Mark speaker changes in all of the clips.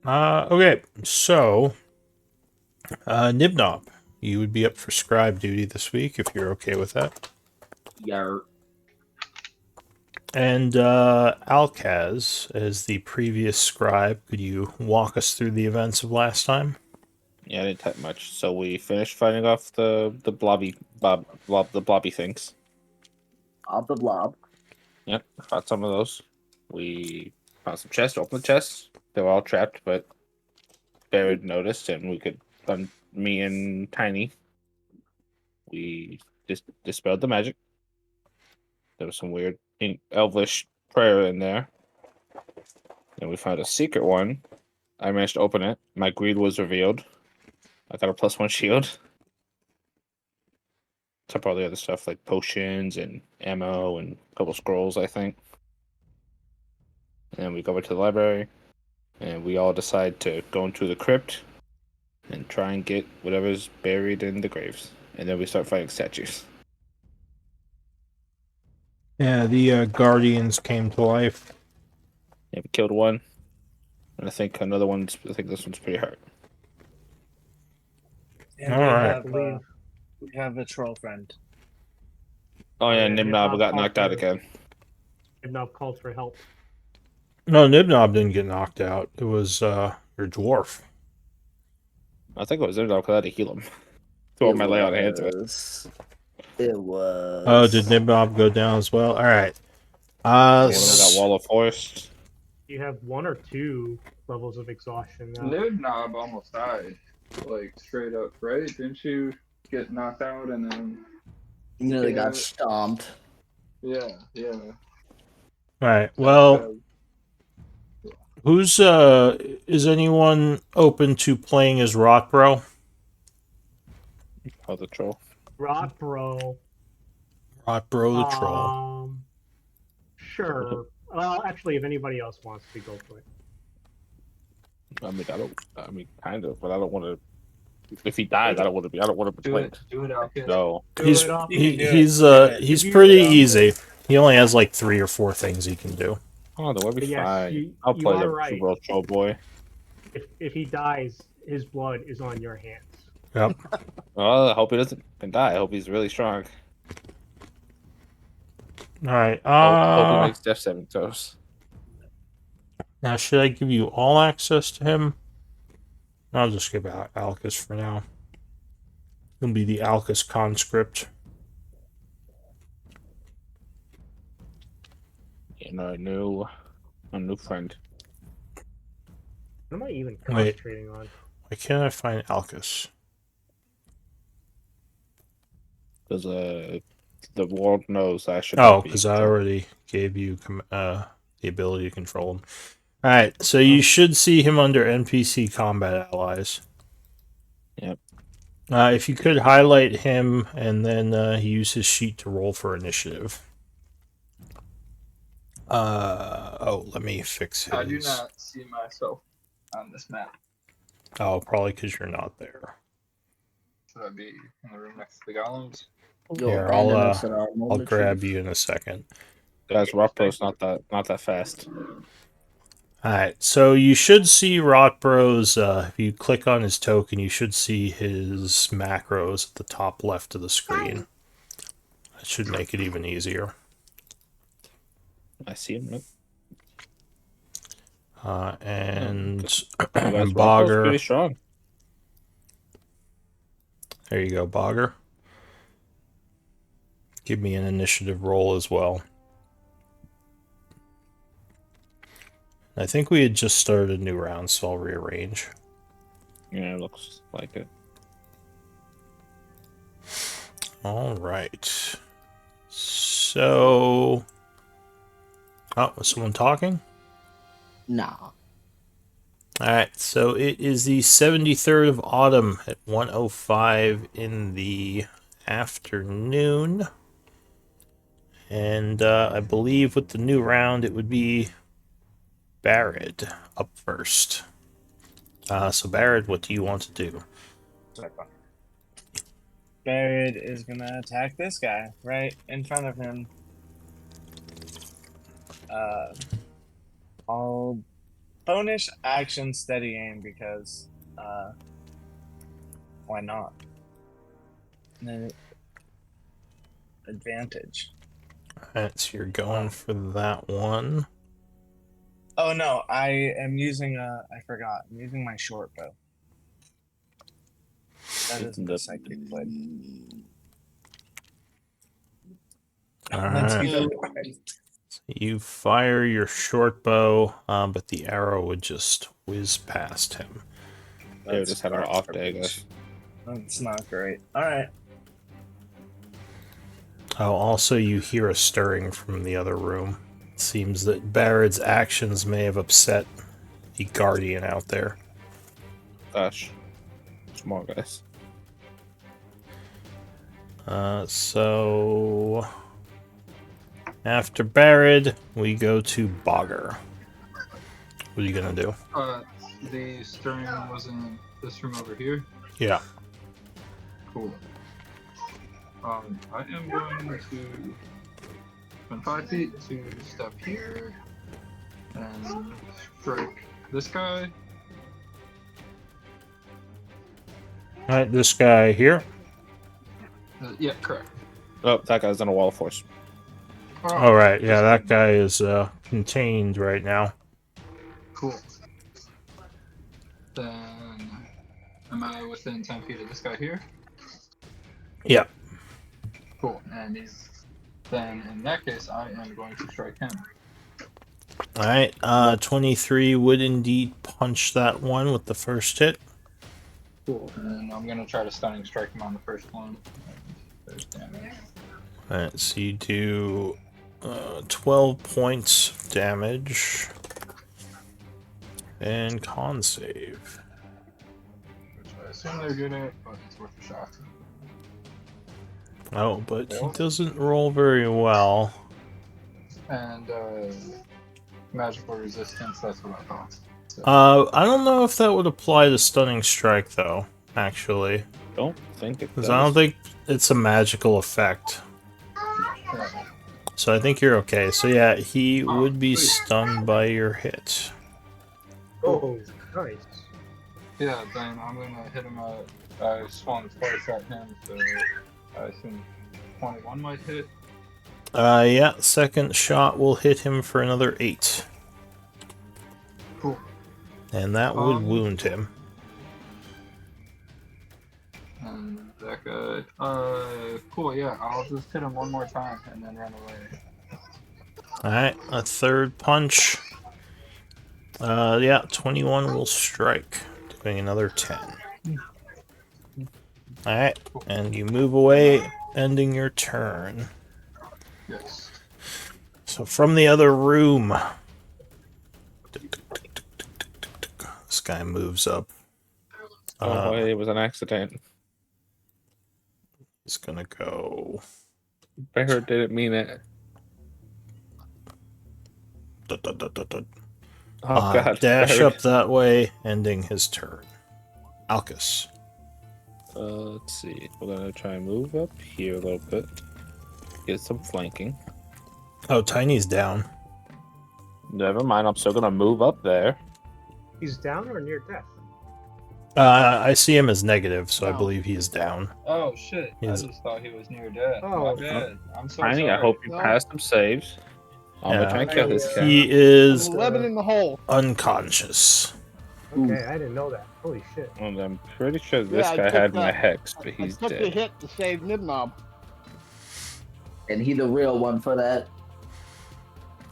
Speaker 1: Okay, so Nibnob, you would be up for scribe duty this week if you're okay with that.
Speaker 2: Yeah.
Speaker 1: And Alkaz, as the previous scribe, could you walk us through the events of last time?
Speaker 3: Yeah, I didn't type much. So we finished fighting off the blobby things.
Speaker 2: Of the blob.
Speaker 3: Yep, fought some of those. We found some chests, opened the chests. They were all trapped, but Barrett noticed, and we could. Me and Tiny, we just dispelled the magic. There was some weird elvish prayer in there. And we found a secret one. I managed to open it. My greed was revealed. I got a +1 shield. Except all the other stuff like potions and ammo and a couple scrolls, I think. And we go over to the library, and we all decide to go into the crypt and try and get whatever's buried in the graves. And then we start fighting statues.
Speaker 1: Yeah, the Guardians came to life.
Speaker 3: Yeah, we killed one. And I think I think this one's pretty hard.
Speaker 4: And
Speaker 1: All right.
Speaker 4: we have a troll friend.
Speaker 3: Oh yeah,
Speaker 5: yeah,
Speaker 3: Nimnob got knocked out again.
Speaker 5: Nimnob called for help.
Speaker 1: No, Nibnob didn't get knocked out. It was your dwarf.
Speaker 3: I think it was Nimnob because I had to heal him. Throw my lay on hands with.
Speaker 2: It was.
Speaker 1: Oh, did Nibnob go down as well? All right.
Speaker 3: One of them got Wall of Forest.
Speaker 5: You have 1 or 2 levels of exhaustion now.
Speaker 6: Nude Knob almost died. Like, straight up, right? Didn't you get knocked out and then.
Speaker 2: You nearly
Speaker 6: Yeah.
Speaker 2: got stomped.
Speaker 6: Yeah, yeah.
Speaker 1: All right. Well, who's is anyone open to playing as Rockbro?
Speaker 3: Oh, the troll.
Speaker 5: Rock bro.
Speaker 1: Rockbro the troll.
Speaker 5: Sure. Well, actually, if anybody else wants to go for it.
Speaker 3: I mean, kind of, but I don't want to. If he dies, I don't want to be. I don't want to be
Speaker 6: Do
Speaker 3: played.
Speaker 6: it, Alkid.
Speaker 3: No.
Speaker 1: He's pretty easy. He only has like 3 or 4 things he can do.
Speaker 3: Oh, then we'll be
Speaker 5: But yes,
Speaker 3: fine. I'll play the
Speaker 5: right.
Speaker 3: World Troll Boy.
Speaker 5: If he dies, his blood is on your hands.
Speaker 1: Yep.
Speaker 3: Well, I hope he doesn't die. I hope he's really strong.
Speaker 1: All right.
Speaker 3: I hope he makes Death 7 toes.
Speaker 1: Now, should I give you all access to him? I'll just give out Alcus for now. It'll be the Alcus conscript.
Speaker 3: And a new friend.
Speaker 5: What am I even concentrating on?
Speaker 1: Why can't I find Alcus?
Speaker 3: Because the world knows I should.
Speaker 1: Oh, because I already gave you the ability to control him. All right, so you should see him under NPC combat allies.
Speaker 3: Yep.
Speaker 1: If you could highlight him and then use his sheet to roll for initiative. Let me fix his.
Speaker 6: I do not see myself on this map.
Speaker 1: Oh, probably because you're not there.
Speaker 6: Should I be in the room next to the golems?
Speaker 1: Here, I'll grab you in a second.
Speaker 3: Guys, Rockbro's not that fast.
Speaker 1: Alright, so you should see Rockbro's, if you click on his token, you should see his macros at the top left of the screen. That should make it even easier.
Speaker 3: I see him.
Speaker 1: And
Speaker 3: Guys,
Speaker 1: Bogger.
Speaker 3: pretty strong.
Speaker 1: There you go, Bogger. Give me an initiative roll as well. I think we had just started a new round, so I'll rearrange.
Speaker 3: Yeah, it looks like it.
Speaker 1: All right. So... Oh, was someone talking?
Speaker 2: Nah.
Speaker 1: Alright, so it is the 73rd of autumn at 1:05 in the afternoon. And I believe with the new round it would be Barrett up first. So Barrett, what do you want to do?
Speaker 4: Barrett is gonna attack this guy right in front of him. I'll bonus action steady aim because why not? And then advantage.
Speaker 1: Alright, so you're going for that one.
Speaker 4: Oh no, I am using I forgot. I'm using my short bow. That is the psychic blade. Let's
Speaker 1: Alright.
Speaker 4: keep it.
Speaker 1: You fire your short bow, but the arrow would just whiz past him.
Speaker 3: I just had an off day, I guess.
Speaker 4: That's not great. Alright.
Speaker 1: Oh, also you hear a stirring from the other room. It seems that Barrett's actions may have upset the guardian out there.
Speaker 3: Gosh. Small guys.
Speaker 1: So after Barrett, we go to Bogger. What are you gonna do?
Speaker 6: The stirring was in this room over here.
Speaker 1: Yeah.
Speaker 6: Cool. I am going to spend 5 feet to step here and strike this guy.
Speaker 1: Alright, this guy here.
Speaker 6: Yeah, correct.
Speaker 3: Oh, that guy's on a wall of force.
Speaker 1: Alright, yeah, that guy is contained right now.
Speaker 6: Cool. Then, am I within 10 feet of this guy here?
Speaker 1: Yeah.
Speaker 6: Cool. And then in that case, I am going to strike him.
Speaker 1: Alright, 23 would indeed punch that one with the first hit.
Speaker 6: Cool. And I'm going to try to stunning strike him on the first one. There's damage.
Speaker 1: Alright, so you do 12 points of damage. And con save.
Speaker 6: Which I assume they're good at, but it's worth a shot.
Speaker 1: Oh, but he doesn't roll very well.
Speaker 6: And magical resistance, that's what I thought. So,
Speaker 1: I don't know if that would apply to Stunning Strike, though, actually.
Speaker 3: Don't think it
Speaker 1: Because
Speaker 3: does.
Speaker 1: I don't think it's a magical effect.
Speaker 6: yeah.
Speaker 1: So I think you're okay. So yeah, he would be stunned by your hit.
Speaker 5: Oh, nice.
Speaker 6: Yeah, then I'm gonna hit him I swung twice at him, so I assume 21 might hit.
Speaker 1: Yeah, second shot will hit him for another 8.
Speaker 6: Cool.
Speaker 1: And that would
Speaker 6: Um,
Speaker 1: wound him.
Speaker 6: And that guy, cool, yeah, I'll just hit him one more time and then run away.
Speaker 1: Alright, a third punch. Yeah, 21 will strike, doing another 10. Alright, and you move away, ending your turn.
Speaker 6: Yes.
Speaker 1: So from the other room, this guy moves up.
Speaker 3: Oh, boy, it was an accident.
Speaker 1: He's gonna go.
Speaker 3: Bear didn't mean it. Oh, God.
Speaker 1: Dash
Speaker 3: Bear.
Speaker 1: up that way, ending his turn. Alcus.
Speaker 3: Let's see. We're gonna try and move up here a little bit. Get some flanking.
Speaker 1: Oh, Tiny's down.
Speaker 3: Never mind. I'm still gonna move up there.
Speaker 5: He's down or near death?
Speaker 1: I see him as negative, so I
Speaker 6: Wow.
Speaker 1: believe he's down.
Speaker 6: Oh shit!
Speaker 1: He's-
Speaker 6: I just thought he was near death.
Speaker 5: Oh.
Speaker 6: My bad. I'm so
Speaker 3: Tiny,
Speaker 6: sorry.
Speaker 3: I hope you
Speaker 7: No.
Speaker 3: pass some saves. I'm
Speaker 1: Yeah.
Speaker 3: gonna try and kill this guy.
Speaker 1: He is
Speaker 7: There's 11 in the hole.
Speaker 1: unconscious.
Speaker 5: Okay, I didn't know that. Holy shit.
Speaker 3: And I'm pretty sure this
Speaker 7: Yeah, I
Speaker 3: guy
Speaker 7: took
Speaker 3: had my
Speaker 7: that.
Speaker 3: hex, but he's
Speaker 7: I took the
Speaker 3: dead.
Speaker 7: hit to save Nibnob.
Speaker 2: And he the real one for that.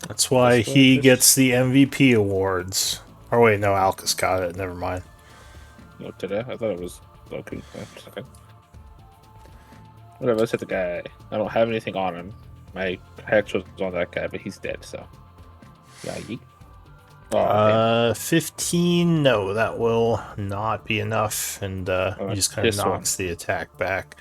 Speaker 1: That's why
Speaker 3: This one
Speaker 1: he
Speaker 3: just-
Speaker 1: gets the MVP awards. Or wait, no, Alcus got it. Never mind.
Speaker 3: No, today I thought it was Loki. Okay. Whatever. Let's hit the guy. I don't have anything on him. My hex was on that guy, but he's dead. So yeah, yeet. Oh, man.
Speaker 1: 15. No, that will not be enough, and he just kind of
Speaker 3: this one.
Speaker 1: knocks the attack back.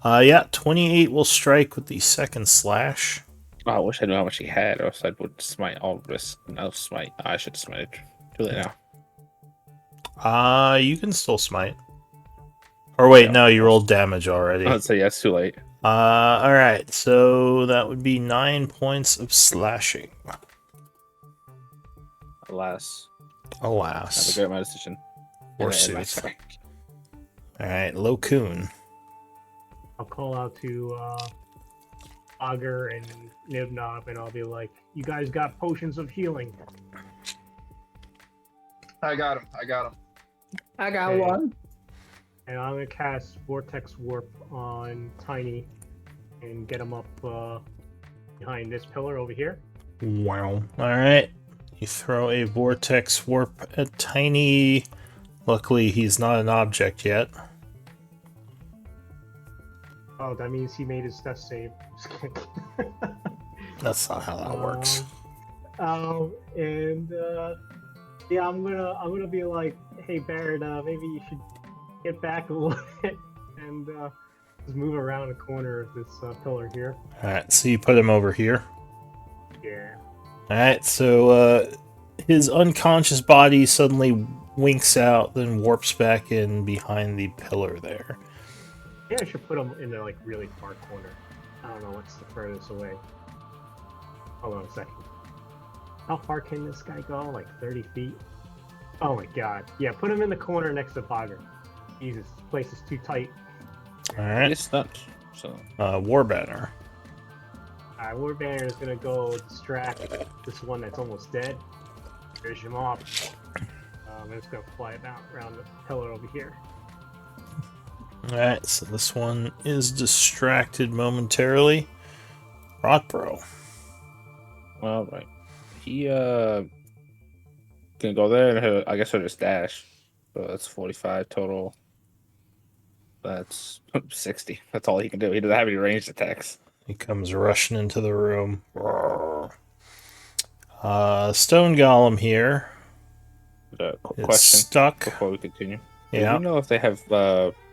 Speaker 1: Yeah, 28 will strike with the second slash.
Speaker 3: Oh, I wish I knew how much he had, or else I would smite all this. No smite. I should smite. Too late now.
Speaker 1: You can still smite. Or wait,
Speaker 3: Yeah.
Speaker 1: no, you rolled damage already.
Speaker 3: I'd say yes. Too late.
Speaker 1: Alright, so that would be 9 points of slashing.
Speaker 3: Alas. Have a
Speaker 1: Alas.
Speaker 3: great my decision.
Speaker 1: Or
Speaker 3: And I end my
Speaker 1: suits.
Speaker 3: turn.
Speaker 1: Alright, Lokun.
Speaker 5: I'll call out to Augur and Nibnob, and I'll be like, "You guys got potions of healing."
Speaker 6: I got him. I got him.
Speaker 2: I got
Speaker 5: Okay.
Speaker 2: one.
Speaker 5: And I'm gonna cast Vortex Warp on Tiny and get him up behind this pillar over here.
Speaker 1: Wow. Alright. You throw a vortex warp at Tiny. Luckily, he's not an object yet.
Speaker 5: Oh, that means he made his death save. Just kidding.
Speaker 1: That's not how that works.
Speaker 5: And yeah, I'm gonna be like, "Hey Barrett, maybe you should get back a little bit and just move around the corner of this pillar here."
Speaker 1: Alright, so you put him over here.
Speaker 5: Yeah.
Speaker 1: Alright, so his unconscious body suddenly winks out, then warps back in behind the pillar there.
Speaker 5: Yeah, I should put him in the like really far corner. I don't know what's the furthest away. Hold on a second. How far can this guy go? Like 30 feet? Oh my god. Yeah, put him in the corner next to Bogger. Jesus, this place is too tight.
Speaker 1: Alright,
Speaker 3: He's stunned. So
Speaker 1: Warbanner.
Speaker 5: Alright, Warbanner is gonna go distract this one that's almost dead. Finish him off. I'm just gonna fly about around the pillar over here.
Speaker 1: Alright, so this one is distracted momentarily. Rotbro.
Speaker 3: all right. He can go there and I guess he'll just dash. So that's 45 total. That's 60. That's all he can do. He doesn't have any ranged attacks.
Speaker 1: He comes rushing into the room. Stone Golem here
Speaker 3: Quick
Speaker 1: is
Speaker 3: question
Speaker 1: stuck.
Speaker 3: before we continue. Do
Speaker 1: Yeah.
Speaker 3: you know if they have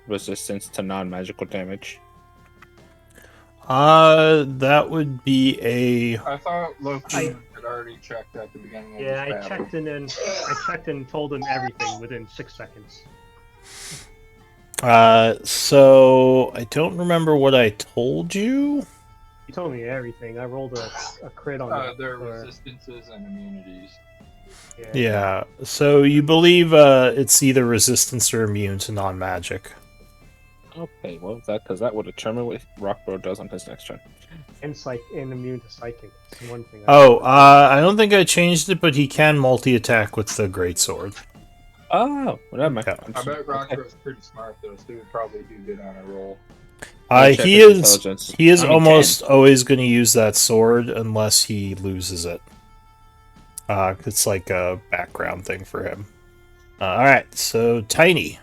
Speaker 3: resistance to non-magical damage?
Speaker 1: That would be a.
Speaker 6: I thought Loki had already checked at the beginning of
Speaker 5: Yeah,
Speaker 6: this
Speaker 5: I
Speaker 6: battle.
Speaker 5: checked and told him everything within 6 seconds.
Speaker 1: So I don't remember what I told you.
Speaker 5: He told me everything. I rolled a crit on that.
Speaker 6: Their
Speaker 5: for-
Speaker 6: resistances and immunities.
Speaker 1: Yeah. So you believe it's either resistance or immune to non-magic.
Speaker 3: Okay, well because that would determine what Rockbro does on his next turn.
Speaker 5: And immune to psychic. It's one thing.
Speaker 1: I don't think I changed it, but he can multi-attack with the greatsword.
Speaker 3: Oh, well, never mind.
Speaker 1: Yeah.
Speaker 6: I bet Rockbro's pretty smart though, so he would probably do good on a roll.
Speaker 3: Check
Speaker 1: He
Speaker 3: his
Speaker 1: is.
Speaker 3: intelligence.
Speaker 1: He is
Speaker 3: I mean,
Speaker 1: almost always going to use that sword unless he loses it. It's like a background thing for him. Alright, so Tiny.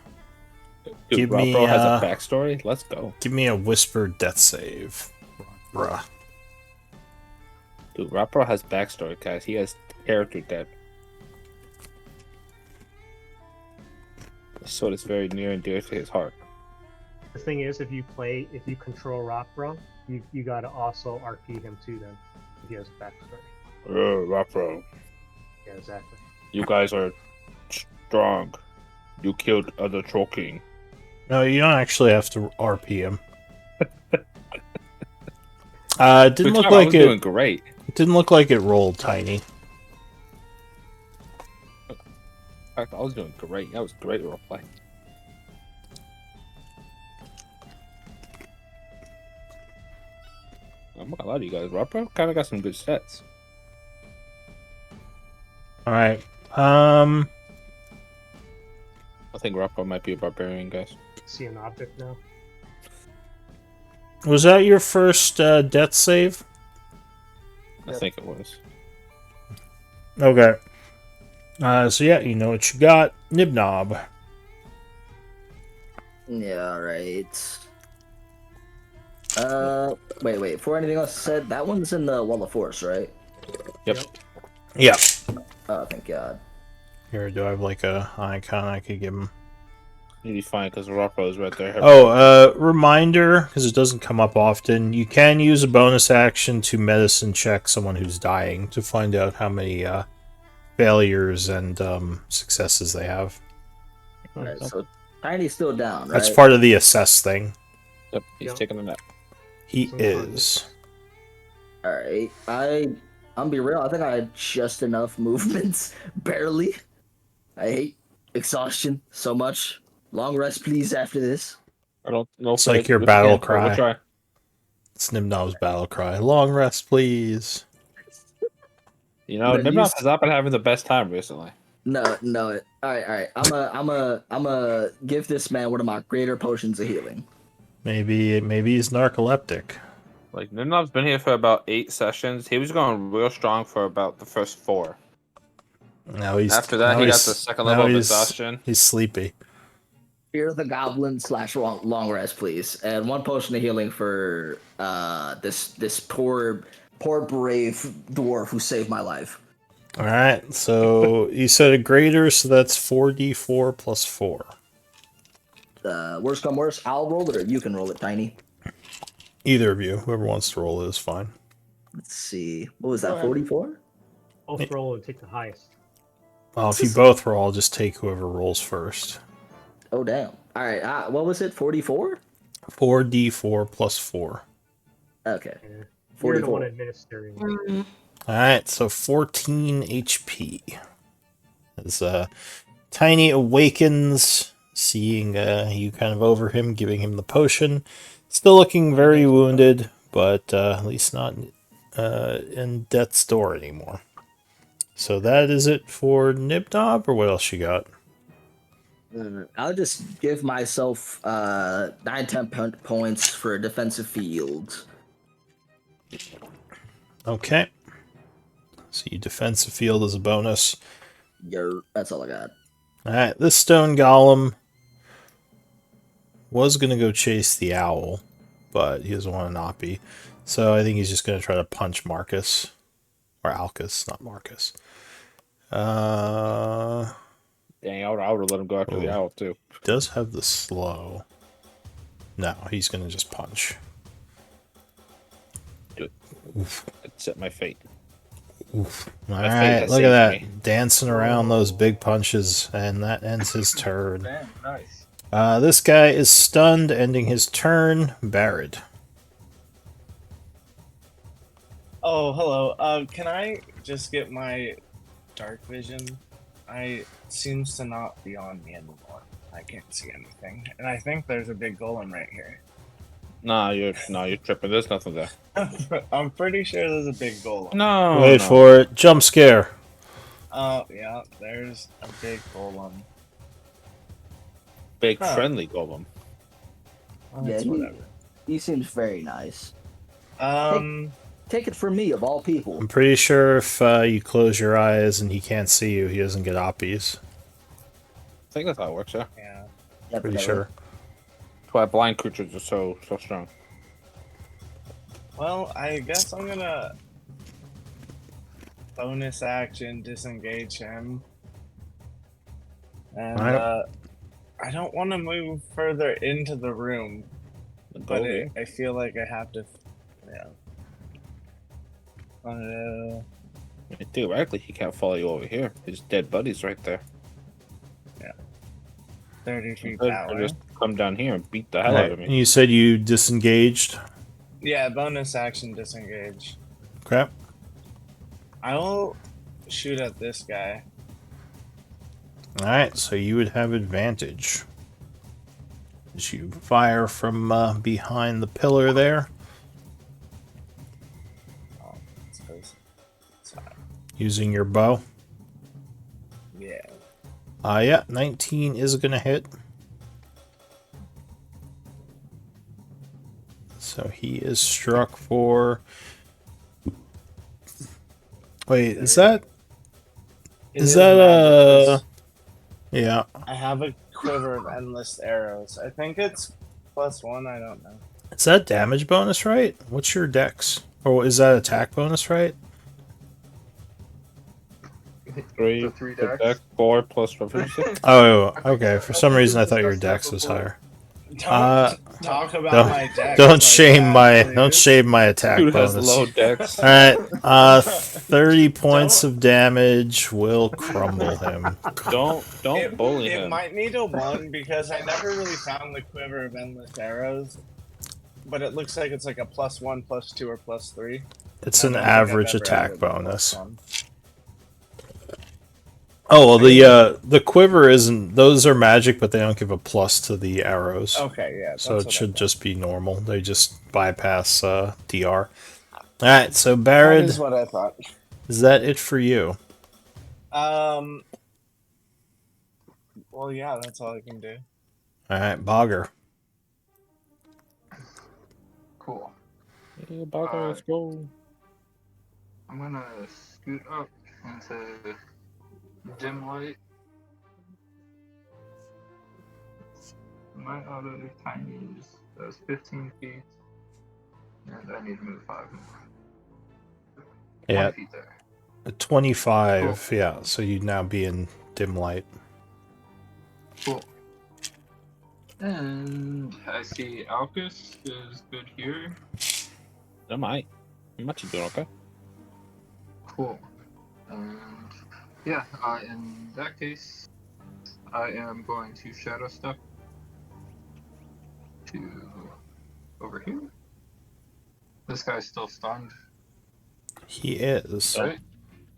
Speaker 3: 10. Dude,
Speaker 1: give me,
Speaker 3: Rockbro has a backstory. Let's go.
Speaker 1: Give me a whispered death save. Bruh.
Speaker 3: Dude, Rockbro has backstory, guys. He has character depth. This sword is very near and dear to his heart.
Speaker 5: The thing is, if you control Rock Bro, you gotta also RP him too. Then if he has a backstory.
Speaker 3: Rockbro,
Speaker 5: Yeah, exactly.
Speaker 3: you guys are strong. You killed other Troll King.
Speaker 1: No, you don't actually have to RP him. It didn't look
Speaker 3: I
Speaker 1: like
Speaker 3: was
Speaker 1: it.
Speaker 3: doing great.
Speaker 1: It didn't look like it rolled, Tiny.
Speaker 3: In fact, I was doing great. That was great roleplay. I'm not gonna lie to you guys. Rockbro kind of got some good stats.
Speaker 1: All right.
Speaker 3: I think Rockbro might be a barbarian, guys.
Speaker 5: See an object now.
Speaker 1: Was that your first death save?
Speaker 3: I think it was.
Speaker 1: Okay. So yeah, you know what you got. Nibnob.
Speaker 2: Yeah, alright. Wait. Before anything else said, that one's in the Wall of Force, right?
Speaker 3: Yep.
Speaker 1: Yeah.
Speaker 2: Oh, thank God.
Speaker 1: Here, do I have like a icon I could give him?
Speaker 3: You'll be fine because Rockbro is right there.
Speaker 1: Oh, reminder, because it doesn't come up often. You can use a bonus action to medicine check someone who's dying to find out how many failures and successes they have.
Speaker 2: Alright, so Tiny's still down, right?
Speaker 1: That's part of the assess thing.
Speaker 3: Yep, he's
Speaker 5: Yep.
Speaker 3: taking a nap.
Speaker 1: He
Speaker 5: So
Speaker 1: is.
Speaker 2: Alright, I'm be real, I think I had just enough movements, barely. I hate exhaustion so much. Long rest, please, after this.
Speaker 3: I don't know.
Speaker 1: It's like your battle cry. It's Nimnob's battle cry. Long rest, please.
Speaker 3: You know,
Speaker 2: No,
Speaker 3: Nimrod has not been having the best time recently.
Speaker 2: No. All right. I'm a give this man one of my greater potions of healing.
Speaker 1: Maybe he's narcoleptic.
Speaker 3: Like, Nimnob's been here for about 8 sessions. He was going real strong for about the first 4.
Speaker 1: Now he's
Speaker 3: After that, he got the second level of exhaustion.
Speaker 1: He's sleepy.
Speaker 2: Fear the Goblin / long rest, please, and 1 potion of healing for this poor brave dwarf who saved my life.
Speaker 1: All right. So you said a greater, so that's 4d4 plus 4.
Speaker 2: Worst come worst, I'll roll it, or you can roll it, Tiny.
Speaker 1: Either of you, whoever wants to roll it is fine.
Speaker 2: Let's see. What was that? 44.
Speaker 5: Both roll and take the highest.
Speaker 1: Well, if you both roll, I'll just take whoever rolls first.
Speaker 2: Oh damn! All right. What was it? 44.
Speaker 1: 4d4 plus 4.
Speaker 2: Okay.
Speaker 5: Yeah. You're the
Speaker 2: 44.
Speaker 5: one administering.
Speaker 1: All right, so 14 HP. As Tiny awakens, seeing you kind of over him, giving him the potion. Still looking very wounded, but at least not in death's door anymore. So that is it for Nibnob, or what else you got?
Speaker 2: I'll just give myself 9-10 points for a defensive field.
Speaker 1: Okay. So you defensive field as a bonus.
Speaker 2: That's all I got.
Speaker 1: Alright, this stone golem was going to go chase the owl, but he doesn't want to not be. So I think he's just going to try to punch Marcus. Or Alcus, not Marcus.
Speaker 3: Dang, I would have let him go after the owl, too.
Speaker 1: He does have the slow. No, he's going to just punch.
Speaker 3: Good.
Speaker 1: Oof.
Speaker 3: Accept my fate.
Speaker 1: Oof.
Speaker 3: My fate
Speaker 1: Alright,
Speaker 3: has
Speaker 1: look at
Speaker 3: saved
Speaker 1: that.
Speaker 3: me.
Speaker 1: Dancing around those big punches, and that ends his turn.
Speaker 6: Damn, nice.
Speaker 1: This guy is stunned, ending his turn. Barrett.
Speaker 4: Oh, hello. Can I just get my dark vision? I seems to not be on me anymore. I can't see anything, and I think there's a big golem right here.
Speaker 3: Nah, you're tripping. There's nothing there.
Speaker 4: I'm pretty sure there's a big golem.
Speaker 3: No.
Speaker 1: Wait for it. Jump scare.
Speaker 4: Oh, yeah, there's a big golem.
Speaker 3: Big
Speaker 4: Huh.
Speaker 3: friendly golem.
Speaker 4: Well,
Speaker 2: Yeah,
Speaker 4: that's whatever.
Speaker 2: He seems very nice.
Speaker 4: Um,
Speaker 2: Take it from me, of all people.
Speaker 1: I'm pretty sure if you close your eyes and he can't see you, he doesn't get oppies.
Speaker 3: I think that's how it works, yeah.
Speaker 4: yeah.
Speaker 1: Pretty sure.
Speaker 3: That's why blind creatures are so strong.
Speaker 4: Well, I guess I'm gonna bonus action disengage him. And
Speaker 1: Alright.
Speaker 4: I don't want to move further into the room,
Speaker 3: The
Speaker 4: but
Speaker 3: golem.
Speaker 4: I feel like I have to. Yeah.
Speaker 3: Theoretically, he can't follow you over here. His dead buddy's right there.
Speaker 4: 30 feet
Speaker 3: Or
Speaker 4: that way.
Speaker 3: just come down here and beat the hell out of
Speaker 1: And
Speaker 3: me.
Speaker 1: you said you disengaged.
Speaker 4: Yeah, bonus action disengage.
Speaker 1: Okay.
Speaker 4: I will shoot at this guy.
Speaker 1: Alright, so you would have advantage. As you fire from behind the pillar there.
Speaker 4: Oh, it's fine.
Speaker 1: Using your bow.
Speaker 4: Yeah.
Speaker 1: Yeah, 19 is going to hit. So he is struck for... Wait, is that...
Speaker 4: It
Speaker 1: Is that
Speaker 4: not,
Speaker 1: Yeah.
Speaker 4: I have a quiver of endless arrows. I think it's +1. I don't know.
Speaker 1: Is that damage bonus, right? What's your dex? Or is that attack bonus, right?
Speaker 3: 3
Speaker 6: The 3
Speaker 3: for
Speaker 6: decks.
Speaker 3: deck, 4 plus proficiency.
Speaker 1: Oh, okay. For some reason I thought your dex was higher.
Speaker 4: Don't talk about
Speaker 1: don't-
Speaker 4: my deck.
Speaker 1: Don't shame my attack
Speaker 3: Dude has
Speaker 1: bonus.
Speaker 3: low decks.
Speaker 1: Alright, 30 points of damage will crumble him.
Speaker 3: Don't bully
Speaker 4: It
Speaker 3: him.
Speaker 4: might need a 1 because I never really found the quiver of endless arrows. But it looks like it's like a +1, +2, or +3.
Speaker 1: It's
Speaker 4: I
Speaker 1: an
Speaker 4: don't think I've
Speaker 1: average
Speaker 4: ever
Speaker 1: attack
Speaker 4: ended with
Speaker 1: bonus.
Speaker 4: +1.
Speaker 1: Oh well, the quiver isn't. Those are magic, but they don't give a plus to the arrows.
Speaker 4: Okay, yeah.
Speaker 1: So
Speaker 4: that's
Speaker 1: it
Speaker 4: what I
Speaker 1: should
Speaker 4: thought.
Speaker 1: just be normal. They just bypass DR. All right, so
Speaker 4: That
Speaker 1: Barrett,
Speaker 4: is what I thought.
Speaker 1: is that it for you?
Speaker 4: Um. Well, yeah, that's all I can do.
Speaker 1: All right, Bogger.
Speaker 6: Cool.
Speaker 3: Yeah, Bogger, let's go.
Speaker 6: I'm gonna scoot up into dim light. My auto tiny is 15 feet, and I need to move 5 more. 20
Speaker 1: Yeah,
Speaker 6: feet there.
Speaker 1: 25. Yeah, so you'd now be in dim light.
Speaker 6: Cool. And I see Alcus is good here.
Speaker 3: I'm actually doing okay.
Speaker 6: Cool. And yeah, in that case, I am going to shadow step to over here. This guy's still stunned,
Speaker 1: He is.
Speaker 3: Oh,
Speaker 6: right?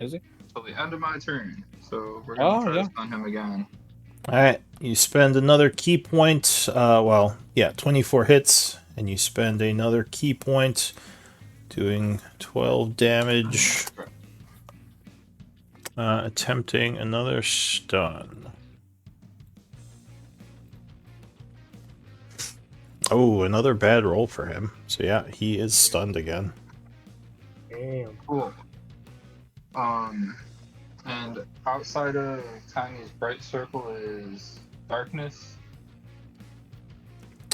Speaker 3: is he?
Speaker 6: Till the end of my turn. So we're gonna try to stun him again.
Speaker 1: All right, you spend another key point. Well, yeah, 24 hits, and you spend another key point, doing 12 damage, attempting another stun. Oh, another bad roll for him. So yeah, he is stunned again.
Speaker 5: Damn.
Speaker 6: Cool. And outside of Tiny's bright circle is darkness.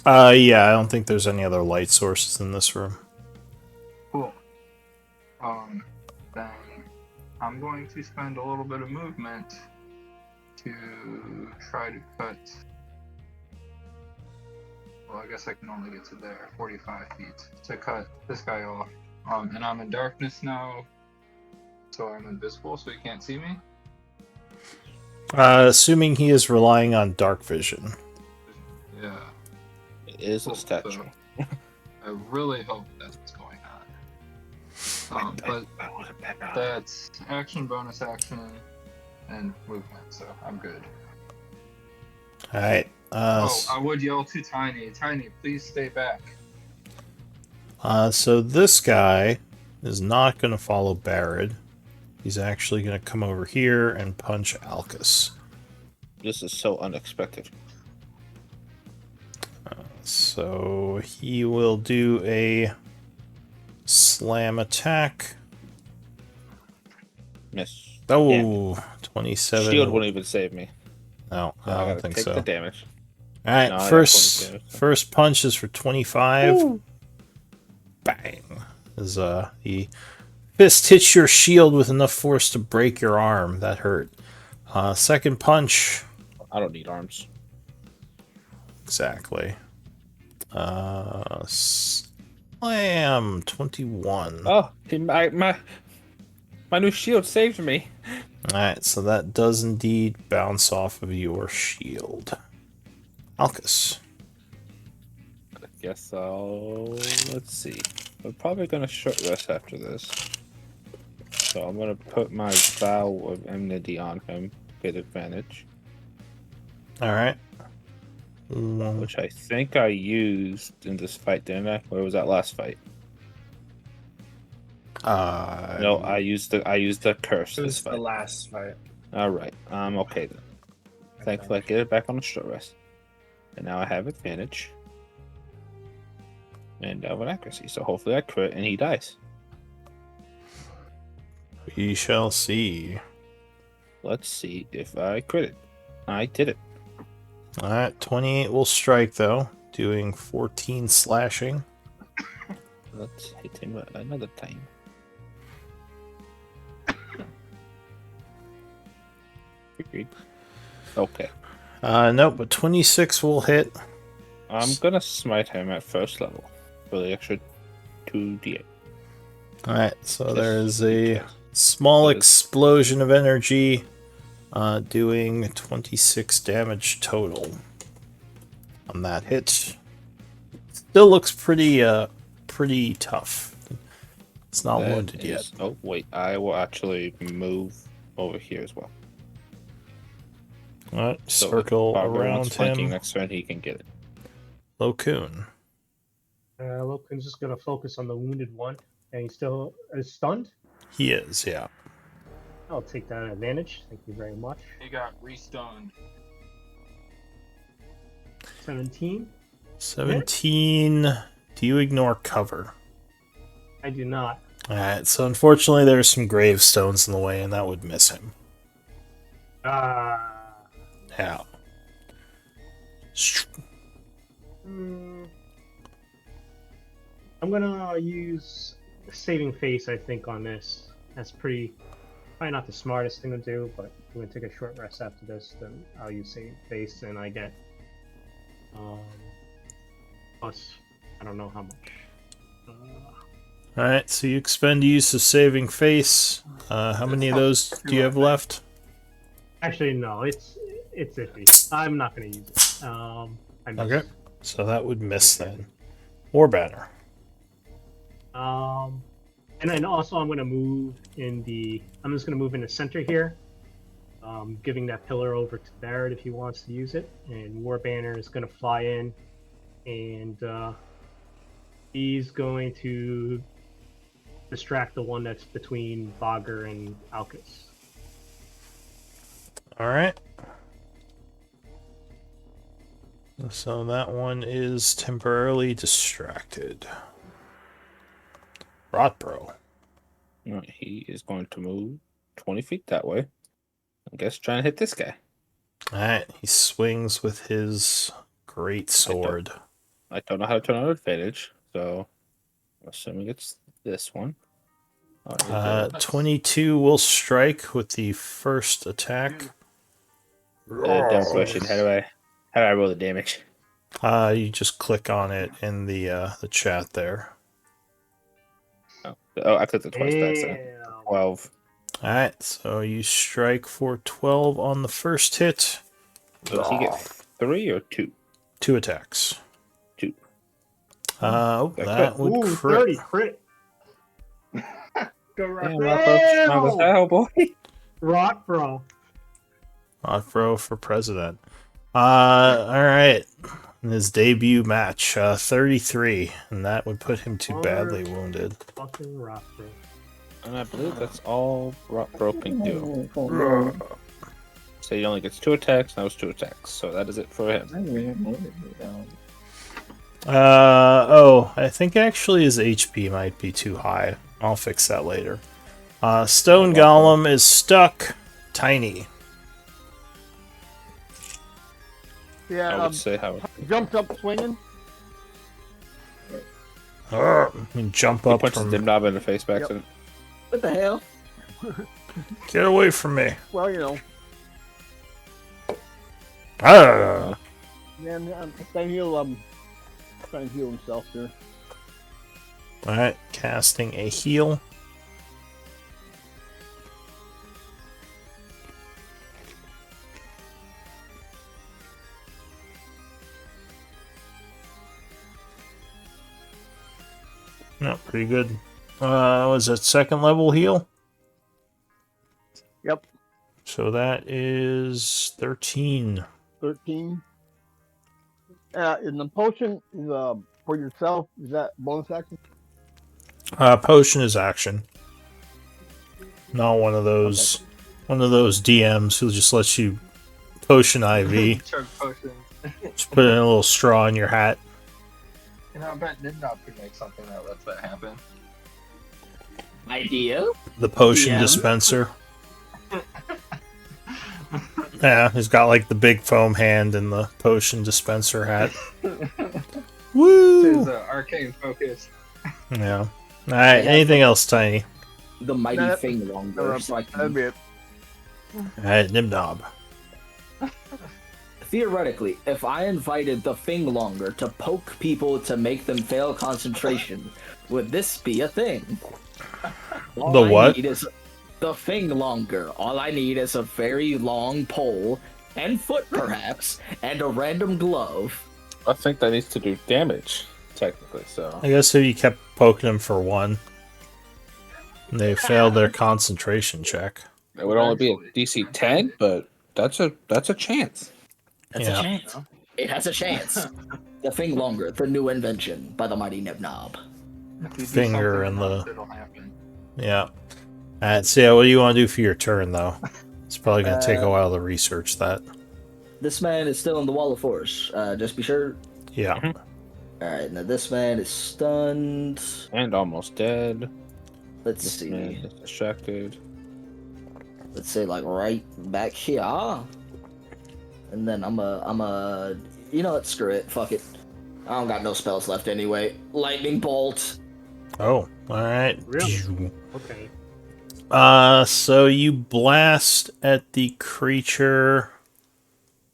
Speaker 1: Yeah, I don't think there's any other light sources in this room.
Speaker 6: Cool. Then I'm going to spend a little bit of movement to try to cut. Well, I guess I can only get to there, 45 feet, to cut this guy off. And I'm in darkness now, so I'm invisible, so he can't see me.
Speaker 1: Assuming he is relying on dark vision.
Speaker 6: Yeah.
Speaker 3: It is a
Speaker 6: Cool,
Speaker 3: statue.
Speaker 6: so I really hope that's what's going on. But that's action, bonus action, and movement, so I'm good.
Speaker 1: All right.
Speaker 6: I would yell to Tiny, Tiny, please stay back.
Speaker 1: So this guy is not going to follow Barrett. He's actually going to come over here and punch Alcus.
Speaker 3: This is so unexpected.
Speaker 1: So he will do a slam attack.
Speaker 3: Miss.
Speaker 1: Oh,
Speaker 3: Damn.
Speaker 1: 27.
Speaker 3: Shield won't even save me.
Speaker 1: No,
Speaker 3: So
Speaker 1: I
Speaker 3: I
Speaker 1: don't
Speaker 3: gotta
Speaker 1: think
Speaker 3: take
Speaker 1: so.
Speaker 3: the damage.
Speaker 1: All right,
Speaker 3: No, I got 20 damage.
Speaker 1: first punch is for 25.
Speaker 3: Woo.
Speaker 1: Bang! As the fist hits your shield with enough force to break your arm. That hurt. Second punch.
Speaker 3: I don't need arms.
Speaker 1: Exactly. Slam 21.
Speaker 3: Oh, my new shield saved me.
Speaker 1: Alright, so that does indeed bounce off of your shield. Alcus.
Speaker 3: I guess let's see. We're probably gonna short rest after this. So I'm gonna put my vow of enmity on him, get advantage.
Speaker 1: Alright.
Speaker 3: Which I think I used in this fight, didn't I? Where was that last fight? No, I used the curse
Speaker 4: It
Speaker 3: this
Speaker 4: was the
Speaker 3: fight.
Speaker 4: last fight.
Speaker 3: Alright, I'm okay then. Thankfully I get it back on a short rest. And now I have advantage. And with accuracy, so hopefully I crit and he dies.
Speaker 1: We shall see.
Speaker 3: Let's see if I crit it. I did it.
Speaker 1: Alright, 28 will strike though, doing 14 slashing.
Speaker 3: Let's hit him another time. Agreed. Okay.
Speaker 1: Nope, but 26 will hit.
Speaker 3: I'm gonna smite him at first level for the extra 2d8.
Speaker 1: Alright, so
Speaker 3: Yes,
Speaker 1: there is a
Speaker 3: yes.
Speaker 1: small
Speaker 3: Yes.
Speaker 1: explosion of energy, doing 26 damage total on that hit. Still looks pretty tough. It's not
Speaker 3: That
Speaker 1: wounded yet.
Speaker 3: is- Oh wait, I will actually move over here as well.
Speaker 1: What?
Speaker 3: So
Speaker 1: Circle
Speaker 3: if everyone's
Speaker 1: around
Speaker 3: flanking
Speaker 1: him.
Speaker 3: next turn, he can get it.
Speaker 1: Lokun.
Speaker 5: Loken's just gonna focus on the wounded one, and he still is stunned.
Speaker 1: He is, yeah.
Speaker 5: I'll take that advantage. Thank you very much.
Speaker 6: He got restunned.
Speaker 5: 17.
Speaker 1: 17. Do you ignore cover?
Speaker 5: I do not.
Speaker 1: Alright, so unfortunately there's some gravestones in the way, and that would miss him. Yeah.
Speaker 5: I'm gonna use saving face, I think, on this. That's probably not the smartest thing to do, but I'm gonna take a short rest after this. Then I'll use saving face, and I get plus I don't know how much.
Speaker 1: Alright, so you expend use of saving face. How many of those do you have left?
Speaker 5: Actually, no, it's iffy. I'm not gonna use it. I missed.
Speaker 1: Okay, so that would miss then. War banner.
Speaker 5: And then also I'm gonna move in the. I'm just gonna move in the center here, giving that pillar over to Barrett if he wants to use it. And War Banner is gonna fly in, and he's going to distract the one that's between Bogger and Alcus.
Speaker 1: Alright. So that one is temporarily distracted. Rotbro.
Speaker 3: Alright, he is going to move 20 feet that way. I guess trying to hit this guy.
Speaker 1: Alright, he swings with his great sword.
Speaker 3: I don't know how to turn on advantage, so I'm assuming it's this one.
Speaker 1: 22 will strike with the first attack.
Speaker 3: Damage question. How do I roll the damage?
Speaker 1: You just click on it in the chat there.
Speaker 3: Oh, I clicked it twice. That's
Speaker 5: Damn.
Speaker 3: 12.
Speaker 1: Alright, so you strike for 12 on the first hit.
Speaker 3: So does he get 3 or 2?
Speaker 1: 2 attacks.
Speaker 3: 2.
Speaker 1: That would
Speaker 5: Ooh,
Speaker 1: crit.
Speaker 5: 30 crit. Go
Speaker 3: Damn,
Speaker 5: rock.
Speaker 3: Rocco, was that, oh boy?
Speaker 5: Rock, bro.
Speaker 1: Rotbro for president. Alright. In his debut match, 33, and that would put him too badly wounded.
Speaker 5: Fucking rock, bro.
Speaker 3: And I believe that's all Rockbro can do. So he only gets 2 attacks, and that was 2 attacks. So that is it for him.
Speaker 1: I think actually his HP might be too high. I'll fix that later. Stone Golem is stuck. Tiny.
Speaker 3: I
Speaker 7: Yeah,
Speaker 3: would say how
Speaker 7: jumped up swinging.
Speaker 1: Jump
Speaker 3: he
Speaker 1: up
Speaker 3: punches
Speaker 1: from...
Speaker 3: Dimnob in the face by accident.
Speaker 2: What the hell?
Speaker 1: Get away from me.
Speaker 7: Well, you know,
Speaker 1: Ah!
Speaker 7: man, I'm trying to heal himself there.
Speaker 1: Alright, casting a heal. No, pretty good. Was it second level heal?
Speaker 7: Yep,
Speaker 1: So that is 13.
Speaker 7: 13. And the potion is for yourself. Is that bonus action?
Speaker 1: Potion is action. Not one of those DMs who just lets you potion IV.
Speaker 6: Chug potions.
Speaker 1: Just put in a little straw in your hat.
Speaker 6: You know, I bet Nimnob could make something that lets that happen.
Speaker 2: Idea?
Speaker 1: The potion
Speaker 2: DM?
Speaker 1: dispenser. Yeah, he's got like the big foam hand and the potion dispenser hat. Woo!
Speaker 6: His arcane focus.
Speaker 1: Yeah. Alright, anything else, Tiny?
Speaker 2: The mighty
Speaker 7: Nah,
Speaker 2: thing longer. So I
Speaker 7: That'd
Speaker 2: can,
Speaker 7: be it.
Speaker 1: Alright, Nimnob.
Speaker 2: theoretically, if I invited the thing longer to poke people to make them fail concentration, would this be a thing? All
Speaker 1: The
Speaker 2: I
Speaker 1: what?
Speaker 2: need is the thing longer. All I need is a very long pole and foot, perhaps, and a random glove.
Speaker 3: I think that needs to do damage, technically, so.
Speaker 1: I guess if you kept poking them for one, they failed their concentration check.
Speaker 3: It would only be a DC 10, but That's a chance.
Speaker 2: That's
Speaker 1: Yeah.
Speaker 2: a chance. It has a chance. The thing longer, the new invention by the mighty Nibnob.
Speaker 6: If you do
Speaker 1: Finger
Speaker 6: something
Speaker 1: in
Speaker 6: enough,
Speaker 1: the-
Speaker 6: it'll happen.
Speaker 1: Yeah. Alright, so yeah, what do you want to do for your turn, though? It's probably going to take a while to research that.
Speaker 2: This man is still in the Wall of Force. Just be sure.
Speaker 1: Yeah.
Speaker 2: Alright, now this man is stunned.
Speaker 3: And almost dead.
Speaker 2: Let's
Speaker 3: This
Speaker 2: see.
Speaker 3: man is distracted.
Speaker 2: Let's say like right back here. And then I'm a you know what, screw it. Fuck it. I don't got no spells left anyway. Lightning bolt.
Speaker 1: Oh, alright.
Speaker 5: Really? Okay.
Speaker 1: So you blast at the creature.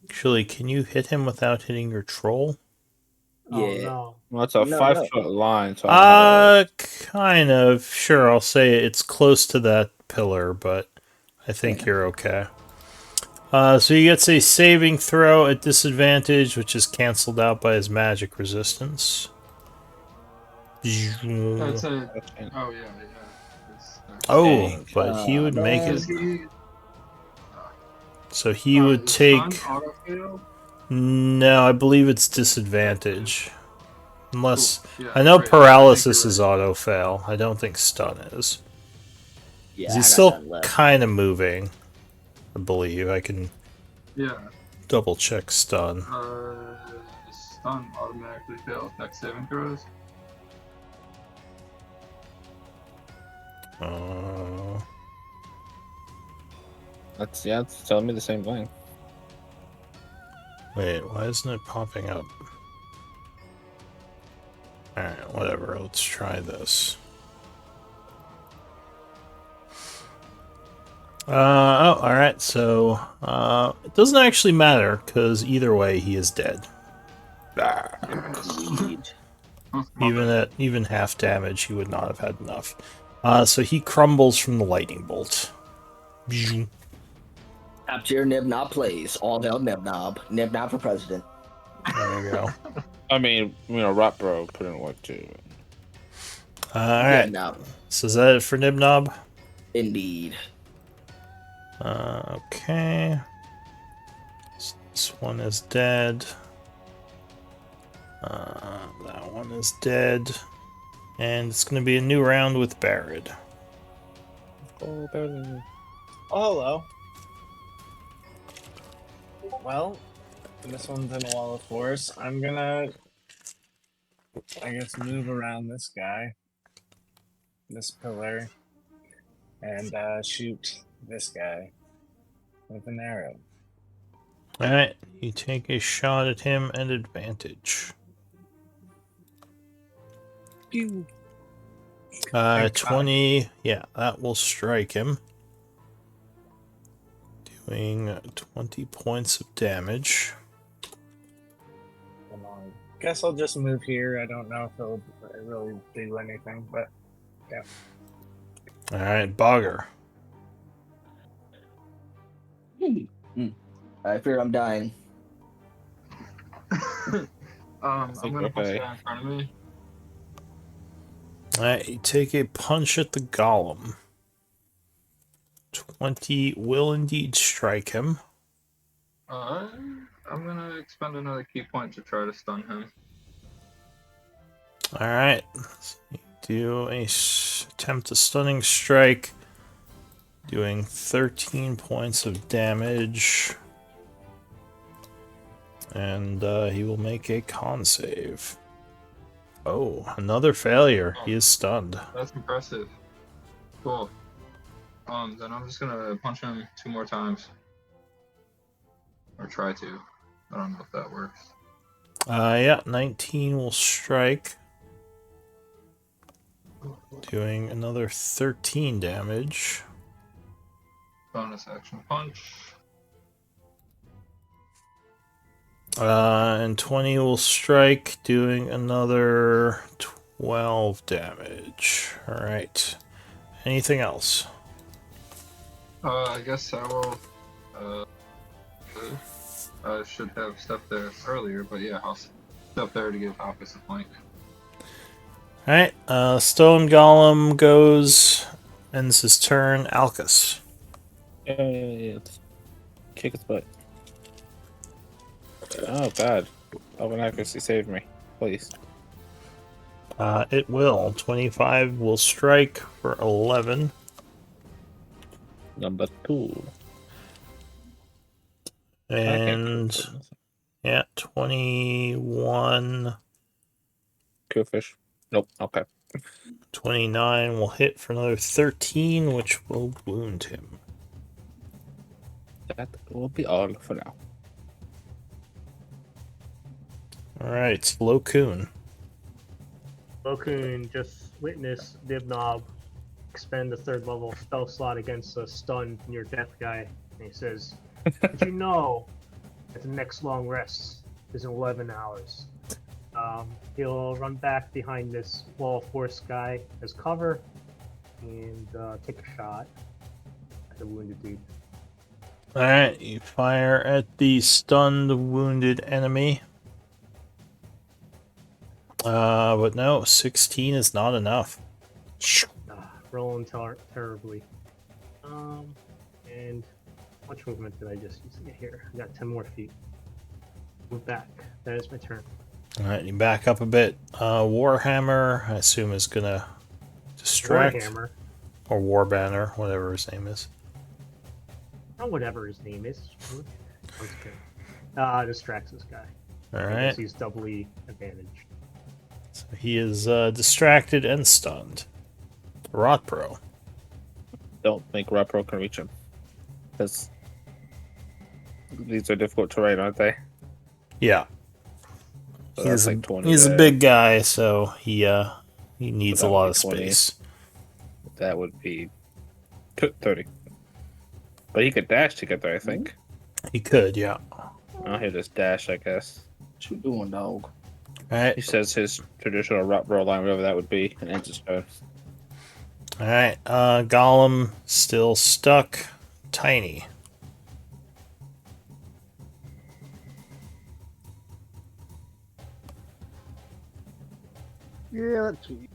Speaker 1: Actually, can you hit him without hitting your troll?
Speaker 5: Oh
Speaker 2: Yeah.
Speaker 5: no.
Speaker 3: Well, it's a
Speaker 2: No,
Speaker 3: 5-foot line, so I
Speaker 1: Kind of. Sure, I'll say it's close to that pillar, but I think you're okay. So he gets a saving throw at disadvantage, which is canceled out by his magic resistance.
Speaker 6: That's a.
Speaker 3: have
Speaker 6: Oh yeah, yeah. It's,
Speaker 1: Oh, but he would make
Speaker 2: man.
Speaker 6: Is
Speaker 1: it.
Speaker 6: he?
Speaker 1: So he would
Speaker 6: is
Speaker 1: take.
Speaker 6: stun auto fail?
Speaker 1: No, I believe it's disadvantage. Unless.
Speaker 6: Cool. Yeah,
Speaker 1: I know
Speaker 6: right. I
Speaker 1: paralysis
Speaker 6: think
Speaker 1: is
Speaker 6: you're right.
Speaker 1: auto fail. I don't think stun is.
Speaker 2: Yeah,
Speaker 1: He's
Speaker 2: I got
Speaker 1: still
Speaker 2: that left.
Speaker 1: kind of moving, I believe. I can
Speaker 6: Yeah.
Speaker 1: double check stun.
Speaker 6: Stun automatically fails next saving throws.
Speaker 1: Uh,
Speaker 3: it's telling me the same thing.
Speaker 1: wait, why isn't it popping up? Alright, whatever. Let's try this. Alright, so it doesn't actually matter, because either way he is dead.
Speaker 2: Indeed.
Speaker 1: Even half damage, he would not have had enough. So he crumbles from the lightning bolt.
Speaker 2: Top tier Nibnob plays. All hail Nibnob. Nibnob for president.
Speaker 1: There you go.
Speaker 3: I mean, Rotbro put in work too.
Speaker 1: Alright,
Speaker 2: Nibnob.
Speaker 1: so is that it for Nibnob?
Speaker 2: Indeed.
Speaker 1: Okay. This one is dead. That one is dead. And it's going to be a new round with Barrett.
Speaker 3: Oh, better.
Speaker 4: Oh, hello. Well, this one's in a wall of force. I'm gonna, I guess, move around this guy, this pillar, and shoot this guy with an arrow.
Speaker 1: Alright, you take a shot at him at advantage.
Speaker 4: Pew.
Speaker 1: 20, yeah, that will strike him. Doing 20 points of damage.
Speaker 4: Come on. Guess I'll just move here. I don't know if it'll really do anything, but yeah.
Speaker 1: Alright, Bogger.
Speaker 2: I fear I'm dying.
Speaker 6: I'm gonna punch
Speaker 3: okay.
Speaker 6: that in front of me.
Speaker 1: Alright, you take a punch at the golem. 20 will indeed strike him.
Speaker 6: I'm gonna expend another key point to try to stun him.
Speaker 1: Alright, do a attempt a stunning strike. Doing 13 points of damage. And he will make a con save. Oh, another failure. He is stunned.
Speaker 6: That's impressive. Cool. Then I'm just gonna punch him 2 more times. Or try to. I don't know if that works.
Speaker 1: Yeah, 19 will strike. Doing another 13 damage.
Speaker 6: Bonus action punch.
Speaker 1: And 20 will strike, doing another 12 damage. Alright. Anything else?
Speaker 6: I guess I will. I should have stepped there earlier, but yeah, I'll step there to give opposite flank.
Speaker 1: Alright, Stone Golem goes, ends his turn. Alcus.
Speaker 3: Kick his butt. Oh god. Open accuracy, save me. Please.
Speaker 1: It will. 25 will strike for 11.
Speaker 3: Number 2.
Speaker 1: And yeah, 21,
Speaker 3: Killfish. Nope. Okay.
Speaker 1: 29 will hit for another 13, which will wound him.
Speaker 3: That will be all for now.
Speaker 1: Alright, Lokun.
Speaker 5: Lokun just witnessed Dibnob expend the 3rd level spell slot against a stunned near death guy, and he says, "Did you know that the next long rest is in 11 hours?" He'll run back behind this wall of force guy as cover and take a shot at the wounded dude.
Speaker 1: Alright, you fire at the stunned, wounded enemy. But no, 16 is not enough.
Speaker 5: Rolling terribly. And how much movement did I just use to get here? I got 10 more feet. Move back. That is my turn.
Speaker 1: Alright, you back up a bit. Warhammer, I assume, is gonna distract.
Speaker 5: Warhammer.
Speaker 1: Or Warbanner, whatever his name is.
Speaker 5: Or whatever his name is. Distracts this guy.
Speaker 1: Alright.
Speaker 5: He's doubly advantaged.
Speaker 1: So he is distracted and stunned. Rotbro.
Speaker 3: Don't think Repro can reach him. Because these are difficult terrain, aren't they?
Speaker 1: Yeah.
Speaker 3: So that's like 20
Speaker 1: he's a
Speaker 3: there.
Speaker 1: big guy, so he needs
Speaker 3: So
Speaker 1: a
Speaker 3: that
Speaker 1: lot
Speaker 3: would
Speaker 1: of
Speaker 3: be 20.
Speaker 1: space.
Speaker 3: That would be 30. But he could dash to get there, I think.
Speaker 1: He could, yeah.
Speaker 3: Oh, he'll just dash, I guess.
Speaker 2: What you doing, dog?
Speaker 1: Alright.
Speaker 3: He says his traditional Repro line, whatever that would be, and ends his turn.
Speaker 1: Alright, Gollum still stuck. Tiny.
Speaker 7: Yeah, let's see.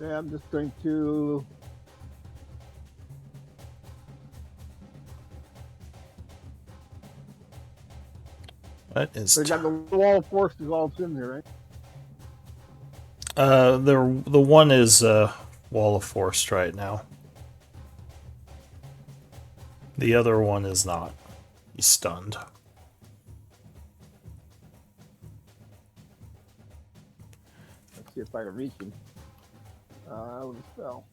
Speaker 7: Yeah, I'm just going to.
Speaker 1: What is
Speaker 7: They got the wall of force is all that's in there, right?
Speaker 1: the one is Wall of Force right now. The other one is not. He's stunned.
Speaker 7: Let's see if I can reach him. With a spell.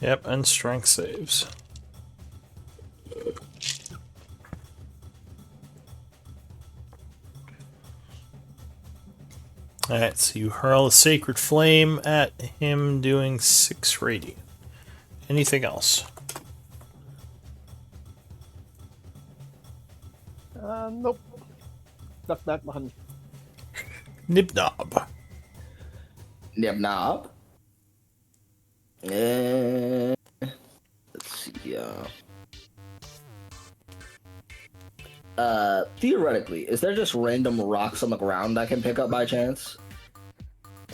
Speaker 1: Yep, and strength saves. Alright, so you hurl a sacred flame at him, doing 6 radiant. Anything else?
Speaker 7: Nope. Stuck back behind.
Speaker 1: Nibnob.
Speaker 2: Nib knob. Let's see. Theoretically, is there just random rocks on the ground I can pick up by chance?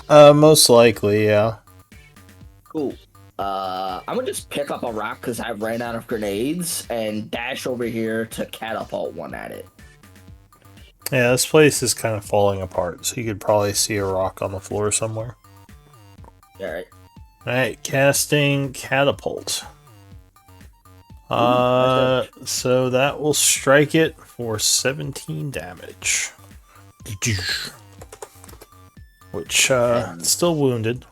Speaker 1: Most likely, yeah.
Speaker 2: Cool. I'm gonna just pick up a rock because I ran out of grenades and dash over here to catapult one at it.
Speaker 1: Yeah, this place is kind of falling apart, so you could probably see a rock on the floor somewhere.
Speaker 2: Alright.
Speaker 1: Alright, casting catapult. So that will strike it for 17 damage. Which, still wounded.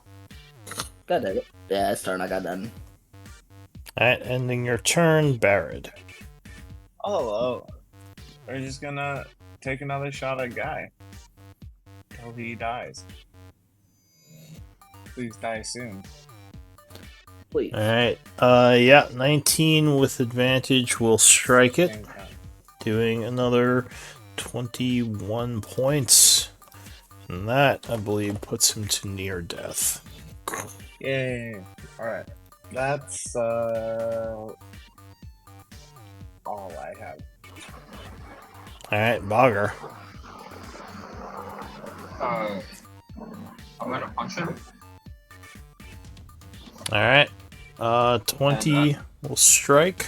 Speaker 2: Got it. Yeah, it's turn. I got done.
Speaker 1: Alright, ending your turn, Barad.
Speaker 4: Oh, we're just gonna take another shot at Guy till he dies. Please die soon.
Speaker 2: Please.
Speaker 1: Alright, yeah, 19 with advantage will strike it,
Speaker 4: Same time.
Speaker 1: doing another 21 points. And that, I believe, puts him to near death.
Speaker 4: Yay! Alright. That's all I have.
Speaker 1: Alright, Bogger.
Speaker 6: I'm gonna punch him.
Speaker 1: Alright. 20 will strike.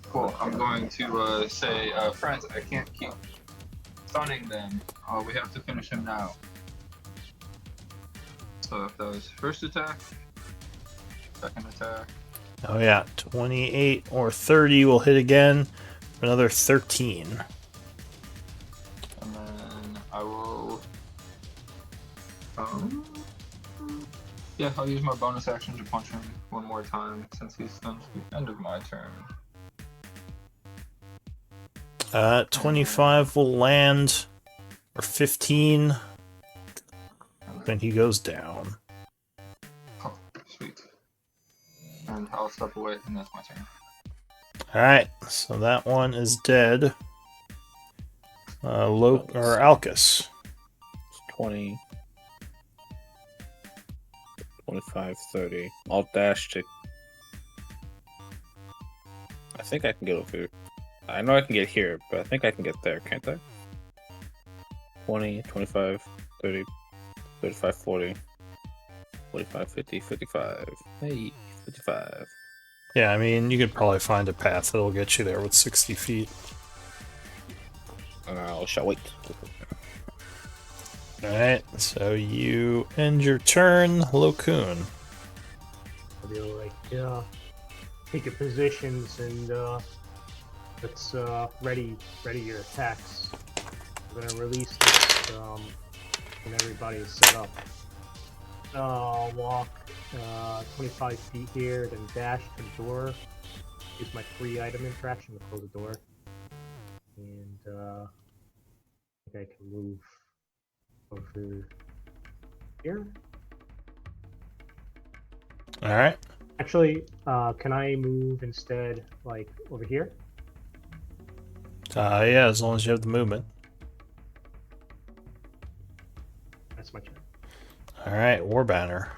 Speaker 6: Cool. I'm going to say, friends, I can't keep stunning them. We have to finish him now. So if that was first attack, second attack.
Speaker 1: Oh yeah, 28 or 30 will hit again. Another 13.
Speaker 6: And then I will. Yeah, I'll use my bonus action to punch him one more time since he's done to the end of my turn.
Speaker 1: 25 will land. Or 15. Then he goes down.
Speaker 6: Oh, sweet. And I'll step away, and that's my turn.
Speaker 1: Alright, so that one is dead. Alcus.
Speaker 3: 20, 25, 30. I'll dash to. I think I can get over here. I know I can get here, but I think I can get there, can't I? 20, 25, 30, 35, 40, 45, 50, 55. Hey, 55.
Speaker 1: Yeah, I mean, you could probably find a path that'll get you there with 60 feet.
Speaker 3: I shall wait.
Speaker 1: Alright, so you end your turn, Lokun.
Speaker 5: I'll be like, take your positions and let's ready your attacks. I'm gonna release this when everybody's set up. I'll walk 25 feet here, then dash to the door. Use my free item interaction to close the door. And I think I can move over here.
Speaker 1: Alright.
Speaker 5: Actually, can I move instead, like, over here?
Speaker 1: Yeah, as long as you have the movement.
Speaker 5: That's my turn.
Speaker 1: Alright, Warbanner.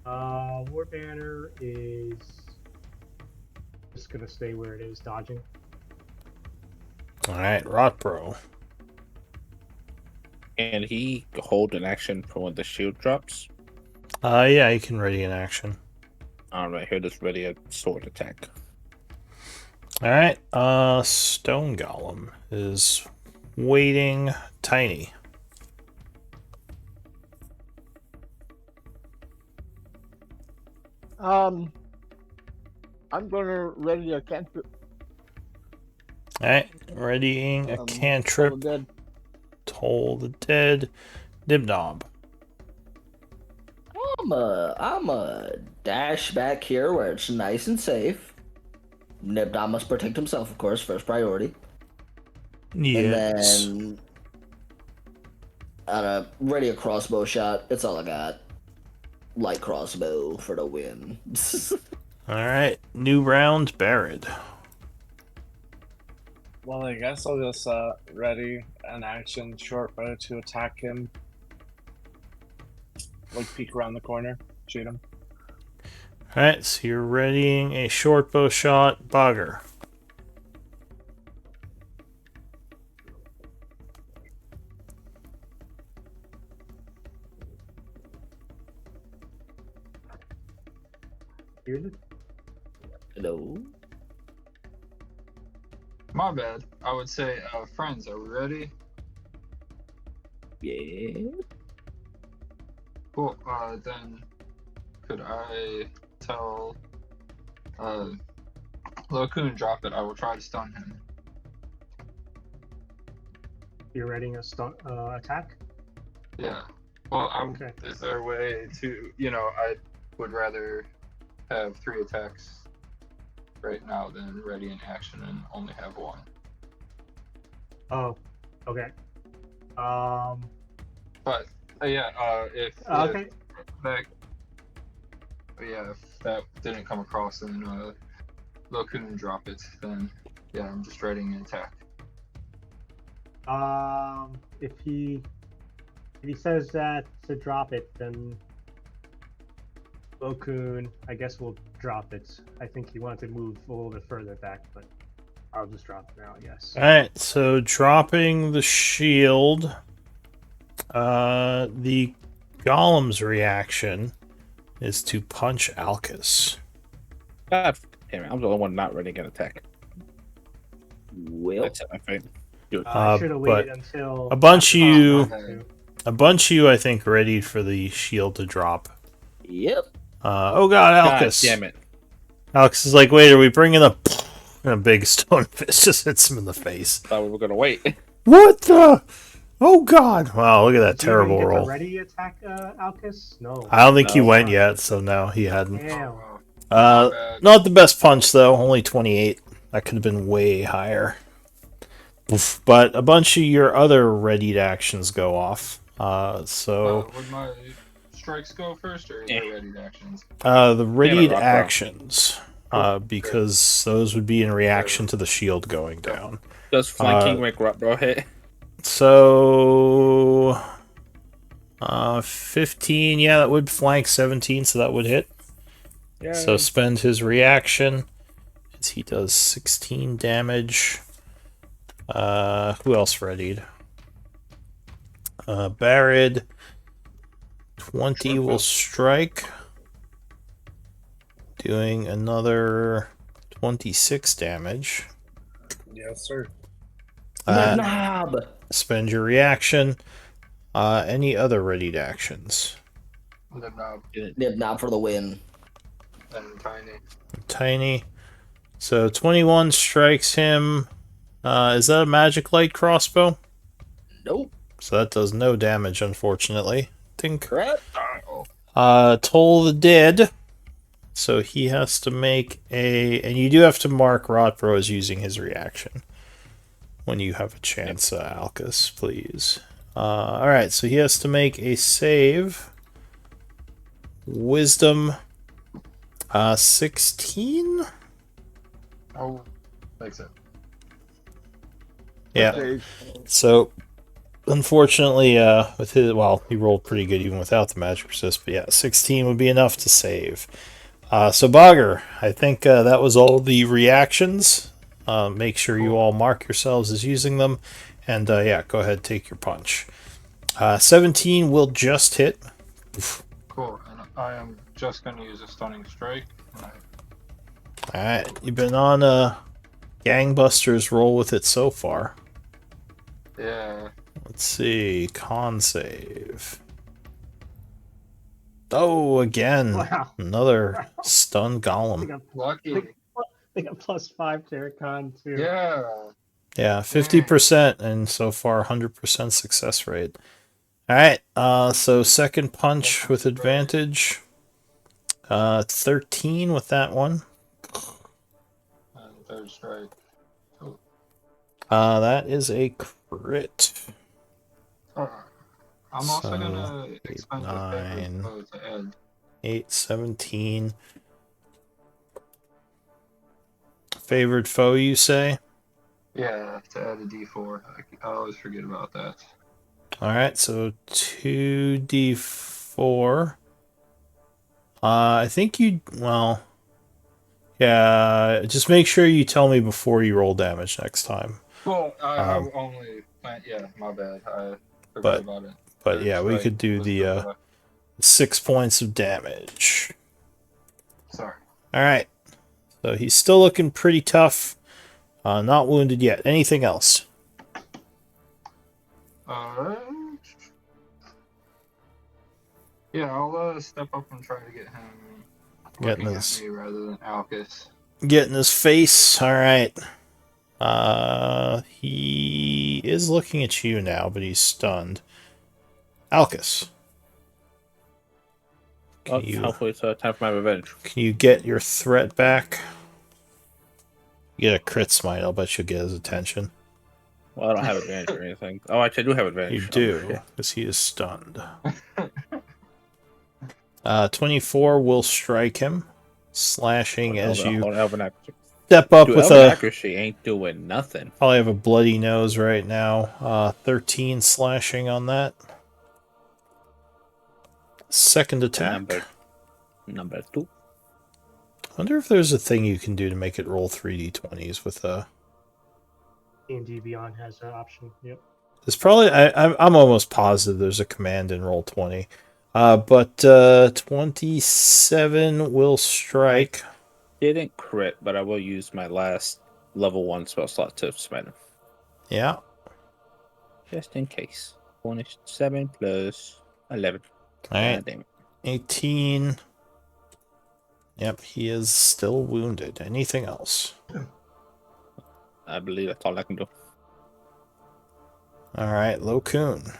Speaker 5: War Banner is just gonna stay where it is, dodging.
Speaker 1: Alright, Rotbro.
Speaker 3: And he hold an action for when the shield drops.
Speaker 1: Yeah, you can ready an action.
Speaker 3: Alright, here, just ready a sword attack.
Speaker 1: Alright, Stone Golem is waiting tiny.
Speaker 7: I'm gonna ready a cantrip.
Speaker 1: Alright, readying a cantrip.
Speaker 7: All dead.
Speaker 1: Toll the dead. Dibnob.
Speaker 2: I'm a dash back here where it's nice and safe. Nibdom must protect himself, of course, first priority.
Speaker 1: Yes.
Speaker 2: And then ready a crossbow shot. It's all I got. Light crossbow for the win.
Speaker 1: Alright, new round, Barrett.
Speaker 4: Well, I guess I'll just ready an action short bow to attack him. Like peek around the corner, shoot him.
Speaker 1: Alright, so you're readying a short bow shot, Bogger.
Speaker 2: Hello.
Speaker 6: My bad. I would say, friends, are we ready?
Speaker 2: Yeah.
Speaker 6: Cool. Then could I tell Lokun drop it? I will try to stun him.
Speaker 5: You're readying a attack?
Speaker 6: Yeah. Well,
Speaker 5: Okay.
Speaker 6: is there a way to, I would rather have 3 attacks right now than ready in action and only have 1.
Speaker 5: Oh, okay.
Speaker 6: But if
Speaker 5: Okay.
Speaker 6: if that didn't come across and Lokun drop it, then yeah, I'm just readying an attack.
Speaker 5: If he says that to drop it, then Okun, I guess we'll drop it. I think he wanted to move a little bit further back, but I'll just drop it now, I guess.
Speaker 1: Alright, so dropping the shield. The golem's reaction is to punch Alcus.
Speaker 3: God damn it, I'm the only one not ready to attack.
Speaker 2: Well,
Speaker 3: That's it, I think.
Speaker 5: I should have waited
Speaker 1: but
Speaker 5: until
Speaker 1: a bunch of
Speaker 5: after
Speaker 1: you-
Speaker 5: combat, too.
Speaker 1: A bunch of you, I think, ready for the shield to drop.
Speaker 2: yep.
Speaker 1: Oh god,
Speaker 3: God
Speaker 1: Alcus.
Speaker 3: damn it.
Speaker 1: Alcus is like, wait, are we bringing the... And a big stone fist just hits him in the face.
Speaker 3: Thought we were gonna wait.
Speaker 1: What the... Oh god. Wow, look at that
Speaker 5: Did you even
Speaker 1: terrible
Speaker 5: get to
Speaker 1: roll.
Speaker 5: ready attack Alcus? No.
Speaker 1: I don't think he
Speaker 3: No.
Speaker 1: went yet, so no, he hadn't.
Speaker 5: Damn.
Speaker 6: Bad.
Speaker 1: Not the best punch, though. Only 28. That could have been way higher. Oof. But a bunch of your other readied actions go off. So
Speaker 6: Would my strikes go first or
Speaker 3: Yeah.
Speaker 6: the ready actions?
Speaker 1: the readied
Speaker 3: Rock, bro.
Speaker 1: actions, because those would be in reaction to the shield going down.
Speaker 3: Does flanking make bro hit?
Speaker 1: So 15, yeah, that would flank 17, so that would hit.
Speaker 3: Yeah.
Speaker 1: So spend his reaction as he does 16 damage. Who else readied? Barid 20 will strike, doing another 26 damage.
Speaker 4: Yes, sir.
Speaker 2: Knob.
Speaker 1: Spend your reaction. Any other readied actions?
Speaker 6: Nib knob
Speaker 2: Nib knob for the win.
Speaker 6: and tiny.
Speaker 1: Tiny. So 21 strikes him. Is that a magic light crossbow?
Speaker 2: Nope.
Speaker 1: So that does no damage, unfortunately. Think.
Speaker 2: Correct.
Speaker 1: Toll the dead. So he has to make a... And you do have to mark Rotbro as using his reaction. When you have a chance, Alcus, please. Alright, so he has to make a save. Wisdom. 16?
Speaker 6: Oh, makes it.
Speaker 1: Yeah.
Speaker 7: Okay.
Speaker 1: So, unfortunately, with his... Well, he rolled pretty good even without the magic resist. But yeah, 16 would be enough to save. So, Bogger, I think that was all the reactions. Make sure you all mark yourselves as using them. And, yeah, go ahead, take your punch. 17 will just hit.
Speaker 6: Cool. And I am just going to use a stunning strike.
Speaker 1: Alright, you've been on a gangbusters roll with it so far.
Speaker 6: Yeah.
Speaker 1: Let's see, con save. Oh, again,
Speaker 5: Wow.
Speaker 1: another stun
Speaker 5: They
Speaker 1: golem.
Speaker 5: got,
Speaker 6: Lucky.
Speaker 5: they got +5 to con too.
Speaker 6: Yeah.
Speaker 1: Yeah, 50% and so far 100% success rate. Alright, so second punch with advantage. 13 with that one.
Speaker 6: And third strike.
Speaker 1: That is a crit.
Speaker 6: Alright. I'm also
Speaker 1: So,
Speaker 6: gonna expend a
Speaker 1: 9.
Speaker 6: favorite foe to add.
Speaker 1: 8, 17. Favored foe, you say?
Speaker 6: Yeah, to add a D4. I always forget about that.
Speaker 1: Alright, so 2d4. I think you... Well... Yeah, just make sure you tell me before you roll damage next time.
Speaker 6: Well, I
Speaker 1: Um,
Speaker 6: only. Yeah, my bad. I forgot
Speaker 1: but-
Speaker 6: about it.
Speaker 1: But
Speaker 6: Third
Speaker 1: yeah, we
Speaker 6: strike
Speaker 1: could do
Speaker 6: was
Speaker 1: the 6 points of damage.
Speaker 6: Sorry.
Speaker 1: Alright. So he's still looking pretty tough. Not wounded yet. Anything else?
Speaker 6: Yeah, I'll step up and try to get him
Speaker 1: Getting
Speaker 6: looking
Speaker 1: his-
Speaker 6: at me rather than Alcus.
Speaker 1: Get in his face. Alright. He is looking at you now, but he's stunned. Alcus.
Speaker 3: Well,
Speaker 1: Can you,
Speaker 3: hopefully it's time for my revenge.
Speaker 1: can you get your threat back? You get a crit smite, I'll bet you'll get his attention.
Speaker 3: Well, I don't have advantage or anything. Oh, actually, I do have advantage.
Speaker 1: You
Speaker 3: Oh,
Speaker 1: do,
Speaker 3: shit.
Speaker 1: because he is stunned. 24 will strike him, slashing as you
Speaker 3: Elven accuracy.
Speaker 1: step up
Speaker 3: Dude,
Speaker 1: with
Speaker 3: Elven
Speaker 1: a...
Speaker 3: accuracy ain't doing nothing.
Speaker 1: Probably have a bloody nose right now. 13 slashing on that. Second attack.
Speaker 3: Remember. Number 2.
Speaker 1: I wonder if there's a thing you can do to make it roll 3d20s with a.
Speaker 5: D&D Beyond has that option. Yep.
Speaker 1: There's probably I'm almost positive there's a command in roll 20. But 27 will strike.
Speaker 3: Didn't crit, but I will use my last level 1 spell slot to spend him.
Speaker 1: Yeah.
Speaker 3: Just in case. 27 plus 11.
Speaker 1: All right.
Speaker 3: God damn it.
Speaker 1: 18. Yep, he is still wounded. Anything else?
Speaker 3: I believe that's all I can do.
Speaker 1: All right, Lokun.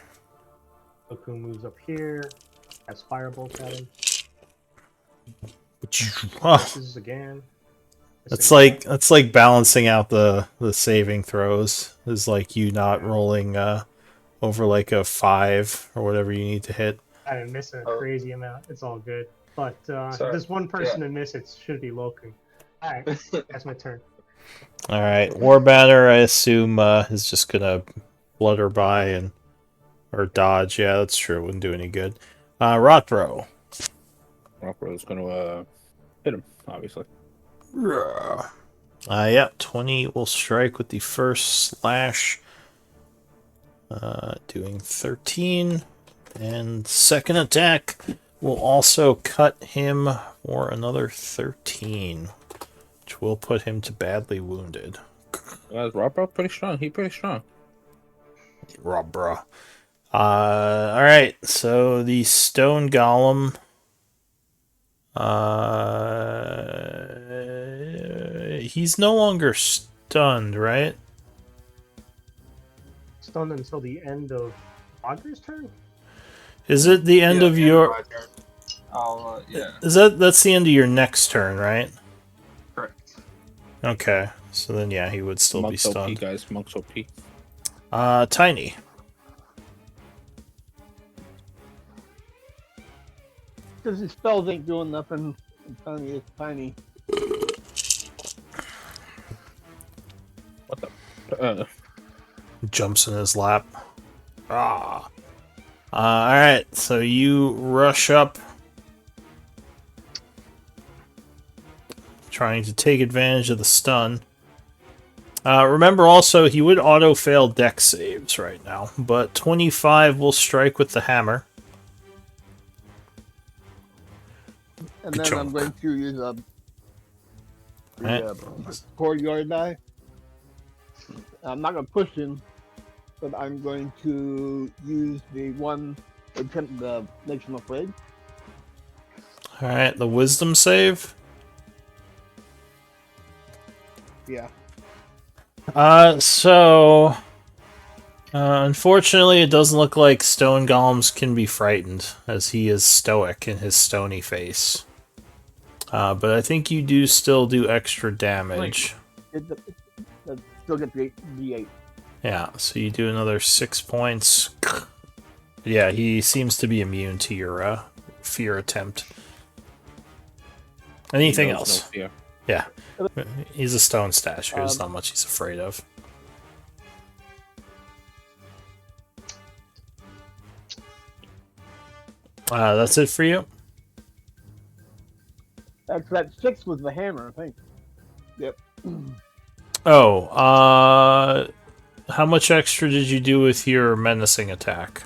Speaker 5: Goku moves up here, has firebolt at him.
Speaker 1: Oh,
Speaker 5: Misses again.
Speaker 1: that's like balancing out the saving throws. Is like you not rolling over like a 5 or whatever you need to hit.
Speaker 5: I didn't miss a crazy amount. It's all good. But if
Speaker 6: Sorry.
Speaker 5: there's one person to miss, it should be Loku. Alright, that's my turn.
Speaker 1: All right, Warbanner. I assume is just gonna flutter by and or dodge. Yeah, that's true. Wouldn't do any good. Rotbro.
Speaker 3: Rockro's going to hit him, obviously.
Speaker 1: Yeah, 20 will strike with the first slash. Doing 13. And second attack will also cut him for another 13. Which will put him to badly wounded.
Speaker 3: Rockro pretty strong. He's pretty strong.
Speaker 1: Robra. Alright, so the stone golem. He's no longer stunned, right?
Speaker 5: Stunned until the end of Roger's turn?
Speaker 1: Is it the end of your?
Speaker 6: my turn. I'll, yeah,
Speaker 1: Is that's the end of your next turn, right?
Speaker 6: correct.
Speaker 1: Okay, so then yeah, he would still be
Speaker 3: Monk's OP,
Speaker 1: stunned.
Speaker 3: guys. Monk's OP.
Speaker 1: Tiny.
Speaker 7: Because his spells ain't doing nothing. I'm telling you, it's tiny.
Speaker 3: What the?
Speaker 1: Jumps in his lap. Ah. Alright, so you rush up. Trying to take advantage of the stun. Remember also, he would auto-fail dex saves right now, but 25 will strike with the hammer.
Speaker 7: And
Speaker 1: Good
Speaker 7: then I'm
Speaker 1: chunk.
Speaker 7: going to use
Speaker 1: Right.
Speaker 7: the 4-yard die. I'm not going to push him, but I'm going to use the one attempt that makes him afraid.
Speaker 1: Alright, the wisdom save.
Speaker 7: Yeah.
Speaker 1: Unfortunately, it doesn't look like stone golems can be frightened, as he is stoic in his stony face. But I think you do still do extra damage.
Speaker 7: It still get the D8.
Speaker 1: Yeah, so you do another 6 points. Yeah, he seems to be immune to your fear attempt. Anything
Speaker 3: He knows
Speaker 1: else?
Speaker 3: No fear.
Speaker 1: Yeah. He's a stone statue. There's not much he's afraid of. That's it for you?
Speaker 7: That's that 6 was the hammer, I think. Yep.
Speaker 1: Oh, how much extra did you do with your menacing attack?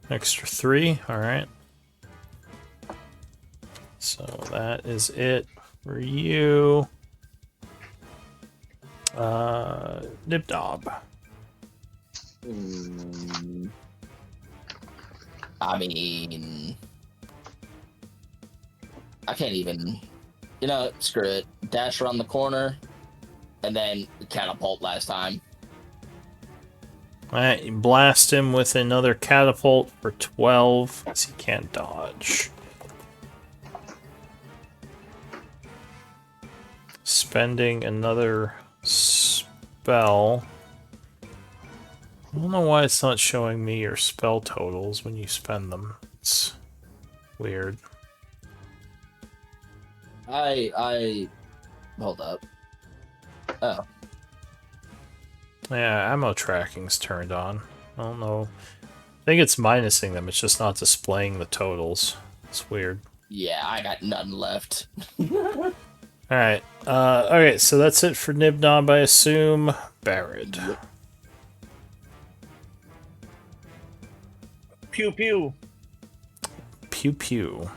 Speaker 1: Extra 3, alright. So that is it for you. Nibnob.
Speaker 2: I mean, I can't even. You know, screw it. Dash around the corner, and then catapult last time.
Speaker 1: Alright, you blast him with another catapult for 12, because he can't dodge. Spending another spell. I don't know why it's not showing me your spell totals when you spend them. It's weird.
Speaker 2: I hold up. Oh,
Speaker 1: Yeah, ammo tracking's turned on. I don't know I think it's minusing them. It's just not displaying the totals. It's weird.
Speaker 2: Yeah, I got nothing left.
Speaker 1: Alright. Okay, so that's it for Nibnob, I assume. Barrett.
Speaker 2: Yep.
Speaker 4: Pew pew.
Speaker 1: Pew pew.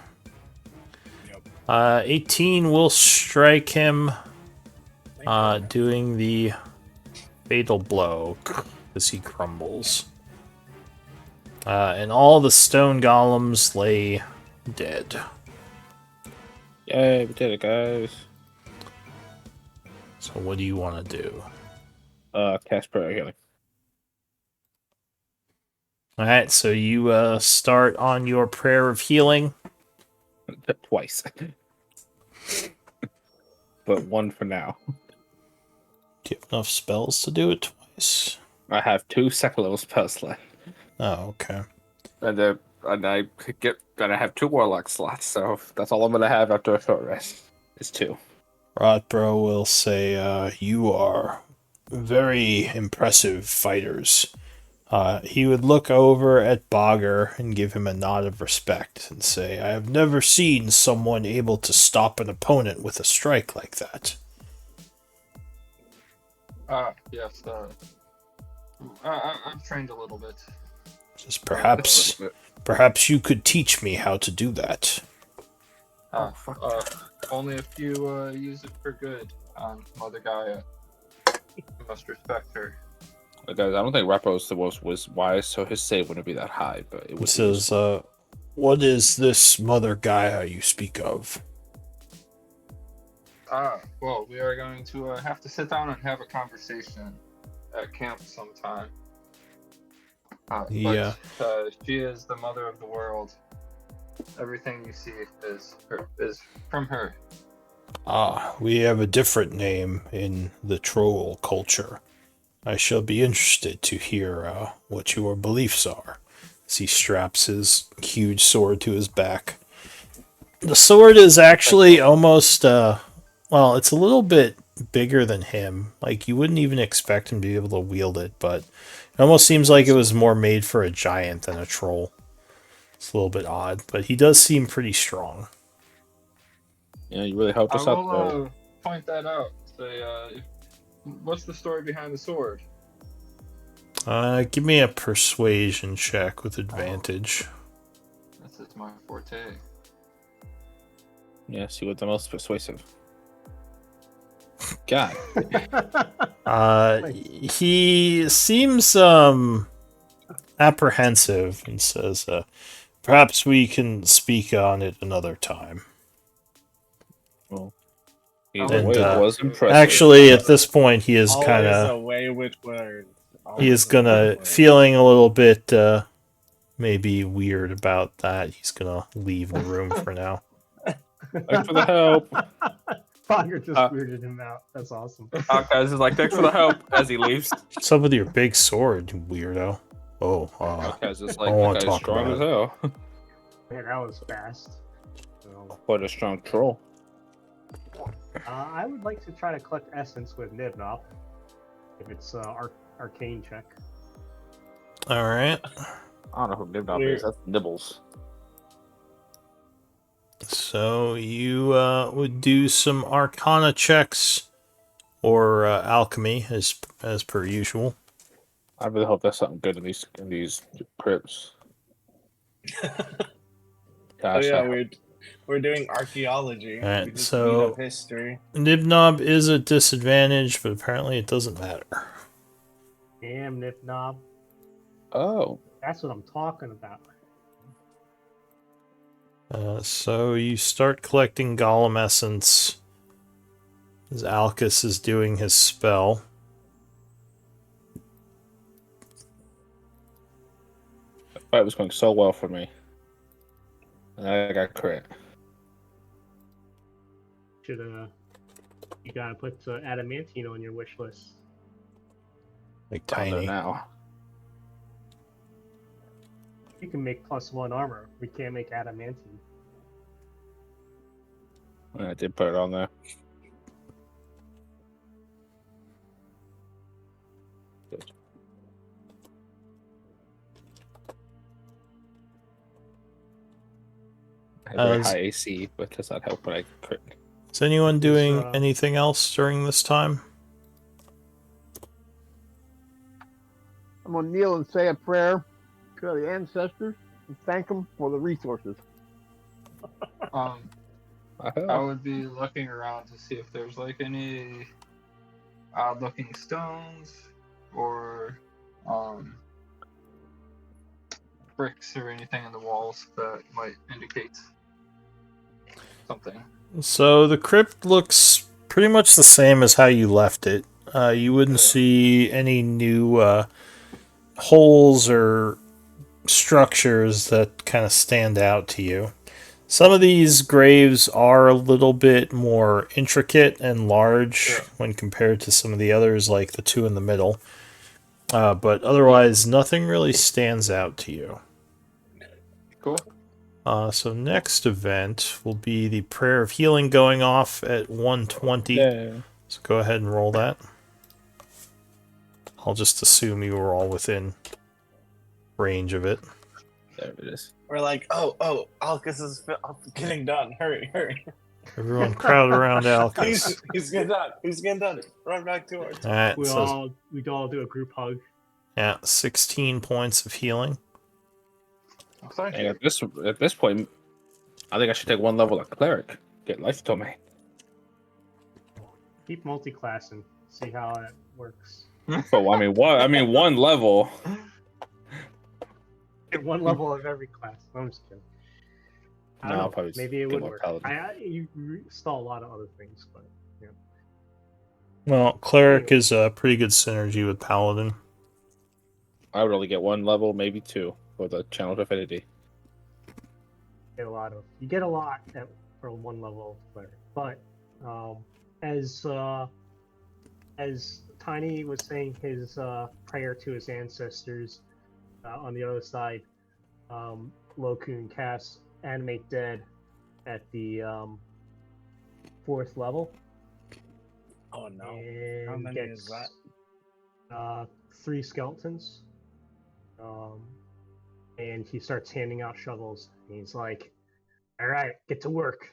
Speaker 4: Yep.
Speaker 1: 18 will strike him, doing the fatal blow as he crumbles. And all the stone golems lay dead.
Speaker 3: Yay, we did it, guys.
Speaker 1: So what do you want to do?
Speaker 3: Cast prayer healing.
Speaker 1: Alright, so you start on your prayer of healing.
Speaker 3: Twice. But one for now.
Speaker 1: Do you have enough spells to do it twice?
Speaker 3: I have 2 second level spells left.
Speaker 1: Oh, okay.
Speaker 3: And I have 2 warlock slots, so that's all I'm gonna have after a short rest. Is 2.
Speaker 1: Rotbro will say, you are very impressive fighters. He would look over at Bogger and give him a nod of respect and say, I have never seen someone able to stop an opponent with a strike like that.
Speaker 6: Yes. I've trained a little bit.
Speaker 1: Just perhaps you could teach me how to do that.
Speaker 6: Only if you use it for good. Mother Gaia. You must respect her.
Speaker 3: Guys, I don't think Rappo's the most wise, so his save wouldn't be that high, but it
Speaker 1: He
Speaker 3: would
Speaker 1: says, what is this Mother Gaia you speak of?
Speaker 6: Well, we are going to have to sit down and have a conversation at camp sometime.
Speaker 1: Yeah.
Speaker 6: But she is the mother of the world. Everything you see is from her.
Speaker 1: We have a different name in the troll culture. I shall be interested to hear what your beliefs are. As he straps his huge sword to his back. The sword is actually almost, well, it's a little bit bigger than him. Like, you wouldn't even expect him to be able to wield it, but it almost seems like it was more made for a giant than a troll. It's a little bit odd, but he does seem pretty strong.
Speaker 3: Yeah, you really helped us
Speaker 6: I
Speaker 3: out there.
Speaker 6: will point that out. Say, what's the story behind the sword?
Speaker 1: Give me a persuasion check with advantage.
Speaker 6: This is my forte.
Speaker 3: Yes, you were the most persuasive. God.
Speaker 1: He seems apprehensive and says, perhaps we can speak on it another time.
Speaker 3: Well, either
Speaker 1: And,
Speaker 3: way, it was impressive.
Speaker 1: Actually, at this point, he is
Speaker 4: Always
Speaker 1: kind of
Speaker 4: away with words.
Speaker 1: he is
Speaker 4: Always
Speaker 1: gonna
Speaker 4: away with words.
Speaker 1: feeling a little bit maybe weird about that. He's gonna leave the room for now.
Speaker 3: Thanks for the help.
Speaker 5: Fogger just weirded him out. That's awesome.
Speaker 3: Guys is like, thanks for the help as he leaves.
Speaker 1: What's up with your big sword, you weirdo? Oh,
Speaker 3: Guys is
Speaker 1: I
Speaker 3: like,
Speaker 1: don't wanna
Speaker 3: that guy's
Speaker 1: talk
Speaker 3: strong
Speaker 1: about
Speaker 3: as hell.
Speaker 5: Man, that was fast. So,
Speaker 3: What a strong troll.
Speaker 5: I would like to try to collect essence with Nibnop. If it's arcane check.
Speaker 1: all right.
Speaker 3: I don't know who Nibnop is. That's Nibbles.
Speaker 1: So you would do some Arcana checks or alchemy as per usual.
Speaker 3: I really hope that's something good in these crypts.
Speaker 4: Oh
Speaker 3: Gosh,
Speaker 4: yeah, we're doing archaeology.
Speaker 1: Alright,
Speaker 4: We just
Speaker 1: so-
Speaker 4: read up history.
Speaker 1: Nibnob is a disadvantage, but apparently it doesn't matter.
Speaker 5: Damn, Nibnob.
Speaker 3: Oh,
Speaker 5: That's what I'm talking about.
Speaker 1: So you start collecting Golem Essence as Alcus is doing his spell.
Speaker 3: the fight was going so well for me. And I got crit.
Speaker 5: You gotta put adamantine on your wish list.
Speaker 1: Like
Speaker 3: Down there
Speaker 1: tiny.
Speaker 3: now.
Speaker 5: You can make +1 armor. We can't make adamantine.
Speaker 3: I did put it on there. Good. a very
Speaker 1: is-
Speaker 3: high AC, but does not help when I crit.
Speaker 1: Is anyone doing
Speaker 5: uh,
Speaker 1: anything else during this time?
Speaker 7: I'm gonna kneel and say a prayer to the ancestors and thank them for the resources.
Speaker 6: I would be looking around to see if there's like any odd-looking stones or bricks or anything in the walls that might indicate something.
Speaker 1: So the crypt looks pretty much the same as how you left it. You wouldn't see any new holes or structures that kind of stand out to you. Some of these graves are a little bit more intricate and large when compared to some of the others, like the two in the middle. But otherwise, nothing really stands out to you.
Speaker 6: Cool.
Speaker 1: So next event will be the Prayer of Healing going off at 1:20.
Speaker 3: Yeah.
Speaker 1: So go ahead and roll that. I'll just assume you were all within range of it.
Speaker 3: There it is.
Speaker 4: We're like, oh, Alcus is getting done. Hurry.
Speaker 1: Everyone crowd around Alcus.
Speaker 4: He's getting done. He's getting done. Run back towards.
Speaker 1: Alright,
Speaker 5: We
Speaker 1: so
Speaker 5: all do a group hug.
Speaker 1: yeah, 16 points of healing.
Speaker 6: Oh, thank
Speaker 3: And
Speaker 6: you.
Speaker 3: at this point, I think I should take one level of cleric. Get life domain.
Speaker 5: Keep multi-classing. See how it works.
Speaker 3: So I mean one level.
Speaker 5: Get one level of every class. I'm just kidding. I don't
Speaker 3: No,
Speaker 5: know.
Speaker 3: I'll probably
Speaker 5: Maybe it
Speaker 3: get
Speaker 5: would
Speaker 3: more
Speaker 5: work.
Speaker 3: paladin.
Speaker 5: You install a lot of other things, but yeah.
Speaker 1: Well, cleric is a pretty good synergy with paladin.
Speaker 3: I would only get one level, maybe two, for the channel of affinity.
Speaker 5: You get a lot for one level of cleric. But as Tiny was saying his prayer to his ancestors, on the other side, Lokun casts Animate Dead at the 4th level.
Speaker 4: Oh no.
Speaker 5: And
Speaker 4: How many
Speaker 5: gets,
Speaker 4: is that?
Speaker 5: 3 skeletons. And he starts handing out shovels. And he's like, "All right, get to work."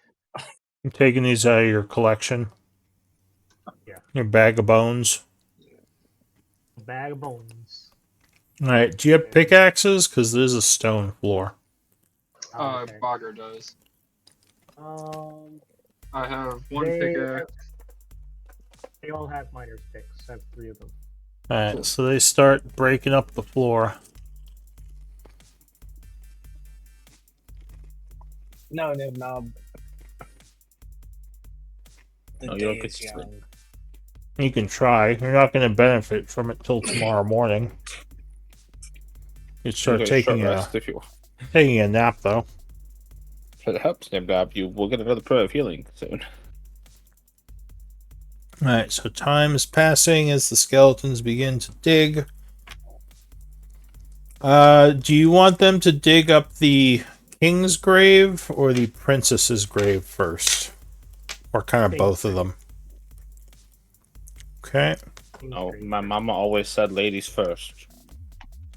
Speaker 1: I'm taking these out of your collection.
Speaker 5: Yeah.
Speaker 1: Your bag of bones.
Speaker 5: A bag of bones.
Speaker 1: Alright, do you have pickaxes? Because there's a stone floor.
Speaker 5: Okay.
Speaker 6: Bogger does. I have one
Speaker 5: They
Speaker 6: pickaxe.
Speaker 5: They all have miner's picks. I have 3 of them.
Speaker 1: Alright, so they start breaking up the floor.
Speaker 4: No, knob. The
Speaker 3: No, you
Speaker 4: day
Speaker 3: don't get
Speaker 4: is
Speaker 3: to sleep.
Speaker 4: young.
Speaker 1: You can try. You're not going to benefit from it till tomorrow morning. You start
Speaker 3: You get a
Speaker 1: taking
Speaker 3: short
Speaker 1: a
Speaker 3: rest if you
Speaker 1: nap, though.
Speaker 3: If it helps him up, you will get another prayer of healing soon.
Speaker 1: Alright, so time is passing as the skeletons begin to dig. Do you want them to dig up the king's grave or the princess's grave first? Or kind of
Speaker 5: King's
Speaker 1: both of
Speaker 5: grave.
Speaker 1: them? Okay.
Speaker 3: No, my mama always said ladies first.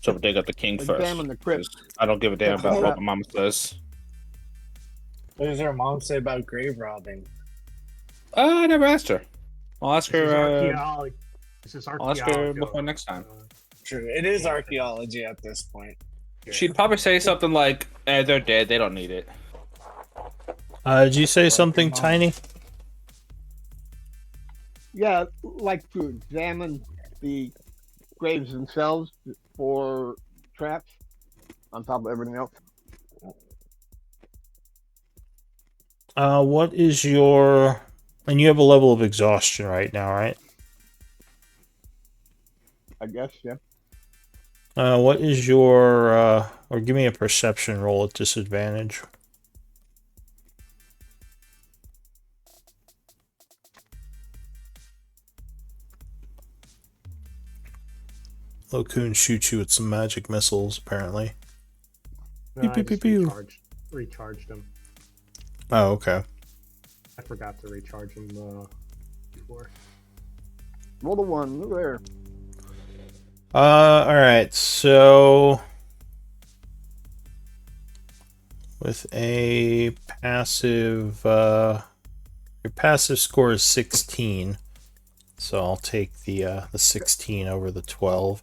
Speaker 3: So we dig up the king first.
Speaker 7: Examine the crypt.
Speaker 3: 'Cause I don't give a damn about what my mama says.
Speaker 4: What does her mom say about grave robbing?
Speaker 3: I never asked her. I'll ask
Speaker 5: This is
Speaker 3: her.
Speaker 5: archaeology. This is
Speaker 3: I'll ask
Speaker 5: archaeology.
Speaker 3: her before next time.
Speaker 4: True, it is archaeology at this point.
Speaker 3: She'd probably say something like, they're dead, they don't need it.
Speaker 1: Did you say something,
Speaker 4: Mom.
Speaker 1: Tiny?
Speaker 7: Yeah, like to examine the graves themselves for traps on top of everything else.
Speaker 1: What is your... And you have a level of exhaustion right now, right?
Speaker 7: I guess, yeah.
Speaker 1: What is your... Or give me a perception roll at disadvantage. Lokun shoots you with some magic missiles, apparently.
Speaker 5: No, I
Speaker 1: Pew, pew,
Speaker 5: just
Speaker 1: pew, pew.
Speaker 5: recharged them.
Speaker 1: Oh, okay.
Speaker 5: I forgot to recharge them before.
Speaker 7: Roll the 1, look there.
Speaker 1: Alright, so... with a passive. Your passive score is 16, so I'll take the 16 over the 12.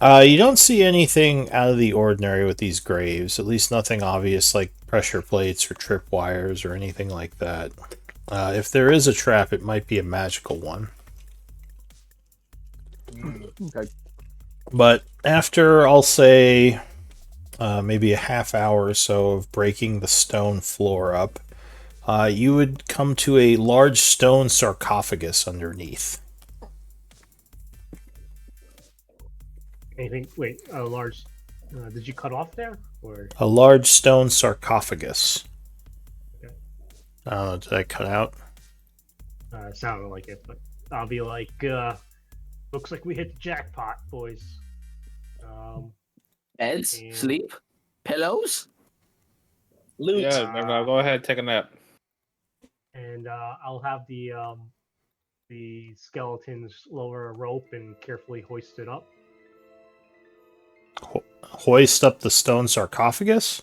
Speaker 1: You don't see anything out of the ordinary with these graves, at least nothing obvious like pressure plates or tripwires or anything like that. If there is a trap, it might be a magical one.
Speaker 7: Okay.
Speaker 1: But after, I'll say, maybe a half hour or so of breaking the stone floor up, you would come to a large stone sarcophagus underneath.
Speaker 5: Anything? Wait, a large. Did you cut off there, or?
Speaker 1: A large stone sarcophagus.
Speaker 5: Okay.
Speaker 1: I don't know, did I cut out?
Speaker 5: Sounded like it, but I'll be like, looks like we hit the jackpot, boys.
Speaker 2: Beds,
Speaker 5: And-
Speaker 2: sleep, pillows.
Speaker 4: Loot.
Speaker 3: Yeah, no, go ahead, take a nap.
Speaker 5: And I'll have the skeletons lower a rope and carefully hoist it up.
Speaker 1: Hoist up the stone sarcophagus?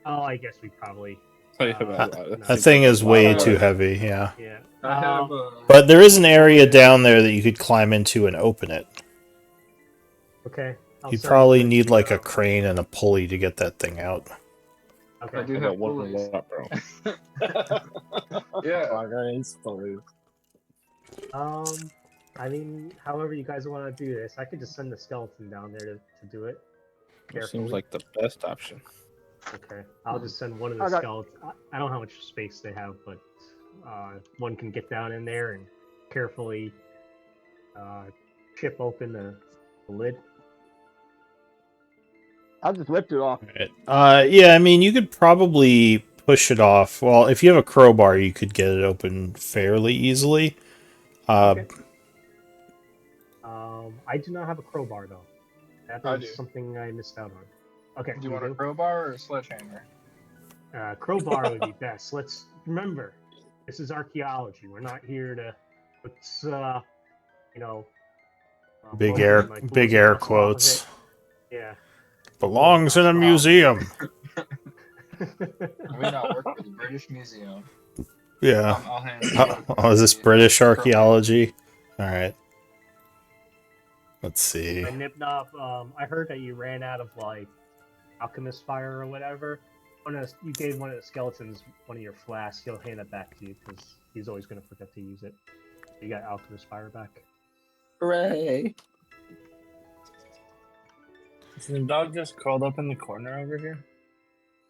Speaker 5: Oh, I guess we probably.
Speaker 1: That
Speaker 5: no.
Speaker 1: thing is way
Speaker 3: Wow.
Speaker 1: too heavy, yeah.
Speaker 5: Yeah.
Speaker 6: I have a.
Speaker 1: But there is an area down there that you could climb into and open it.
Speaker 5: Okay. I'll
Speaker 1: You'd
Speaker 5: send
Speaker 1: probably
Speaker 5: the-
Speaker 1: need like a crane and a pulley to get that thing out.
Speaker 5: Okay.
Speaker 6: I do
Speaker 3: I
Speaker 6: have
Speaker 3: got one
Speaker 6: pulleys.
Speaker 3: more, bro.
Speaker 6: Yeah.
Speaker 4: Bogger is bullies.
Speaker 5: I mean, however you guys want to do this, I could just send the skeleton down there to do it.
Speaker 3: It
Speaker 5: Carefully.
Speaker 3: seems like the best option.
Speaker 5: Okay, I'll just send one of the
Speaker 7: I got-
Speaker 5: skeletons. I don't know how much space they have, but one can get down in there and carefully chip open the lid.
Speaker 7: I'll just lift it off.
Speaker 1: Yeah, I mean, you could probably push it off. Well, if you have a crowbar, you could get it open fairly easily.
Speaker 5: Okay. I do not have a crowbar though. That
Speaker 6: I
Speaker 5: is
Speaker 6: do.
Speaker 5: something I missed out on. Okay,
Speaker 6: Do you want a crowbar or a sledgehammer?
Speaker 5: crowbar would be best. Let's remember, this is archaeology. We're not here to, let's, you know,
Speaker 1: Big
Speaker 5: blow
Speaker 1: air,
Speaker 5: my tools
Speaker 1: big
Speaker 5: and
Speaker 1: air
Speaker 5: muscle off of
Speaker 1: quotes.
Speaker 5: it. Yeah.
Speaker 1: Belongs in a museum.
Speaker 6: I mean, I work for the British Museum.
Speaker 1: Yeah.
Speaker 6: I'll hand you
Speaker 1: Oh, is this
Speaker 6: the
Speaker 1: British
Speaker 6: crowbar.
Speaker 1: archaeology? All right. Let's see.
Speaker 5: And Nibnob, I heard that you ran out of like alchemist fire or whatever. You gave one of the skeletons one of your flasks. He'll hand it back to you because he's always going to forget to use it. You got alchemist fire back.
Speaker 2: Hooray!
Speaker 4: Is the dog just curled up in the corner over here?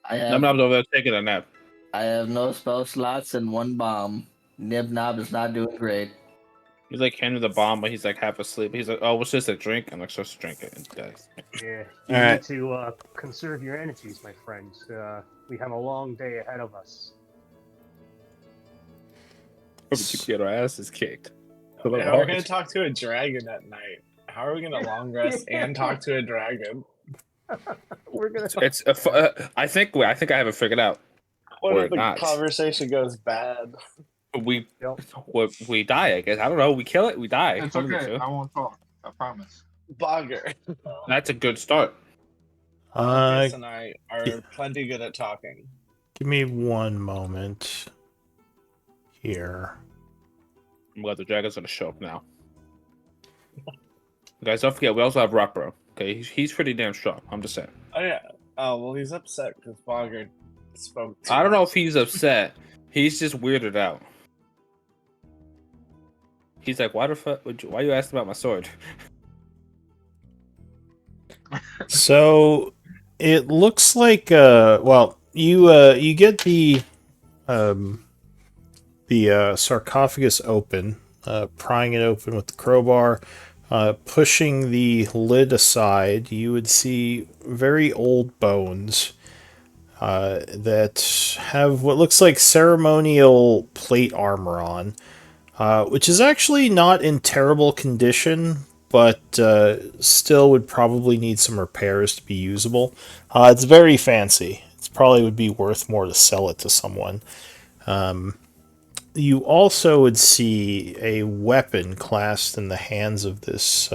Speaker 2: I have
Speaker 3: I'm over there taking a nap.
Speaker 2: I have no spell slots and one bomb. Nibnob is not doing great.
Speaker 3: He's like handing the bomb, but he's like half asleep. He's like, "Oh, it's just a drink." I'm like, "Just drink it." And guys,
Speaker 5: Yeah, you
Speaker 1: All
Speaker 5: need
Speaker 1: right.
Speaker 5: to conserve your energies, my friends. We have a long day ahead of us.
Speaker 3: we keep getting our asses kicked.
Speaker 4: Yeah, we're gonna talk to a dragon at night. How are we gonna long rest and talk to a dragon?
Speaker 5: We're gonna.
Speaker 3: It's I think I have it figured out.
Speaker 4: What
Speaker 3: Or
Speaker 4: if the
Speaker 3: not.
Speaker 4: conversation goes bad?
Speaker 3: We
Speaker 5: Yep.
Speaker 3: we die. I guess I don't know. We kill it. We die.
Speaker 6: It's
Speaker 3: One of the
Speaker 6: okay.
Speaker 3: two.
Speaker 6: I won't talk. I promise.
Speaker 4: Bogger.
Speaker 3: That's a good start.
Speaker 4: Marcus and I are plenty good at talking.
Speaker 1: Give me one moment here.
Speaker 3: I'm glad the dragon's gonna show up now. Guys, don't forget, we also have Rock Bro. Okay, he's pretty damn strong. I'm just saying.
Speaker 4: Oh yeah. Oh well, he's upset because Bogger spoke. too
Speaker 3: I don't know
Speaker 4: much.
Speaker 3: if he's upset. He's just weirded out. He's like, why the fuck? Why you asking about my sword?
Speaker 1: So it looks like well, you get the sarcophagus open, prying it open with the crowbar, pushing the lid aside. You would see very old bones that have what looks like ceremonial plate armor on, which is actually not in terrible condition, but still would probably need some repairs to be usable. It's very fancy. It probably would be worth more to sell it to someone. You also would see a weapon clasped in the hands of this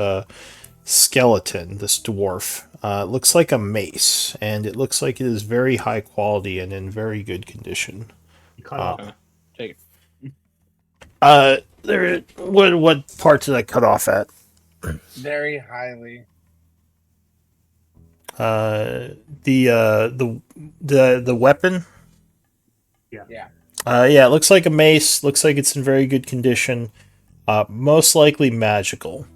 Speaker 1: skeleton, this dwarf. It looks like a mace, and it looks like it is very high quality and in very good condition.
Speaker 5: You cut off.
Speaker 3: Take it.
Speaker 1: There. What part did I cut off at?
Speaker 4: Very highly.
Speaker 1: The weapon.
Speaker 5: Yeah.
Speaker 4: Yeah.
Speaker 1: Yeah, it looks like a mace. Looks like it's in very good condition. Most likely magical.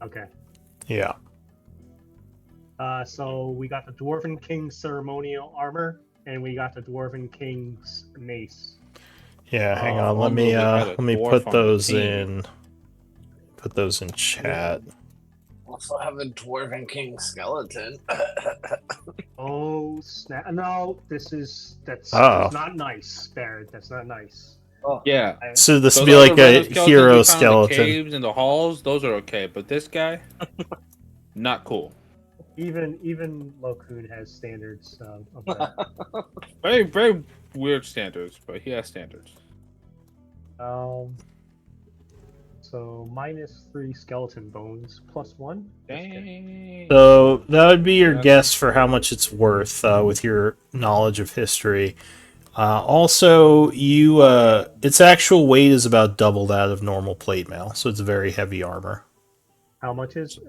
Speaker 5: Okay.
Speaker 1: Yeah.
Speaker 5: So we got the Dwarven King's ceremonial armor, and we got the Dwarven King's mace.
Speaker 1: Yeah, hang
Speaker 3: Oh,
Speaker 1: on. Let me
Speaker 3: we had a
Speaker 1: let me
Speaker 3: dwarf
Speaker 1: put
Speaker 3: on the
Speaker 1: those
Speaker 3: team.
Speaker 1: in. Put those in chat.
Speaker 4: Also have a Dwarven King skeleton.
Speaker 5: Oh snap! No, that's
Speaker 1: Oh.
Speaker 5: not nice, Barrett. That's not nice.
Speaker 3: Yeah.
Speaker 1: So this would
Speaker 3: Those
Speaker 1: be like
Speaker 3: other
Speaker 1: a
Speaker 3: random skeletons
Speaker 1: hero
Speaker 3: we found in the
Speaker 1: skeleton.
Speaker 3: caves and the halls, those are okay, but this guy, not cool.
Speaker 5: Even Lokun has standards of that.
Speaker 3: Very, very weird standards, but he has standards.
Speaker 5: So -3 skeleton bones, +1.
Speaker 3: Dang.
Speaker 1: So that would be your
Speaker 3: That's
Speaker 1: guess for how much it's worth with your knowledge of history. Also, its actual weight is about double that of normal plate mail, so it's very heavy armor.
Speaker 5: How much is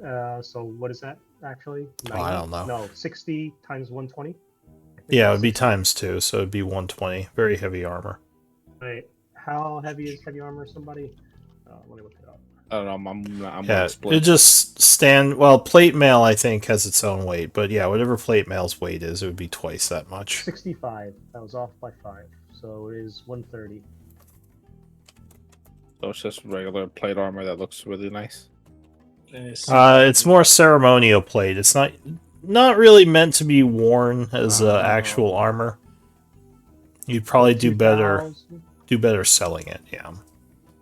Speaker 5: so? What is that actually?
Speaker 1: Oh, I don't know.
Speaker 5: No, 60 times 120.
Speaker 1: Yeah, it would be times 2, so it'd be 120. Very heavy armor.
Speaker 5: Wait, how heavy is heavy armor? Somebody, let me look it up.
Speaker 3: I don't know. I'm
Speaker 1: Yeah,
Speaker 3: gonna split.
Speaker 1: it just stand. Well, plate mail I think has its own weight, but yeah, whatever plate mail's weight is, it would be twice that much.
Speaker 5: 65. That was off by 5, so it is 130.
Speaker 3: So it's just regular plate armor that looks really nice.
Speaker 1: It's more ceremonial plate. It's not really meant to be worn as actual armor. You'd probably do better
Speaker 5: 2,000.
Speaker 1: selling it. Yeah.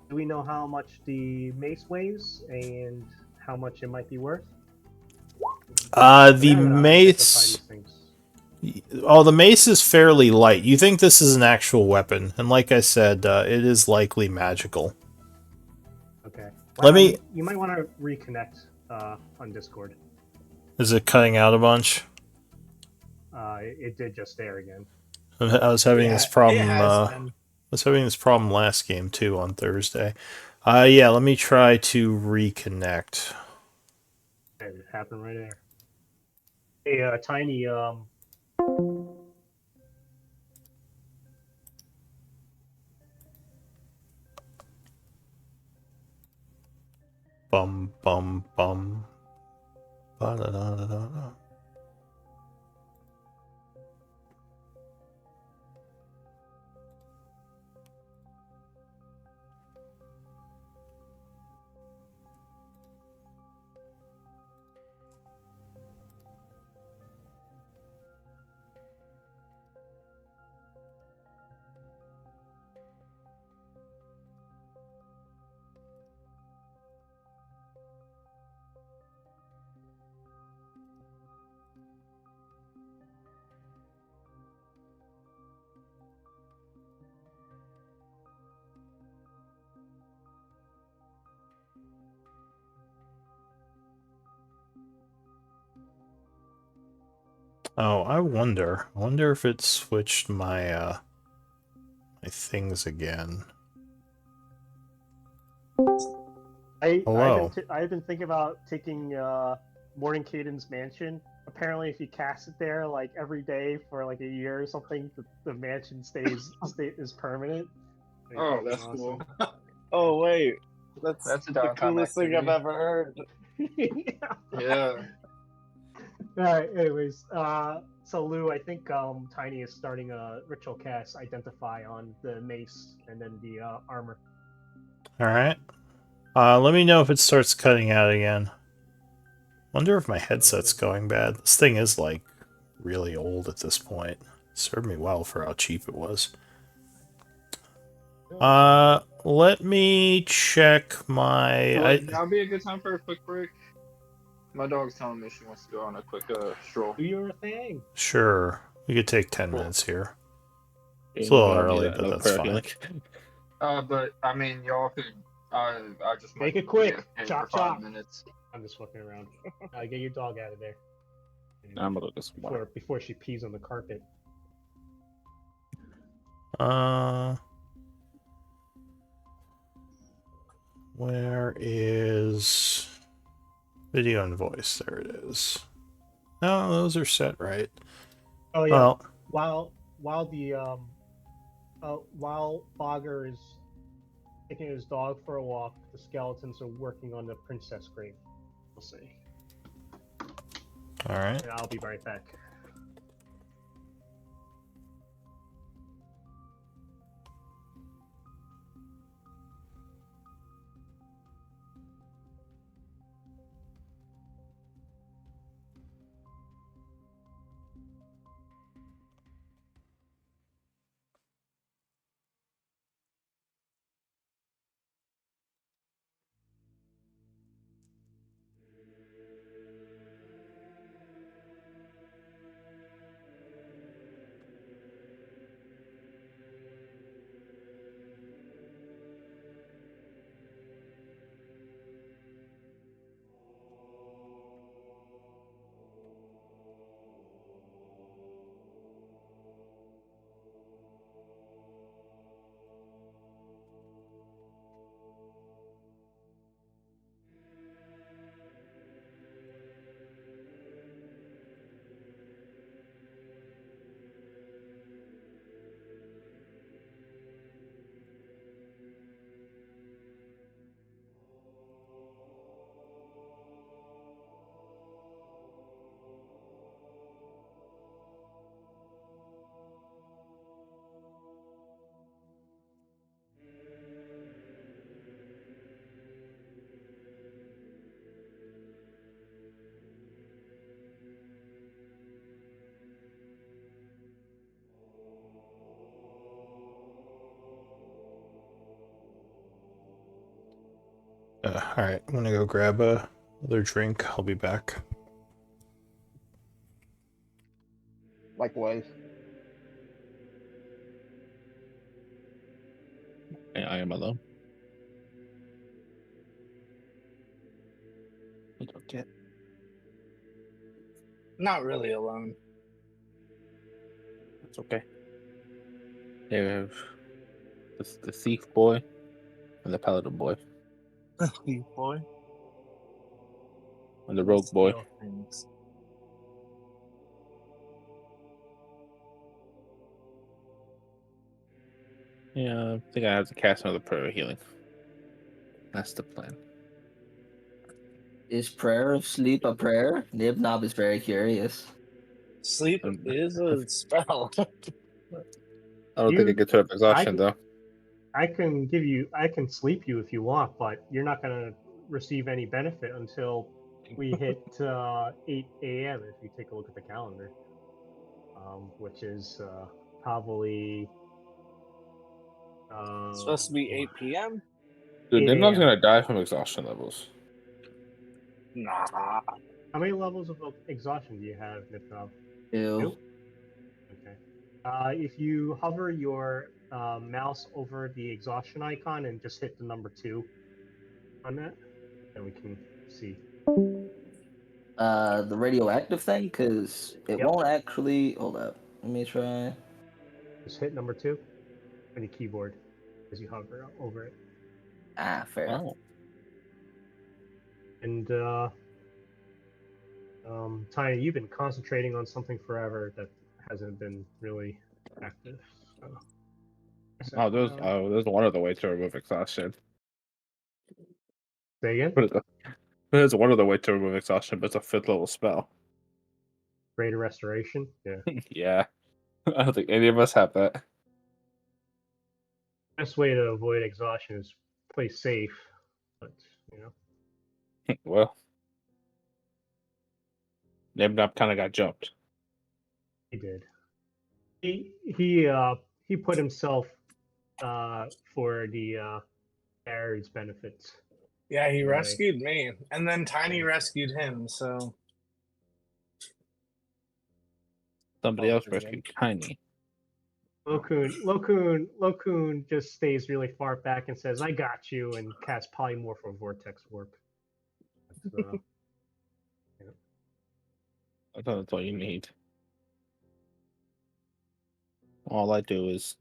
Speaker 5: Do we know how much the mace weighs and how much it might be worth?
Speaker 1: The
Speaker 5: I haven't identified
Speaker 1: mace.
Speaker 5: these things.
Speaker 1: Oh, the mace is fairly light. You think this is an actual weapon, and like I said, it is likely magical.
Speaker 5: Okay.
Speaker 1: Let me-
Speaker 5: You might want to reconnect on Discord.
Speaker 1: Is it cutting out a bunch?
Speaker 5: It did just there again.
Speaker 1: I was having this problem.
Speaker 4: It has been.
Speaker 1: I was having this problem last game too on Thursday. Yeah, let me try to reconnect.
Speaker 5: It happened right there. Hey, Tiny,
Speaker 1: Bum bum bum. Ba-da-da-da-da-da. Oh, I wonder. I wonder if it switched my my things again. Hello.
Speaker 5: I've been thinking about taking Morning Caden's mansion. Apparently, if you cast it there like every day for like a year or something, the mansion is permanent.
Speaker 6: Oh, that's
Speaker 5: Awesome.
Speaker 6: cool.
Speaker 4: Oh wait, that's
Speaker 6: That's a
Speaker 4: the
Speaker 6: downtime
Speaker 4: coolest thing I've
Speaker 6: activity.
Speaker 4: ever heard.
Speaker 6: Yeah.
Speaker 5: All right. Anyways, so Lou, I think Tiny is starting a ritual cast identify on the mace and then the armor.
Speaker 1: All right. Let me know if it starts cutting out again. Wonder if my headset's going bad. This thing is like really old at this point. Served me well for how cheap it was. Let me check my.
Speaker 6: That'll be a good time for a quick break. My dog's telling me she wants to go on a quick stroll.
Speaker 5: Do your thing.
Speaker 1: Sure, we could take 10 minutes here. It's a
Speaker 3: Yeah,
Speaker 1: little
Speaker 3: we don't
Speaker 1: early,
Speaker 3: need
Speaker 1: but
Speaker 3: no
Speaker 1: that's
Speaker 3: prayer
Speaker 1: fine.
Speaker 3: healing.
Speaker 6: But I mean, y'all could I just
Speaker 5: Make
Speaker 6: might
Speaker 5: it quick.
Speaker 6: be AFK
Speaker 5: Chop,
Speaker 6: for 5
Speaker 5: chop.
Speaker 6: minutes.
Speaker 5: I'm just fucking around. Get your dog out of there.
Speaker 3: I'm gonna look this more.
Speaker 5: Before she pees on the carpet.
Speaker 1: Where is video and voice? There it is. No, those are set right.
Speaker 5: Oh yeah.
Speaker 1: Well,
Speaker 5: While Fogger is taking his dog for a walk, the skeletons are working on the princess grave. We'll see.
Speaker 1: all right.
Speaker 5: And I'll be right back.
Speaker 1: All right, I'm gonna go grab another drink. I'll be back.
Speaker 7: Likewise.
Speaker 3: Yeah, I am alone. It's okay.
Speaker 4: Not really alone.
Speaker 3: It's okay. They have the thief boy and the paladin boy
Speaker 4: You boy.
Speaker 3: and the
Speaker 4: We'll
Speaker 3: rogue boy.
Speaker 4: steal things.
Speaker 3: Yeah, I think I have to cast another prayer of healing. That's the plan.
Speaker 2: Is prayer of sleep a prayer? Nibnob is very curious.
Speaker 4: Sleep is a spell.
Speaker 3: I don't think I get to up exhaustion though.
Speaker 5: I can sleep you if you want, but you're not gonna receive any benefit until we hit 8 a.m. If you take a look at the calendar, which is probably
Speaker 4: It's supposed to be 8 p.m.
Speaker 3: Dude,
Speaker 5: 8
Speaker 3: Nimnob's
Speaker 5: a.m.
Speaker 3: gonna die from exhaustion levels.
Speaker 4: Nah.
Speaker 5: How many levels of exhaustion do you have, Nipnob?
Speaker 2: Ew.
Speaker 5: Okay. If you hover your mouse over the exhaustion icon and just hit the number 2 on that, then we can see.
Speaker 2: The radioactive thing, because it
Speaker 5: Yep.
Speaker 2: won't actually. Hold up. Let me try.
Speaker 5: Just hit number 2 on the keyboard as you hover over it.
Speaker 2: Ah, fair.
Speaker 3: Oh.
Speaker 5: And Tiny, you've been concentrating on something forever that hasn't been really active. So.
Speaker 3: There's one other way to remove exhaustion.
Speaker 5: Say again?
Speaker 3: There's one other way to remove exhaustion, but it's a 5th level spell.
Speaker 5: Greater restoration? Yeah.
Speaker 3: Yeah. I don't think any of us have that.
Speaker 5: Best way to avoid exhaustion is play safe, but you know.
Speaker 3: Well, Nimnob kind of got jumped.
Speaker 5: He did. He put himself for the Barry's benefits.
Speaker 4: Yeah, he
Speaker 5: Right.
Speaker 4: rescued me, and then Tiny rescued him. So
Speaker 3: Somebody else
Speaker 4: Oh,
Speaker 3: rescued Tiny.
Speaker 5: Lokun just stays really far back and says, "I got you," and casts polymorph or vortex warp. So,
Speaker 3: I thought that's all you need. All I do is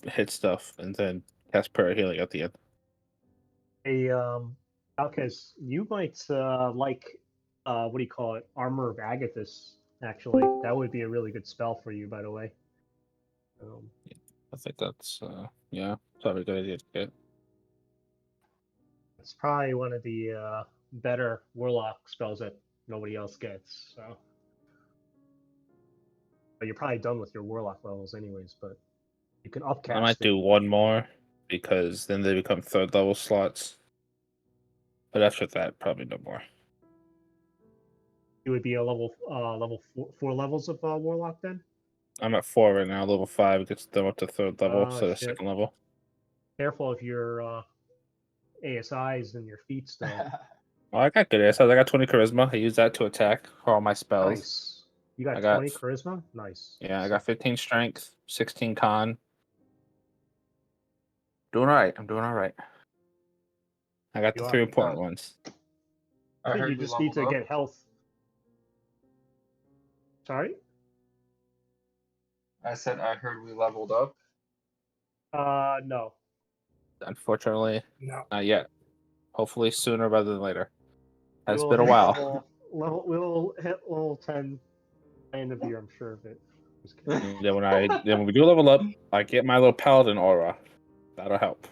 Speaker 3: hit stuff and then cast prayer healing at the end.
Speaker 5: hey, Alkes, you might like what do you call it? Armor of Agathis. Actually, that would be a really good spell for you, by the way.
Speaker 3: I think that's yeah, probably a good idea to get.
Speaker 5: It's probably one of the better warlock spells that nobody else gets. So, but you're probably done with your warlock levels, anyways. But you can upcast
Speaker 3: I might
Speaker 5: it.
Speaker 3: do one more because then they become 3rd level slots. But after that, probably no more.
Speaker 5: It would be a level four levels of warlock then.
Speaker 3: I'm at 4 right now. Level 5 gets them up to 3rd level,
Speaker 5: Oh,
Speaker 3: so the
Speaker 5: shit.
Speaker 3: 2nd level.
Speaker 5: Careful if your ASIs and your feet still.
Speaker 3: Oh, I got good ASIs. I got 20 charisma. I use that to attack for all my spells.
Speaker 5: Nice. You got
Speaker 3: I got
Speaker 5: 20 charisma. Nice.
Speaker 3: Yeah, I got 15 strength, 16 con. Doing all right. I'm doing all right. I got
Speaker 5: You
Speaker 3: the
Speaker 5: are.
Speaker 3: 3 important ones.
Speaker 6: I
Speaker 5: I think
Speaker 6: heard
Speaker 5: you
Speaker 6: we
Speaker 5: just need to
Speaker 6: leveled up.
Speaker 5: get health. Sorry.
Speaker 6: I said I heard we leveled up.
Speaker 5: No.
Speaker 3: Unfortunately,
Speaker 4: No.
Speaker 3: not yet. Hopefully sooner rather than later. It's
Speaker 5: We'll
Speaker 3: been a
Speaker 5: hit
Speaker 3: while.
Speaker 5: We'll hit level 10 by end of year. I'm sure of it. Just kidding.
Speaker 3: Then when we do level up, I get my little paladin aura. That'll help.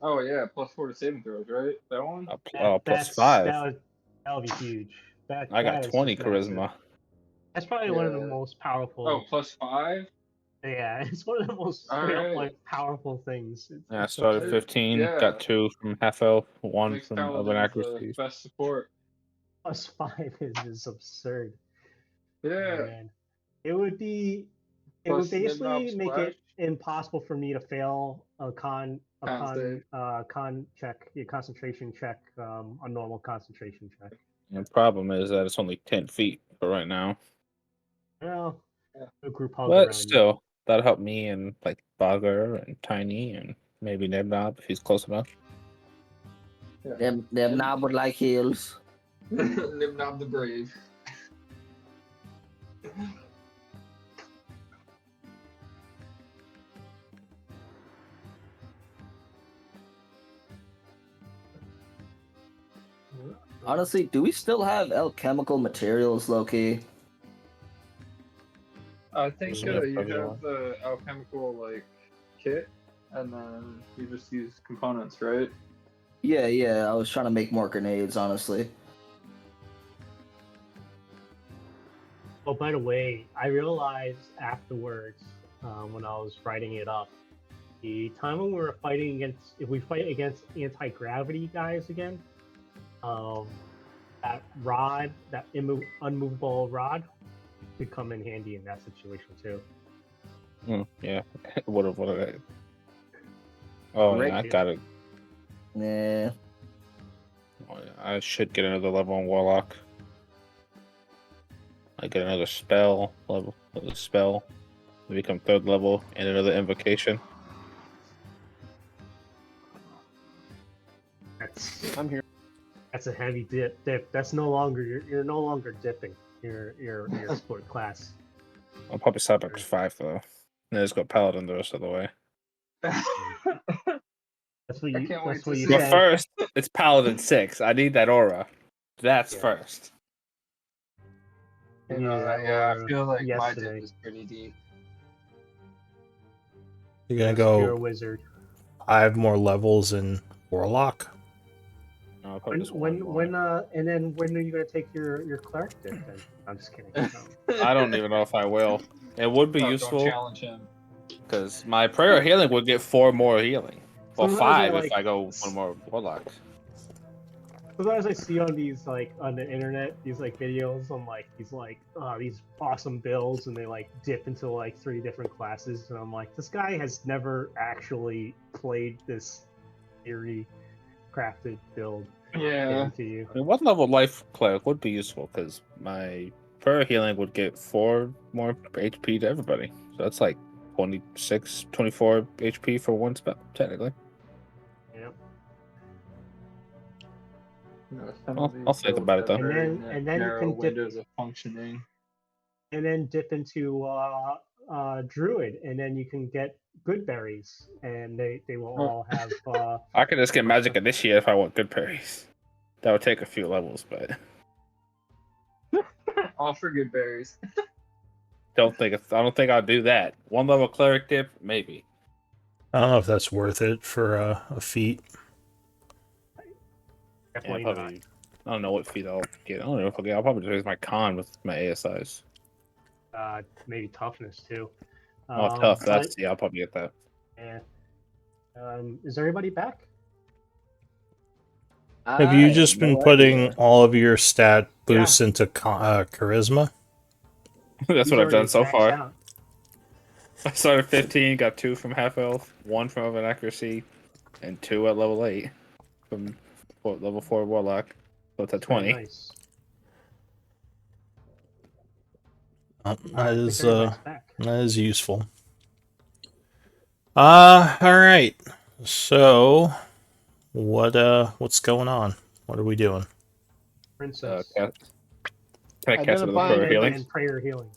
Speaker 6: Oh yeah, +4 to saving throws, right? That one.
Speaker 3: Plus 5.
Speaker 5: That'll be huge.
Speaker 3: I got
Speaker 5: That is
Speaker 3: 20
Speaker 5: just massive.
Speaker 3: charisma.
Speaker 5: That's probably one of the
Speaker 6: Yeah.
Speaker 5: most powerful.
Speaker 6: Oh, +5.
Speaker 5: Yeah, it's one of the most
Speaker 6: All
Speaker 5: straight up
Speaker 6: right.
Speaker 5: like powerful things.
Speaker 3: Yeah, I
Speaker 5: It's
Speaker 3: started
Speaker 5: absurd.
Speaker 3: 15,
Speaker 6: Yeah.
Speaker 3: got 2 from half elf, 1
Speaker 6: Makes
Speaker 3: from of
Speaker 6: Paladins
Speaker 3: accuracy.
Speaker 6: the best support.
Speaker 5: Plus 5 is absurd. Oh,
Speaker 6: Yeah.
Speaker 5: man. It would
Speaker 6: Plus
Speaker 5: basically
Speaker 6: Nimnob
Speaker 5: make
Speaker 6: Splash.
Speaker 5: it impossible for me to fail a con
Speaker 6: Con
Speaker 5: check, a concentration check, a normal concentration check.
Speaker 3: And the problem is that it's only 10 feet for right now.
Speaker 5: Well,
Speaker 6: Yeah.
Speaker 5: a group hug
Speaker 3: But
Speaker 5: around
Speaker 3: still, that'll help me and like Bogger and Tiny and maybe Nebnob if he's close enough.
Speaker 2: Them knob would like heals.
Speaker 6: Nimnob the Brave.
Speaker 5: you.
Speaker 2: Honestly, do we still have alchemical materials, Loki?
Speaker 6: I think
Speaker 3: Yeah,
Speaker 6: you
Speaker 3: probably
Speaker 6: have
Speaker 3: one.
Speaker 6: the alchemical like kit, and then you just use components, right?
Speaker 2: Yeah. I was trying to make more grenades, honestly.
Speaker 5: Oh, by the way, I realized afterwards when I was writing it up, the time when we were fighting against, if we fight against anti-gravity guys again, that rod, that unmovable rod, could come in handy in that situation too.
Speaker 3: Yeah. what have I? Oh
Speaker 2: Rick-
Speaker 3: yeah, I got it.
Speaker 2: Yeah.
Speaker 3: Oh, yeah, I should get another level on Warlock. I get another spell level, another spell, to become 3rd level, and another invocation.
Speaker 7: I'm here.
Speaker 5: That's a heavy dip. That's no longer you're no longer dipping. You're sport class.
Speaker 3: I'll probably stop at 5 though. And just go Paladin the rest of the way.
Speaker 5: That's what
Speaker 6: I
Speaker 5: you.
Speaker 6: can't wait
Speaker 5: That's
Speaker 6: to
Speaker 5: what you
Speaker 6: see
Speaker 3: But
Speaker 5: said.
Speaker 3: first, it's Paladin 6. I need that aura. That's
Speaker 5: Yeah.
Speaker 3: first.
Speaker 5: You needed that
Speaker 6: yeah,
Speaker 5: aura
Speaker 6: I feel like my
Speaker 5: yesterday.
Speaker 6: dip is pretty deep.
Speaker 1: You're gonna
Speaker 5: You're a
Speaker 1: go
Speaker 5: wizard.
Speaker 1: 5 more levels in Warlock.
Speaker 3: No, I'll probably just one more.
Speaker 5: When and then when are you gonna take your cleric dip then? I'm just kidding. No.
Speaker 3: I don't even know if I will. It would be
Speaker 6: No,
Speaker 3: useful
Speaker 6: Don't challenge him.
Speaker 3: because my prayer healing would get 4 more healing. Well,
Speaker 5: Sometimes
Speaker 3: 5
Speaker 5: I,
Speaker 3: if I go 1 more Warlock.
Speaker 5: Sometimes I see on these on the internet these videos on these awesome builds and they dip into 3 different classes and I'm like, this guy has never actually played this theory crafted build
Speaker 6: Yeah.
Speaker 5: into you.
Speaker 3: I mean, 1 level life cleric would be useful because my prayer healing would get 4 more HP to everybody. So that's like 26, 24 HP for one spell, technically.
Speaker 5: Yep.
Speaker 6: Some
Speaker 3: I'll
Speaker 6: of these
Speaker 3: think
Speaker 6: builds
Speaker 3: about it,
Speaker 6: have
Speaker 3: though.
Speaker 6: very
Speaker 5: And then you
Speaker 6: narrow
Speaker 5: can dip
Speaker 6: windows of functioning.
Speaker 5: and then dip into druid, and then you can get good berries, and they will
Speaker 6: Oh.
Speaker 5: all have
Speaker 3: I could just get
Speaker 5: Or
Speaker 3: magic
Speaker 5: something.
Speaker 3: initiate if I want good berries. That would take a few levels, but
Speaker 6: All for good berries.
Speaker 3: I don't think I'll do that. One level cleric dip, maybe.
Speaker 1: I don't know if that's worth it for a feat.
Speaker 5: definitely
Speaker 3: Yeah,
Speaker 5: not.
Speaker 3: probably. I don't know what feat I'll get. I don't know if I'll get. I'll probably raise my con with my ASIs.
Speaker 5: Maybe toughness too.
Speaker 3: Oh, tough.
Speaker 5: But,
Speaker 3: That's I'll probably get that.
Speaker 5: yeah. Is everybody back?
Speaker 1: Have you just been putting all of your stat boosts into charisma?
Speaker 3: That's
Speaker 5: He's
Speaker 3: what I've done
Speaker 5: already
Speaker 3: so
Speaker 5: maxed
Speaker 3: far.
Speaker 5: out.
Speaker 3: I started 15, got 2 from half elf, 1 from an accuracy, and 2 at level 8 from level 4 warlock. So it's at
Speaker 5: Very
Speaker 3: 20.
Speaker 5: nice.
Speaker 1: That
Speaker 5: I think
Speaker 1: is
Speaker 5: everybody's back.
Speaker 1: that is useful. All right. So, what's going on? What are we doing?
Speaker 5: Princess.
Speaker 3: Can I cast another
Speaker 7: Identifying
Speaker 3: prayer
Speaker 7: and-
Speaker 3: healing?
Speaker 5: And prayer healing.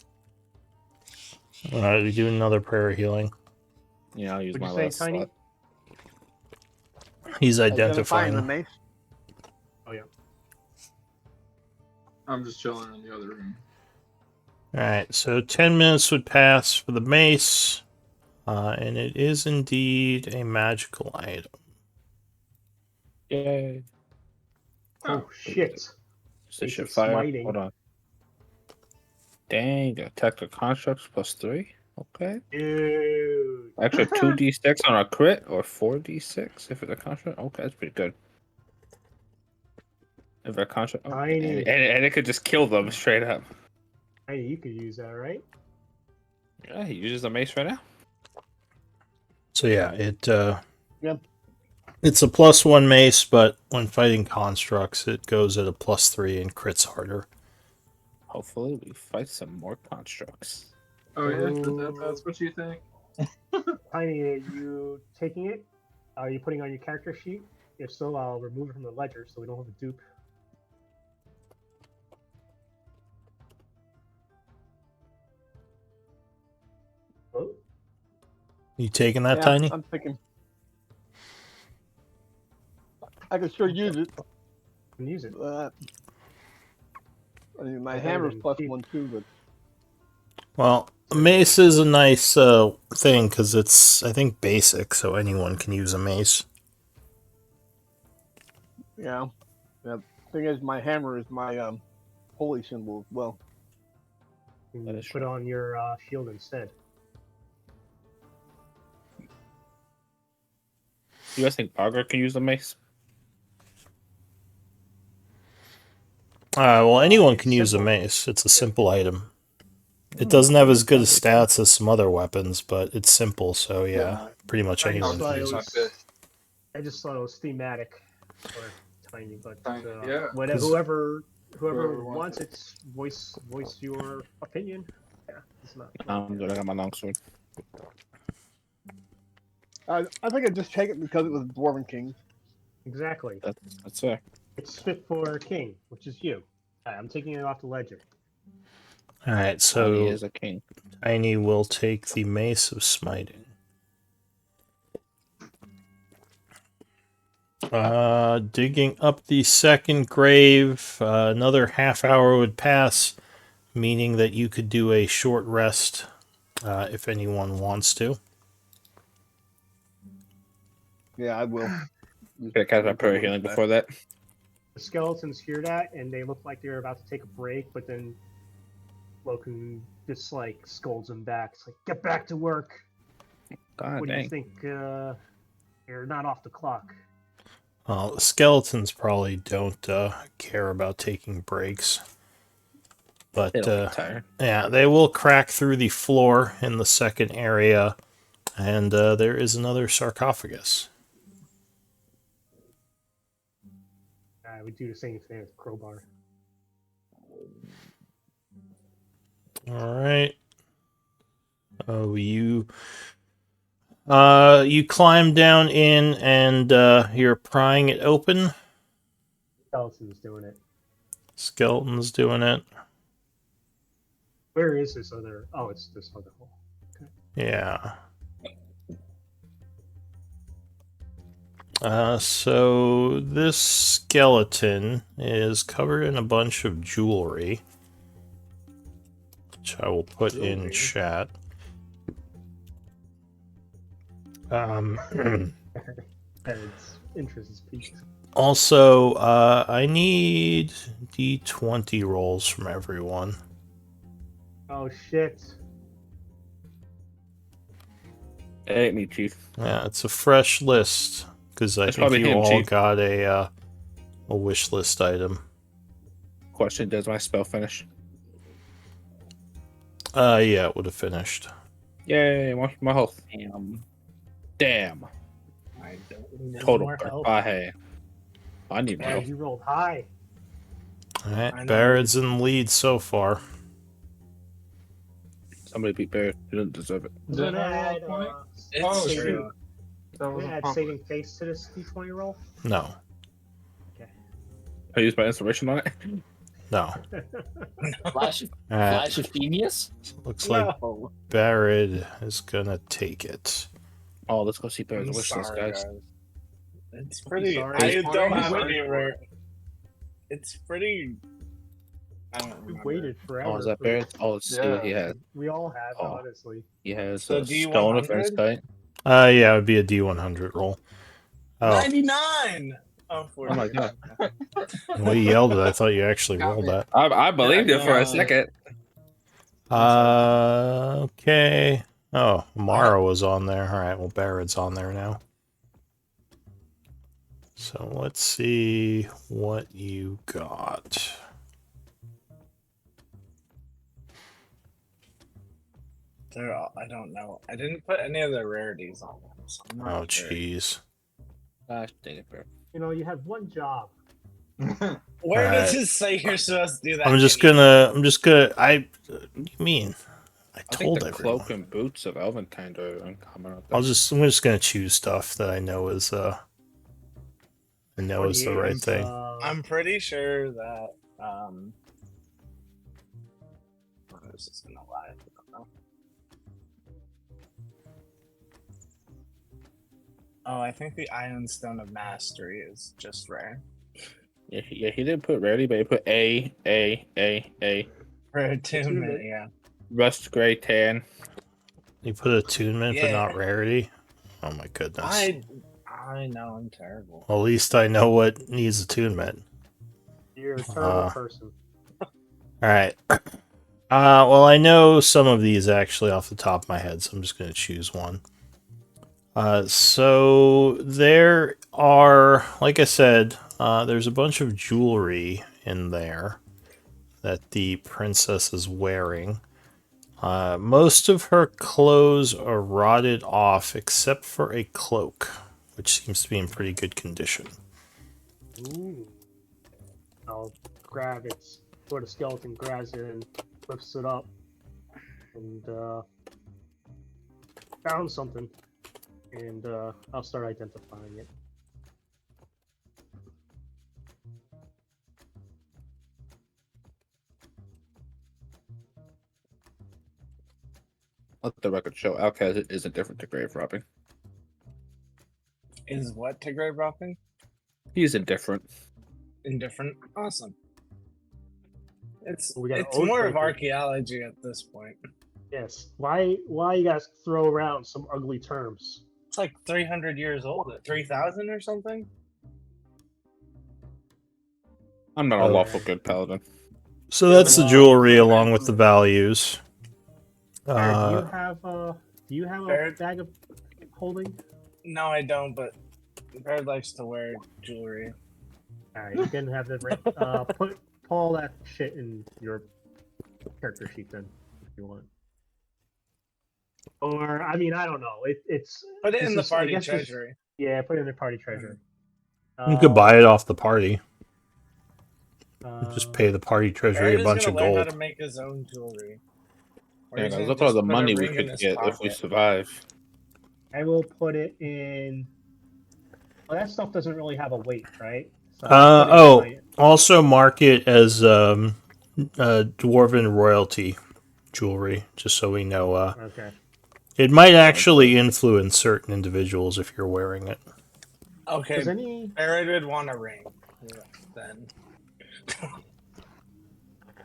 Speaker 1: All right, we do another prayer healing.
Speaker 3: Yeah, I'll use
Speaker 5: Would
Speaker 3: my
Speaker 5: you say,
Speaker 3: last
Speaker 5: Tiny?
Speaker 3: slot.
Speaker 1: He's
Speaker 7: Identifying the
Speaker 1: identifying.
Speaker 7: mace.
Speaker 5: Oh yeah.
Speaker 6: I'm just chilling in the other room.
Speaker 1: All right, so 10 minutes would pass for the mace, and it is indeed a magical item.
Speaker 3: Yay.
Speaker 5: Oh shit.
Speaker 3: Is this
Speaker 5: Basic
Speaker 3: your fire?
Speaker 5: smiting.
Speaker 3: Hold on. Dang, attack the constructs +3. Okay.
Speaker 5: Dude.
Speaker 3: Extra 2d6 on a crit or 4d6 if it's a construct. Okay, that's pretty good. If a construct, oh,
Speaker 5: Tiny.
Speaker 3: and it could just kill them straight up.
Speaker 5: Hey, you could use that, right?
Speaker 3: Yeah, he uses a mace right now.
Speaker 1: So yeah,
Speaker 7: Yep.
Speaker 1: it's a +1 mace, but when fighting constructs, it goes at a +3 and crits harder.
Speaker 3: Hopefully, we fight some more constructs.
Speaker 6: Oh yeah, that's what you think?
Speaker 5: Tiny, are you taking it? Are you putting on your character sheet? If so, I'll remove it from the ledger so we don't have a dupe. Oh,
Speaker 1: You taking that,
Speaker 7: Yeah,
Speaker 1: Tiny?
Speaker 7: I'm thinking. I could sure use it.
Speaker 5: can use it.
Speaker 7: I mean, my
Speaker 5: Better
Speaker 7: hammer's
Speaker 5: than cheap.
Speaker 7: +1 too, but
Speaker 1: Well, a mace is a nice thing because it's, I think, basic, so anyone can use a mace.
Speaker 7: yeah. The thing is, my hammer is my holy symbol as well.
Speaker 5: You
Speaker 3: That
Speaker 5: can
Speaker 3: is
Speaker 5: put
Speaker 3: true.
Speaker 5: on your shield instead.
Speaker 3: You guys think Augur can use the mace?
Speaker 1: Well, anyone
Speaker 5: It's
Speaker 1: can use a
Speaker 5: simple.
Speaker 1: mace. It's a simple item. It doesn't have as good as stats as some other weapons, but it's simple, so yeah, pretty much
Speaker 5: I
Speaker 1: anyone
Speaker 5: just thought
Speaker 1: can
Speaker 5: it
Speaker 1: use it.
Speaker 5: was. I just thought it was thematic for Tiny, but
Speaker 6: Yeah.
Speaker 5: whatever,
Speaker 1: 'Cause-
Speaker 5: whoever
Speaker 6: Whoever
Speaker 5: wants
Speaker 6: wants
Speaker 5: it, voice your opinion. Yeah, it's not.
Speaker 3: I'm good. I got my longsword.
Speaker 7: I think I just take it because it was Dwarven King.
Speaker 5: Exactly.
Speaker 3: That's fair.
Speaker 5: It's fit for King, which is you. I'm taking it off the ledger.
Speaker 1: All right,
Speaker 3: So he
Speaker 1: so
Speaker 3: is a king.
Speaker 1: Tiny will take the Mace of Smiting. Digging up the second grave, another half hour would pass, meaning that you could do a short rest if anyone wants to.
Speaker 7: Yeah, I will.
Speaker 3: Could I cast my prayer healing before that?
Speaker 5: The skeletons hear that, and they look like they're about to take a break, but then Loken just like scolds them back. It's like, get back to work.
Speaker 3: God
Speaker 5: What do you
Speaker 3: dang.
Speaker 5: think? You're not off the clock.
Speaker 1: Well, the skeletons probably don't care about taking breaks. But
Speaker 3: They don't get tired.
Speaker 1: yeah, they will crack through the floor in the second area, and there is another sarcophagus.
Speaker 5: I would do the same thing with crowbar.
Speaker 1: All right. Oh, you climb down in and you're prying it open.
Speaker 5: Skeleton's doing it.
Speaker 1: Skeleton's doing it.
Speaker 5: Where is this other? Oh, it's this other hole.
Speaker 1: Yeah. So this skeleton is covered in a bunch of jewelry, which I will put in
Speaker 4: Jewelry?
Speaker 1: chat.
Speaker 5: Its interest is peaked.
Speaker 1: Also, I need D20 rolls from everyone.
Speaker 5: Oh shit!
Speaker 3: It ain't me, Chief.
Speaker 1: Yeah, it's a fresh list because I
Speaker 3: It's
Speaker 1: think
Speaker 3: probably
Speaker 1: you
Speaker 3: him,
Speaker 1: all
Speaker 3: Chief.
Speaker 1: got a wish list item.
Speaker 3: Question: does my spell finish?
Speaker 1: Yeah, it would have finished.
Speaker 3: Yay! My health.
Speaker 2: Damn.
Speaker 3: Damn.
Speaker 4: I don't need
Speaker 3: Total.
Speaker 4: more help.
Speaker 3: I need
Speaker 5: Yeah,
Speaker 3: more.
Speaker 5: you rolled high.
Speaker 1: All
Speaker 4: I
Speaker 1: right,
Speaker 4: know.
Speaker 1: Barrett's in the lead so far.
Speaker 3: Somebody beat Bear. You didn't deserve it.
Speaker 5: I'm
Speaker 6: Did
Speaker 5: gonna
Speaker 6: I roll
Speaker 5: add,
Speaker 6: a 20?
Speaker 4: It's
Speaker 6: Oh,
Speaker 5: saving,
Speaker 4: true.
Speaker 6: That
Speaker 5: I'm
Speaker 6: was
Speaker 5: gonna
Speaker 6: a
Speaker 5: add
Speaker 6: pump.
Speaker 5: saving face to this D20 roll.
Speaker 1: No,
Speaker 3: I used my inspiration on it.
Speaker 1: no.
Speaker 2: Flash of,
Speaker 1: All right,
Speaker 2: Flash of Genius?
Speaker 1: looks like
Speaker 2: No.
Speaker 1: Barrett is gonna take it.
Speaker 3: Oh, let's go see Bear's
Speaker 4: I'm
Speaker 3: wish list,
Speaker 4: sorry,
Speaker 3: guys.
Speaker 4: It's pretty.
Speaker 5: sorry.
Speaker 4: I
Speaker 6: Wait,
Speaker 4: don't
Speaker 6: wait,
Speaker 4: have
Speaker 6: wait
Speaker 4: any
Speaker 6: for
Speaker 4: rare.
Speaker 6: it.
Speaker 4: It's pretty. I don't
Speaker 5: We
Speaker 4: remember.
Speaker 5: waited forever.
Speaker 3: Oh, is that
Speaker 5: for-
Speaker 3: Bear? Oh, let's see what he
Speaker 6: Yeah.
Speaker 3: has.
Speaker 5: We all have,
Speaker 3: Oh.
Speaker 5: honestly.
Speaker 3: He has
Speaker 4: The
Speaker 3: a stone of
Speaker 4: D100?
Speaker 3: insight.
Speaker 1: Yeah, it would be a D100 roll. Oh,
Speaker 4: 99. Oh,
Speaker 3: Oh my god.
Speaker 1: well, you yelled it. I thought you actually
Speaker 6: Got
Speaker 1: rolled
Speaker 6: me.
Speaker 1: that.
Speaker 3: I believed it for a
Speaker 4: Uh,
Speaker 3: second.
Speaker 1: Okay. Oh, Mara was on there. All right, well, Barrett's on there now. So let's see what you got.
Speaker 4: I don't know. I didn't put any of the rarities on them. So I'm not
Speaker 1: Oh,
Speaker 4: sure.
Speaker 1: jeez.
Speaker 3: Gosh dang it, Bear.
Speaker 5: You know, you have one job.
Speaker 4: Where does
Speaker 1: Alright.
Speaker 4: it say you're supposed to do that?
Speaker 1: I'm just
Speaker 4: Kenny?
Speaker 1: gonna. What do you mean? I
Speaker 3: I think
Speaker 1: told
Speaker 3: the
Speaker 1: everyone.
Speaker 3: cloak and boots of Elvenkind are uncommon. Out there.
Speaker 1: I'm just gonna choose stuff that I know is the
Speaker 5: 48
Speaker 1: right
Speaker 5: is,
Speaker 1: thing.
Speaker 4: I'm pretty sure that. I was just gonna lie. I don't know. Oh, I think the Iron Stone of Mastery is just rare.
Speaker 3: Yeah, he didn't put rarity, but he put A.
Speaker 4: For attunement,
Speaker 5: Attunement.
Speaker 4: yeah.
Speaker 3: Rust gray tan.
Speaker 1: You put attunement, but
Speaker 4: Yeah.
Speaker 1: not rarity. Oh my goodness.
Speaker 4: I know I'm terrible.
Speaker 1: Well, at least I know what needs attunement.
Speaker 5: You're a terrible
Speaker 1: Uh,
Speaker 5: person.
Speaker 1: All right. Well, I know some of these actually off the top of my head, so I'm just going to choose one. So there are, like I said, there's a bunch of jewelry in there that the princess is wearing. Most of her clothes are rotted off except for a cloak, which seems to be in pretty good condition.
Speaker 5: Ooh. I'll grab its, where the skeleton grabs it and lifts it up. And, found something. And, I'll start identifying it.
Speaker 3: Let the record show Alcaz isn't different to grave robbing.
Speaker 4: Is what to grave robbing?
Speaker 3: He's indifferent.
Speaker 4: Indifferent. Awesome. It's
Speaker 5: We got an
Speaker 4: it's
Speaker 5: oath
Speaker 4: more of
Speaker 5: breaker.
Speaker 4: archaeology at this point.
Speaker 5: Yes. Why you guys throw around some ugly terms?
Speaker 4: It's like 300 years old. 3,000 or something.
Speaker 3: I'm not a
Speaker 1: Oh.
Speaker 3: lawful good paladin.
Speaker 1: So that's the jewelry along with the values.
Speaker 5: Barrett, do you have a
Speaker 4: Barrett?
Speaker 5: bag of holding?
Speaker 4: No, I don't. But Bird likes to wear jewelry.
Speaker 5: Alright, you can have the put all that shit in your character sheet then, if you want. Or I mean, I don't know. It's
Speaker 4: Put it
Speaker 5: this
Speaker 4: in the
Speaker 5: is- I
Speaker 4: party
Speaker 5: guess this-
Speaker 4: treasury.
Speaker 5: yeah, put it in the party treasure.
Speaker 1: You could buy it off the party.
Speaker 5: Uh,
Speaker 1: Just pay the party treasury
Speaker 4: Bird
Speaker 1: a
Speaker 4: is
Speaker 1: bunch
Speaker 4: gonna
Speaker 1: of
Speaker 4: learn how
Speaker 1: gold.
Speaker 4: to make his own jewelry. Or
Speaker 3: Yeah,
Speaker 4: he's
Speaker 3: guys,
Speaker 4: gonna
Speaker 3: look at all
Speaker 4: just
Speaker 3: the
Speaker 4: put a
Speaker 3: money we
Speaker 4: ring in
Speaker 3: could
Speaker 4: his
Speaker 3: get if we
Speaker 4: pocket.
Speaker 3: survive.
Speaker 5: I will put it in. Well, that stuff doesn't really have a weight, right? So I'll put it in my.
Speaker 1: Also mark it as dwarven royalty jewelry, just so we know.
Speaker 5: Okay.
Speaker 1: It might actually influence certain individuals if you're wearing it.
Speaker 4: Okay,
Speaker 5: Does any?
Speaker 4: Barrett would want a ring. Yeah, then.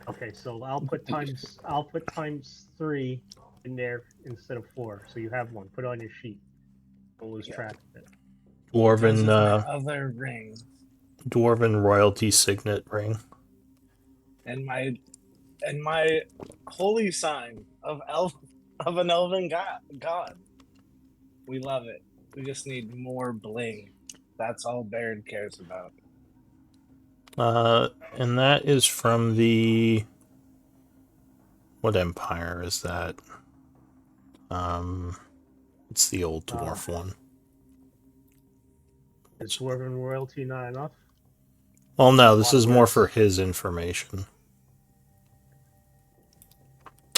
Speaker 5: Okay, so I'll put times 3 in there instead of 4, so you have one. Put it on your sheet. Don't lose
Speaker 4: Yeah.
Speaker 5: track of it.
Speaker 4: Because of my
Speaker 1: Dwarven
Speaker 4: other ring
Speaker 1: dwarven royalty signet ring.
Speaker 4: and my holy sign of an elven god. We love it. We just need more bling. That's all Baron cares about.
Speaker 1: And that is from the what empire is that? It's the old dwarf one.
Speaker 5: Is Dwarven royalty not enough?
Speaker 1: Well, no, this
Speaker 5: lot of
Speaker 1: is more
Speaker 5: words.
Speaker 1: for his information.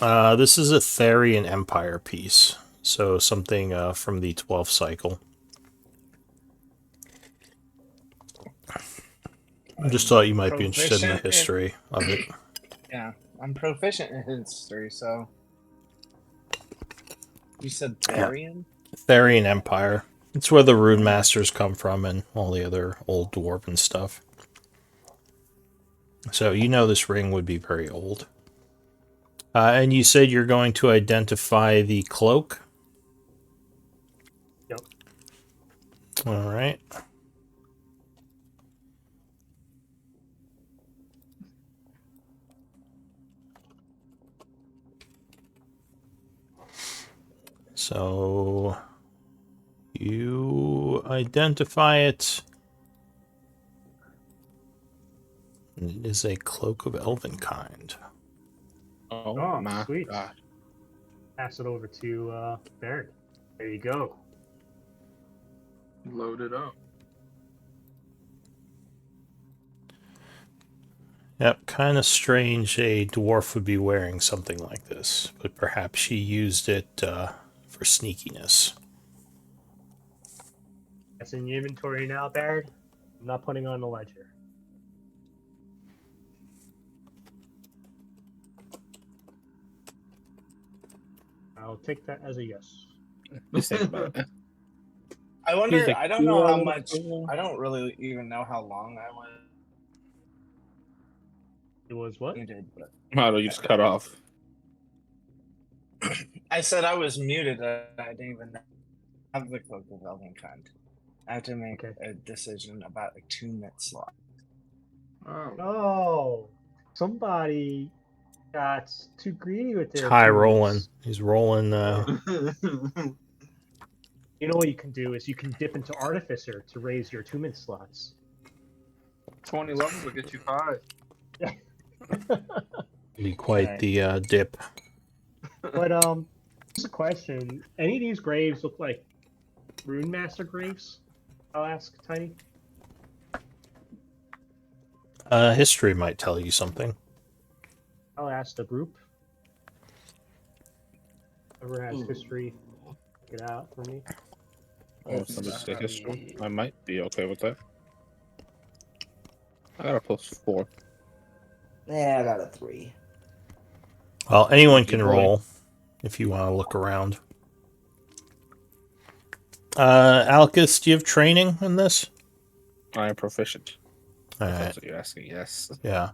Speaker 1: This is a Therian Empire piece, so something from the 12th cycle. I just thought you might be interested in the history of it.
Speaker 4: Yeah, I'm proficient in history, so. You said Therian?
Speaker 1: Therian Empire. It's where the Rune Masters come from and all the other old dwarven stuff. So you know this ring would be very old. And you said you're going to identify the cloak?
Speaker 5: Yep.
Speaker 1: All right. So you identify it. It is a cloak of elven kind.
Speaker 3: Oh,
Speaker 5: Oh,
Speaker 3: my
Speaker 5: sweet.
Speaker 3: god.
Speaker 5: Pass it over to Baron. There you go.
Speaker 6: Load it up.
Speaker 1: Yep, kind of strange a dwarf would be wearing something like this, but perhaps she used it for sneakiness.
Speaker 5: That's in your inventory now, Baron. I'm not putting on the ledger. I'll take that as a yes.
Speaker 3: Just think about it.
Speaker 4: I wonder,
Speaker 3: He's like,
Speaker 4: I don't know how
Speaker 3: "Yeah,
Speaker 4: much,
Speaker 3: yeah."
Speaker 4: I don't really even know how long I was
Speaker 5: It was what?
Speaker 4: muted, but
Speaker 3: How do you just cut off?
Speaker 4: I said I was muted. I didn't even have the cloak of elven kind. I had to make
Speaker 5: Okay.
Speaker 4: a decision about a 2-minute slot.
Speaker 6: Oh.
Speaker 5: Oh, somebody got too greedy with
Speaker 1: It's
Speaker 5: their
Speaker 1: high
Speaker 5: two
Speaker 1: rolling.
Speaker 5: minutes.
Speaker 1: He's rolling.
Speaker 5: You know what you can do is you can dip into Artificer to raise your 2-minute slots.
Speaker 6: 20 levels will get you 5.
Speaker 1: Be quite
Speaker 5: Right.
Speaker 1: the dip.
Speaker 5: But just a question: any of these graves look like Rune Master graves? I'll ask Tiny.
Speaker 1: History might tell you something.
Speaker 5: I'll ask the group. Whoever has history, get out for me.
Speaker 3: Oh, somebody's take history. I might be okay with that. I got a +4.
Speaker 2: Yeah, I got a 3.
Speaker 1: Well, anyone
Speaker 3: Lucky
Speaker 1: can
Speaker 3: boy.
Speaker 1: roll if you want to look around. Alcus, do you have training in this?
Speaker 3: I am proficient.
Speaker 1: All
Speaker 3: If
Speaker 1: right.
Speaker 3: that's what you're asking, yes.
Speaker 1: Yeah.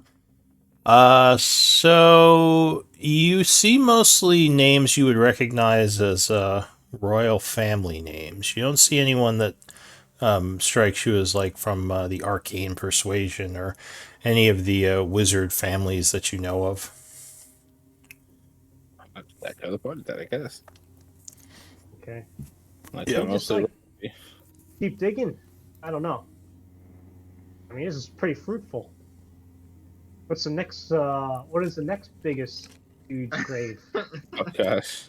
Speaker 1: So you see mostly names you would recognize as royal family names. You don't see anyone that strikes you as like from the arcane persuasion or any of the wizard families that you know of.
Speaker 3: That kind of part of that, I guess.
Speaker 5: Okay.
Speaker 3: Like,
Speaker 1: Yeah.
Speaker 3: I'm
Speaker 5: Just
Speaker 3: mostly
Speaker 5: like keep digging. I don't know. I mean, this is pretty fruitful. What's the next? What is the next biggest huge grave?
Speaker 3: oh gosh.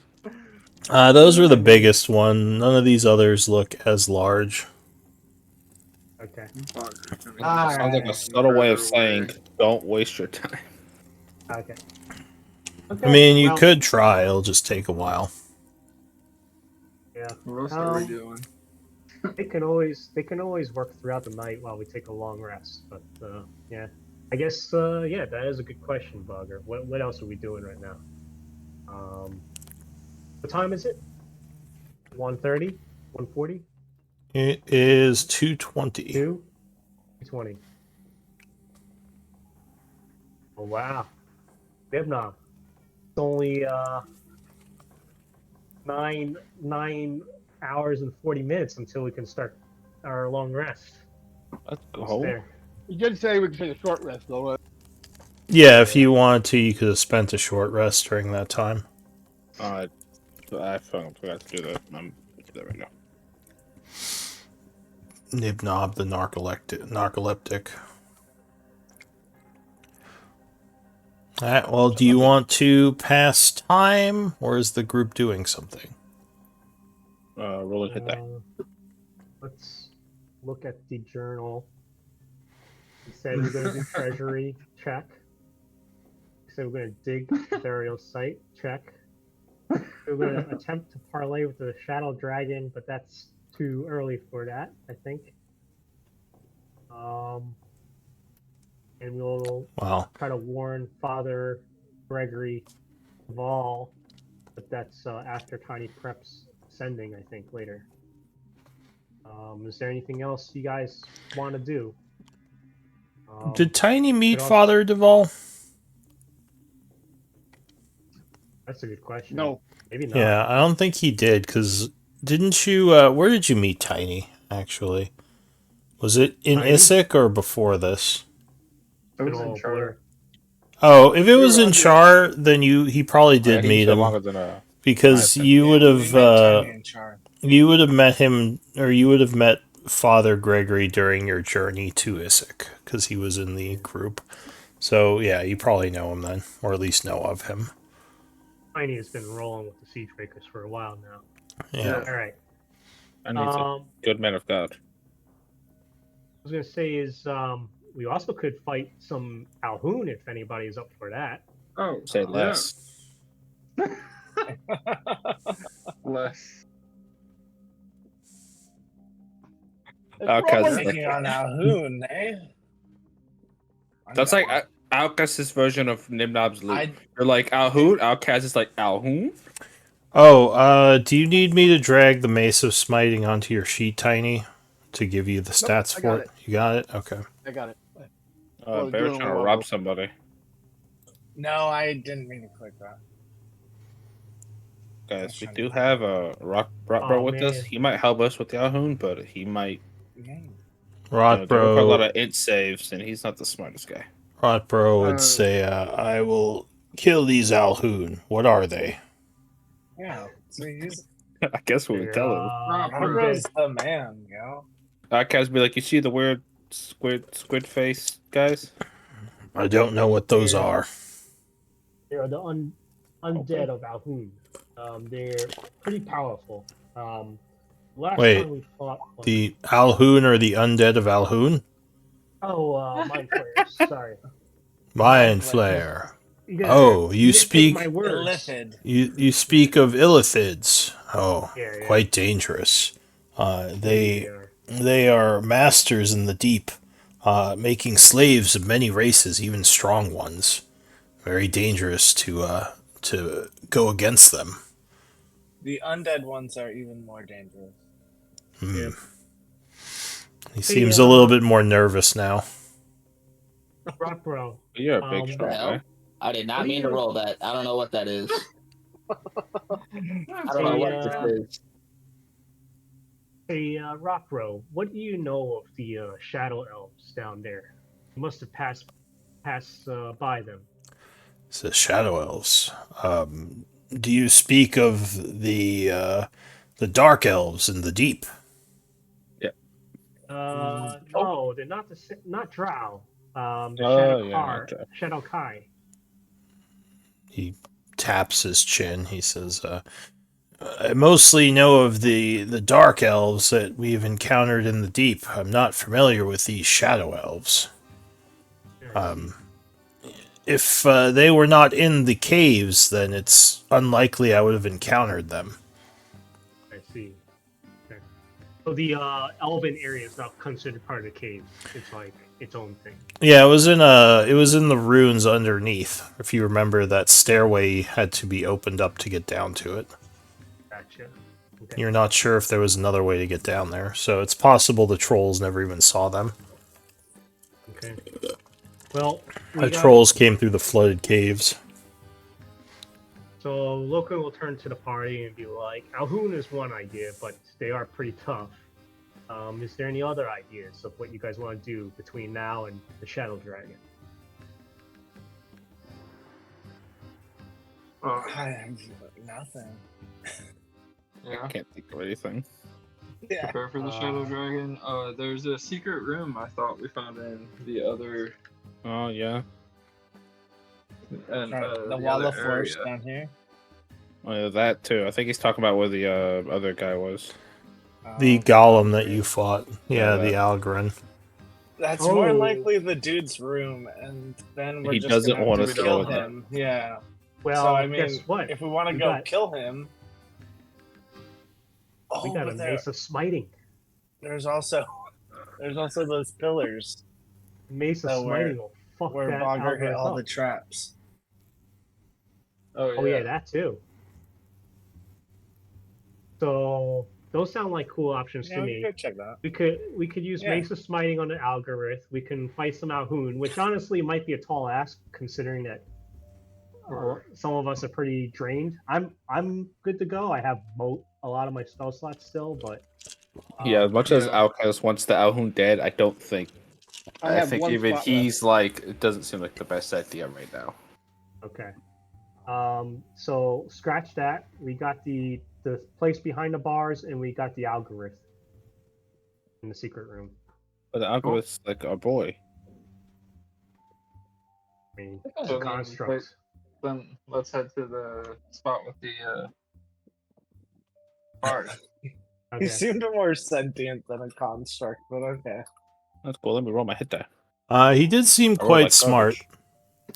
Speaker 1: Those are the biggest one. None of these others look as large.
Speaker 5: Okay.
Speaker 3: Sounds like a subtle way of saying, don't waste your time.
Speaker 5: Okay. Okay,
Speaker 1: I mean, you
Speaker 5: well,
Speaker 1: could try. It'll just take a while.
Speaker 5: Yeah.
Speaker 6: What else are we doing?
Speaker 5: They can always work throughout the night while we take a long rest. But yeah, I guess yeah, that is a good question, Bugger. What else are we doing right now? What time is it? 1:30? 1:40?
Speaker 1: It is 2:20.
Speaker 5: 2:20. Oh wow, Bibnob. It's only 9 hours and 40 minutes until we can start our long rest.
Speaker 3: Let's
Speaker 5: Almost
Speaker 3: go.
Speaker 5: there.
Speaker 7: You did say we could take a short rest, though. Right?
Speaker 1: Yeah, if you wanted to, you could have spent a short rest during that time.
Speaker 3: I forgot to do that. I'm do that right now.
Speaker 1: Nibnob the narcoleptic. Alright, well, do you want to pass time, or is the group doing something?
Speaker 3: Roll and hit that.
Speaker 5: Let's look at the journal. We said we're going to do treasury, check. We said we're going to dig the burial site, check. We're going to attempt to parlay with the shadow dragon, but that's too early for that, I think. And we'll
Speaker 1: Wow.
Speaker 5: try to warn Father Gregory Val, but that's after Tiny Prep's sending, I think, later. Is there anything else you guys want to do?
Speaker 1: Did Tiny meet
Speaker 5: also-
Speaker 1: Father Duval?
Speaker 5: That's a good question.
Speaker 7: No.
Speaker 5: Maybe not.
Speaker 1: Yeah, I don't think he did, because didn't you, where did you meet Tiny, actually? Was it in
Speaker 5: Tiny?
Speaker 1: Issyk or before this?
Speaker 6: It was
Speaker 5: Been
Speaker 6: in
Speaker 5: all
Speaker 6: Char.
Speaker 5: blur.
Speaker 1: Oh, if it
Speaker 7: We
Speaker 1: was
Speaker 7: were
Speaker 1: in
Speaker 7: under-
Speaker 1: Char, then he probably did
Speaker 3: He's
Speaker 1: meet
Speaker 3: been
Speaker 1: him,
Speaker 3: longer than
Speaker 1: because
Speaker 3: I've
Speaker 1: you would
Speaker 4: We
Speaker 1: have,
Speaker 4: met Tiny and Char.
Speaker 1: you would have met him, or you would have met Father Gregory during your journey to Issyk, because he was in the group. So, yeah, you probably know him then, or at least know of him.
Speaker 5: Tiny has been rolling with the Siegebreakers for a while now.
Speaker 1: Yeah.
Speaker 5: All right.
Speaker 3: and he's a good man of God.
Speaker 5: I was gonna say is we also could fight some Alhoun if anybody's up for that.
Speaker 6: Oh,
Speaker 3: Say less.
Speaker 6: less.
Speaker 7: It's
Speaker 3: Outcast
Speaker 7: rolling.
Speaker 3: is
Speaker 4: Taking on Alhoun, eh?
Speaker 3: That's like Outcast's version of Nimnob's loot.
Speaker 4: I
Speaker 3: You're like Alhoon. Outcast is like Alhoon.
Speaker 1: Oh, do you need me to drag the Mace of Smiting onto your sheet, Tiny, to give you the stats
Speaker 7: I
Speaker 1: for
Speaker 7: got
Speaker 1: it? You got it? Okay.
Speaker 7: I got it.
Speaker 3: Bear's
Speaker 7: doing
Speaker 3: trying to
Speaker 7: well,
Speaker 3: rob
Speaker 7: though.
Speaker 3: somebody.
Speaker 4: no, I didn't mean to click that.
Speaker 3: Guys, we do have a rock bro with us.
Speaker 5: man.
Speaker 3: He might help us with the Alhoon, but he might.
Speaker 4: Yeah.
Speaker 3: They require a lot
Speaker 1: Rotbro,
Speaker 3: of int saves, and he's not the smartest guy.
Speaker 1: would say, I will kill these Alhoon. What are they?
Speaker 4: Yeah. So he's
Speaker 3: I guess we would tell him.
Speaker 4: Robert's the man, yo.
Speaker 3: Outcast be like, you see the weird squid face guys?
Speaker 1: I don't know what those
Speaker 5: Yeah.
Speaker 1: are.
Speaker 5: They're the undead of Alhoun. They're pretty powerful. Last
Speaker 1: Wait,
Speaker 5: time we fought
Speaker 1: The Alhoon are the undead of Alhoon?
Speaker 5: mind flayers. Sorry.
Speaker 1: Mind Flare.
Speaker 5: You gotta-
Speaker 1: Oh, you
Speaker 5: nitpick
Speaker 1: speak
Speaker 5: my words.
Speaker 4: Illithid.
Speaker 1: you speak of illithids. Oh,
Speaker 5: Yeah.
Speaker 1: quite dangerous.
Speaker 5: They are.
Speaker 1: They are masters in the deep, making slaves of many races, even strong ones. Very dangerous to go against them.
Speaker 4: The undead ones are even more dangerous.
Speaker 1: Hmm. He
Speaker 5: Hey,
Speaker 1: seems a little bit more nervous now.
Speaker 5: Rock Bro.
Speaker 3: You're a big
Speaker 5: Um,
Speaker 3: strong
Speaker 2: Hell,
Speaker 3: guy.
Speaker 2: I did not
Speaker 5: What do
Speaker 2: mean to
Speaker 5: you-
Speaker 2: roll that. I don't know what that is. I don't know
Speaker 5: Hey,
Speaker 2: what this is.
Speaker 5: Hey, Rock Bro, what do you know of the Shadow Elves down there? You must have passed by them.
Speaker 1: It's the Shadow Elves. Do you speak of the Dark Elves in the deep?
Speaker 5: No, they're not not Drow. The
Speaker 3: Oh,
Speaker 5: Shadow
Speaker 3: yeah,
Speaker 5: Kai.
Speaker 3: not Drow.
Speaker 5: Shadow Kai.
Speaker 1: He taps his chin. He says, I mostly know of the Dark Elves that we've encountered in the deep. I'm not familiar with these Shadow Elves. if they were not in the caves, then it's unlikely I would have encountered them.
Speaker 5: I see. Okay. So the Elven area is not considered part of the caves. It's like its own thing.
Speaker 1: Yeah, it was in the ruins underneath. If you remember, that stairway had to be opened up to get down to it.
Speaker 5: Gotcha. Okay.
Speaker 1: You're not sure if there was another way to get down there, so it's possible the trolls never even saw them.
Speaker 5: Okay. Well,
Speaker 1: The trolls came through the flooded caves.
Speaker 5: So Loco will turn to the party and be like, Alhoun is one idea, but they are pretty tough. Is there any other ideas of what you guys want to do between now and the Shadow Dragon?
Speaker 4: I have nothing.
Speaker 3: I
Speaker 6: Yeah.
Speaker 3: can't think of anything.
Speaker 4: Yeah.
Speaker 6: Prepare for the Shadow Dragon. There's a secret room I thought we found in the other
Speaker 3: Oh yeah.
Speaker 6: and
Speaker 4: The
Speaker 6: the
Speaker 4: wall
Speaker 6: other
Speaker 4: of force
Speaker 6: area.
Speaker 4: down here.
Speaker 3: Oh, yeah, that too. I think he's talking about where the other guy was.
Speaker 1: The golem that you fought. Yeah,
Speaker 3: Yeah,
Speaker 1: the
Speaker 3: that.
Speaker 1: Algren.
Speaker 4: That's
Speaker 5: Oh.
Speaker 4: more likely the dude's room, and then we're
Speaker 3: He
Speaker 4: just
Speaker 3: doesn't
Speaker 4: gonna
Speaker 3: want
Speaker 4: have
Speaker 3: us
Speaker 4: to
Speaker 3: to go
Speaker 4: kill
Speaker 3: in there.
Speaker 4: him. Yeah.
Speaker 5: Well,
Speaker 4: So I mean,
Speaker 5: guess what?
Speaker 4: if we want to
Speaker 5: We
Speaker 4: go
Speaker 5: got-
Speaker 4: kill him,
Speaker 5: We got a
Speaker 4: but there,
Speaker 5: Mace of Smiting.
Speaker 4: there's also those pillars
Speaker 5: Mace of
Speaker 4: So where-
Speaker 5: Smiting will fuck
Speaker 4: where
Speaker 5: that
Speaker 4: Bogger hit
Speaker 5: algorithm
Speaker 4: all
Speaker 5: up.
Speaker 4: the traps.
Speaker 5: Oh yeah, that too. So those sound like cool options
Speaker 4: Yeah,
Speaker 5: to
Speaker 4: we
Speaker 5: me.
Speaker 4: could check that.
Speaker 5: We could use
Speaker 4: Yeah.
Speaker 5: Mace of Smiting on the Algorith. We can fight some Alhoun, which honestly might be a tall ask considering that some of us are pretty drained. I'm good to go. I have a lot of my spell slots still, but
Speaker 3: Yeah, as much as
Speaker 6: yeah.
Speaker 3: Alcaz wants the Alhoun dead, I don't think.
Speaker 7: I have one
Speaker 3: even
Speaker 7: spot
Speaker 3: he's like, it doesn't seem like the best idea right now.
Speaker 5: okay. So scratch that. We got the place behind the bars, and we got the Algorith in the secret room.
Speaker 3: But the Algorit's like our boy.
Speaker 5: I mean,
Speaker 6: So
Speaker 5: it's a
Speaker 6: then,
Speaker 5: construct.
Speaker 6: Then let's head to the spot with the bard.
Speaker 5: Okay.
Speaker 4: He seemed more sentient than a construct, but okay.
Speaker 3: That's cool. Let me roll my hit die.
Speaker 1: He did seem
Speaker 3: I rolled
Speaker 1: quite
Speaker 3: like
Speaker 1: smart.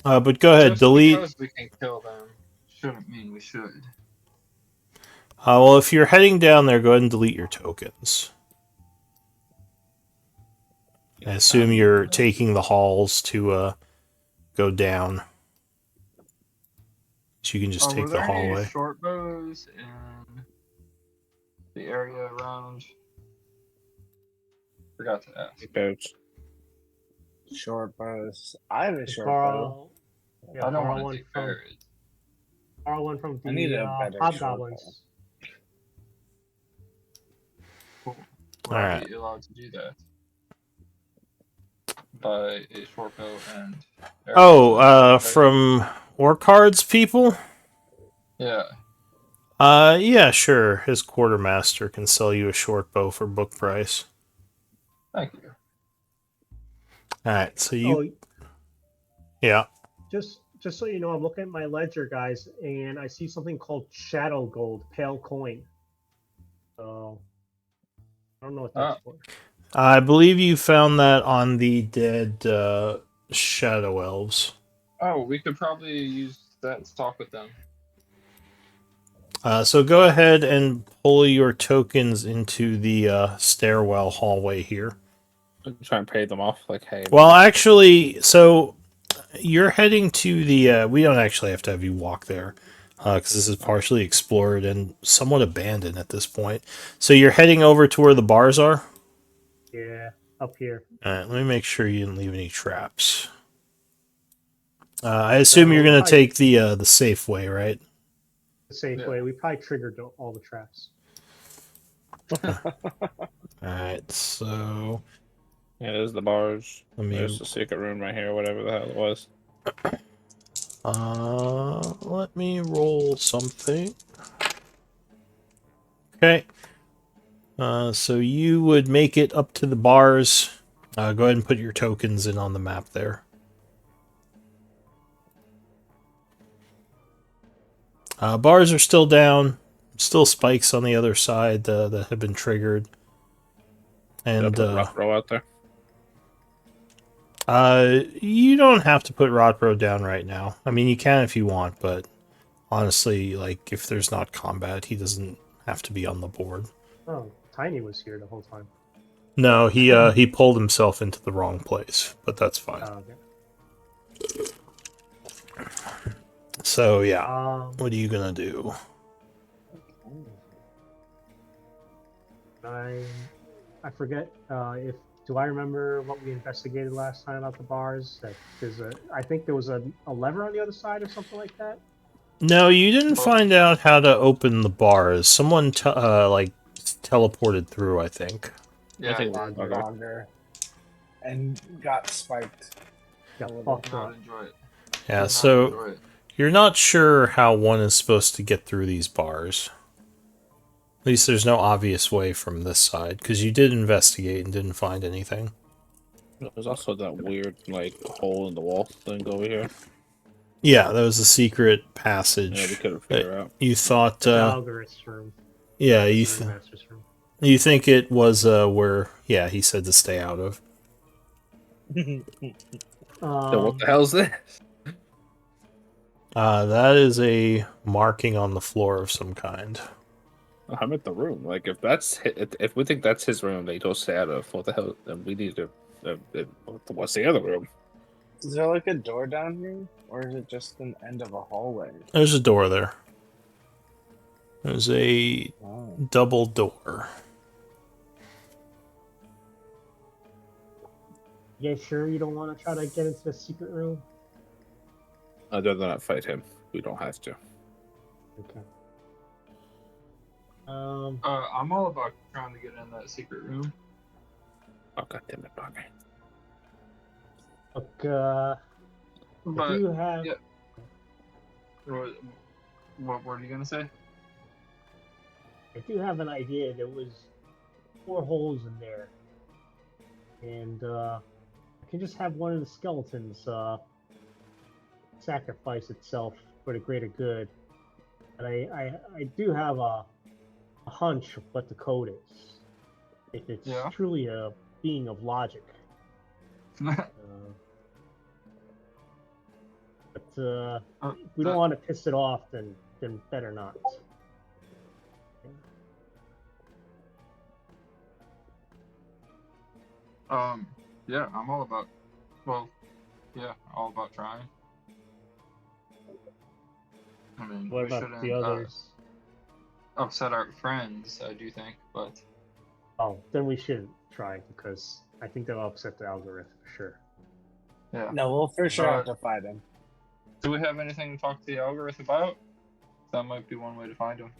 Speaker 3: garbage.
Speaker 1: But go ahead,
Speaker 6: Just
Speaker 1: delete.
Speaker 6: because we can kill them shouldn't mean we should.
Speaker 1: Well, if you're heading down there, go ahead and delete your tokens. I assume you're taking the halls to go down. So you can just
Speaker 6: Were
Speaker 1: take the
Speaker 6: there any
Speaker 1: hallway.
Speaker 6: short bows in the area around? Forgot to ask.
Speaker 3: Boats.
Speaker 4: Short bows. I have a short bow.
Speaker 5: Borrow, yeah,
Speaker 6: I don't
Speaker 5: borrow
Speaker 6: want
Speaker 5: one
Speaker 6: to do
Speaker 5: from
Speaker 6: fairies.
Speaker 5: borrow one from
Speaker 4: I need
Speaker 5: the
Speaker 4: a better
Speaker 5: hobgoblins.
Speaker 6: We're
Speaker 1: Alright.
Speaker 6: already allowed to do that. By a short bow and. arrows.
Speaker 1: From Orcard's people?
Speaker 6: Yeah.
Speaker 1: Yeah, sure. His quartermaster can sell you a short bow for book price.
Speaker 6: Thank you.
Speaker 1: Alright, so you...
Speaker 5: Oh,
Speaker 1: Yeah.
Speaker 5: just so you know, I'm looking at my ledger, guys, and I see something called Shadow Gold, pale coin. So I don't know what that's for.
Speaker 1: I believe you found that on the dead Shadow Elves.
Speaker 6: Oh, we could probably use that to talk with them.
Speaker 1: So go ahead and pull your tokens into the stairwell hallway here.
Speaker 3: Try and pay them off. Like, hey.
Speaker 1: Well, actually, so you're heading to the... we don't actually have to have you walk there, because this is partially explored and somewhat abandoned at this point. So you're heading over to where the bars are?
Speaker 5: Yeah, up here.
Speaker 1: Alright, let me make sure you didn't leave any traps. I assume you're going to take the safe way, right?
Speaker 5: The safe
Speaker 6: Yeah.
Speaker 5: way. We probably triggered all the traps.
Speaker 1: Alright, so...
Speaker 3: Yeah, there's the bars.
Speaker 1: Let me...
Speaker 3: There's the secret room right here, whatever the hell it was.
Speaker 1: Let me roll something. Okay. So you would make it up to the bars. Go ahead and put your tokens in on the map there. Bars are still down. Still spikes on the other side that have been triggered.
Speaker 3: Did I
Speaker 1: And
Speaker 3: put rough row out there.
Speaker 1: You don't have to put Rodbro down right now. I mean, you can if you want, but honestly, like, if there's not combat, he doesn't have to be on the board.
Speaker 5: Oh, Tiny was here the whole time.
Speaker 1: No, he pulled himself into the wrong place, but that's fine.
Speaker 5: Oh, okay.
Speaker 1: So yeah, what are you gonna do?
Speaker 5: I forget if do I remember what we investigated last time about the bars? That I think there was a lever on the other side or something like that.
Speaker 1: No, you didn't find out how to open the bars. Someone like teleported through, I think.
Speaker 3: I
Speaker 6: Yeah,
Speaker 3: think
Speaker 6: I
Speaker 3: we're
Speaker 6: did
Speaker 3: good.
Speaker 4: Longer. And got spiked.
Speaker 5: Yeah,
Speaker 4: Did
Speaker 5: fucked
Speaker 6: not
Speaker 5: up.
Speaker 6: enjoy it.
Speaker 1: Yeah,
Speaker 6: Did not
Speaker 1: so
Speaker 6: enjoy it.
Speaker 1: you're not sure how one is supposed to get through these bars. At least there's no obvious way from this side, because you did investigate and didn't find anything.
Speaker 3: There's also that weird like hole in the wall thing over here.
Speaker 1: Yeah, that was a secret
Speaker 3: Yeah, we
Speaker 1: passage
Speaker 3: couldn't
Speaker 1: that
Speaker 3: figure out.
Speaker 1: you thought.
Speaker 5: The algorithm's room.
Speaker 1: Yeah,
Speaker 5: The
Speaker 1: you
Speaker 5: master's room.
Speaker 1: you think it was where? Yeah, he said to stay out of.
Speaker 3: So what the hell's this?
Speaker 1: That is a marking on the floor of some kind.
Speaker 3: I'm at the room. Like if we think that's his room, they don't stay out of. What the hell? Then we need to. What's the other room?
Speaker 4: Is there like a door down here? Or is it just an end of a hallway?
Speaker 1: There's a door there. There's a
Speaker 4: Oh.
Speaker 1: double door.
Speaker 5: You guys sure you don't want to try to get into the secret room?
Speaker 3: I'd rather not fight him. We don't have to.
Speaker 5: Okay.
Speaker 6: I'm all about trying to get in that secret room.
Speaker 3: Oh god damn it, Bobby.
Speaker 5: Look,
Speaker 6: But
Speaker 5: if you have
Speaker 6: yeah. What were you gonna say?
Speaker 5: I do have an idea. There was 4 holes in there, and I can just have one of the skeletons sacrifice itself for the greater good. But I do have a hunch of what the code is. If it's
Speaker 6: Yeah.
Speaker 5: truly a being of logic. But if we don't want to piss it off, then better not.
Speaker 6: Yeah, I'm all about. Well, yeah, all about trying. I mean,
Speaker 5: What
Speaker 6: we
Speaker 5: about
Speaker 6: shouldn't
Speaker 5: the others?
Speaker 6: upset our friends. I do think, but
Speaker 5: Oh, then we shouldn't try because I think that'll upset the algorithm for sure.
Speaker 6: yeah.
Speaker 4: No, we'll for sure have
Speaker 6: But-
Speaker 4: to fight him.
Speaker 6: Do we have anything to talk to the algorithm about? That might be one way to find him.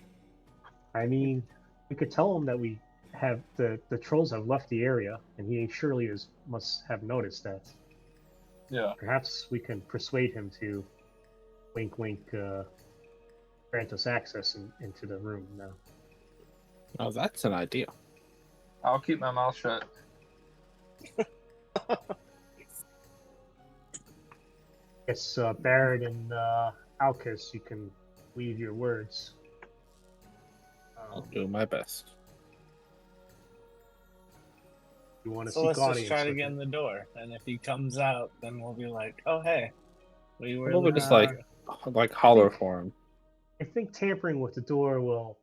Speaker 5: I mean, we could tell him that we have the trolls have left the area, and he surely must have noticed that.
Speaker 6: Yeah.
Speaker 5: Perhaps we can persuade him to, wink, wink, grant us access into the room now.
Speaker 3: Oh, that's an idea.
Speaker 6: I'll keep my mouth shut.
Speaker 5: Yes, Barrett and Alcus, you can weave your words.
Speaker 3: I'll do my best.
Speaker 5: You want to
Speaker 4: So
Speaker 5: seek
Speaker 4: let's just
Speaker 5: audience
Speaker 4: try to
Speaker 5: with
Speaker 4: get
Speaker 5: him.
Speaker 4: in the door. And if he comes out, then we'll be like, oh, hey. We were
Speaker 3: What about just like holler for him?
Speaker 5: I think tampering with the door will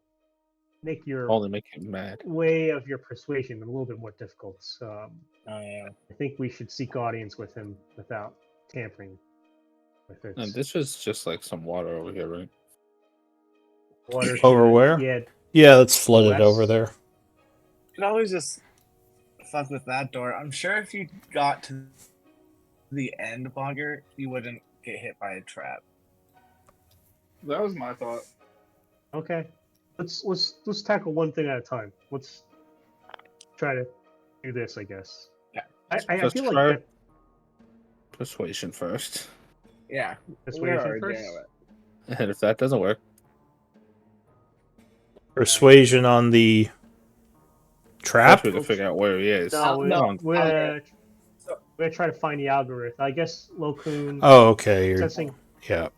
Speaker 5: make your
Speaker 3: Only make him mad.
Speaker 5: way of your persuasion a little bit more difficult.
Speaker 4: Oh, yeah.
Speaker 5: I think we should seek audience with him without tampering with it.
Speaker 3: And this is just like some water over here, right?
Speaker 5: Water
Speaker 1: Over
Speaker 5: to-
Speaker 1: where?
Speaker 5: Yeah,
Speaker 1: Yeah, that's flooded
Speaker 5: West.
Speaker 1: over there.
Speaker 4: You could always just fuck with that door. I'm sure if you got to the end, Bogger, you wouldn't get hit by a trap.
Speaker 6: That was my thought.
Speaker 5: okay. Let's tackle one thing at a time. Let's try to do this, I guess.
Speaker 4: Yeah.
Speaker 5: I
Speaker 3: Let's
Speaker 5: feel
Speaker 3: try-
Speaker 5: like that
Speaker 3: Persuasion first.
Speaker 4: Yeah.
Speaker 5: persuasion
Speaker 4: already
Speaker 5: first.
Speaker 4: doing
Speaker 3: And if that doesn't work,
Speaker 1: Persuasion on the trap?
Speaker 3: first we can figure out where he is.
Speaker 5: No, we're,
Speaker 4: no,
Speaker 5: we're,
Speaker 4: So-
Speaker 5: we're trying to find the algorithm. I guess Lokun,
Speaker 1: Oh, okay. Yeah.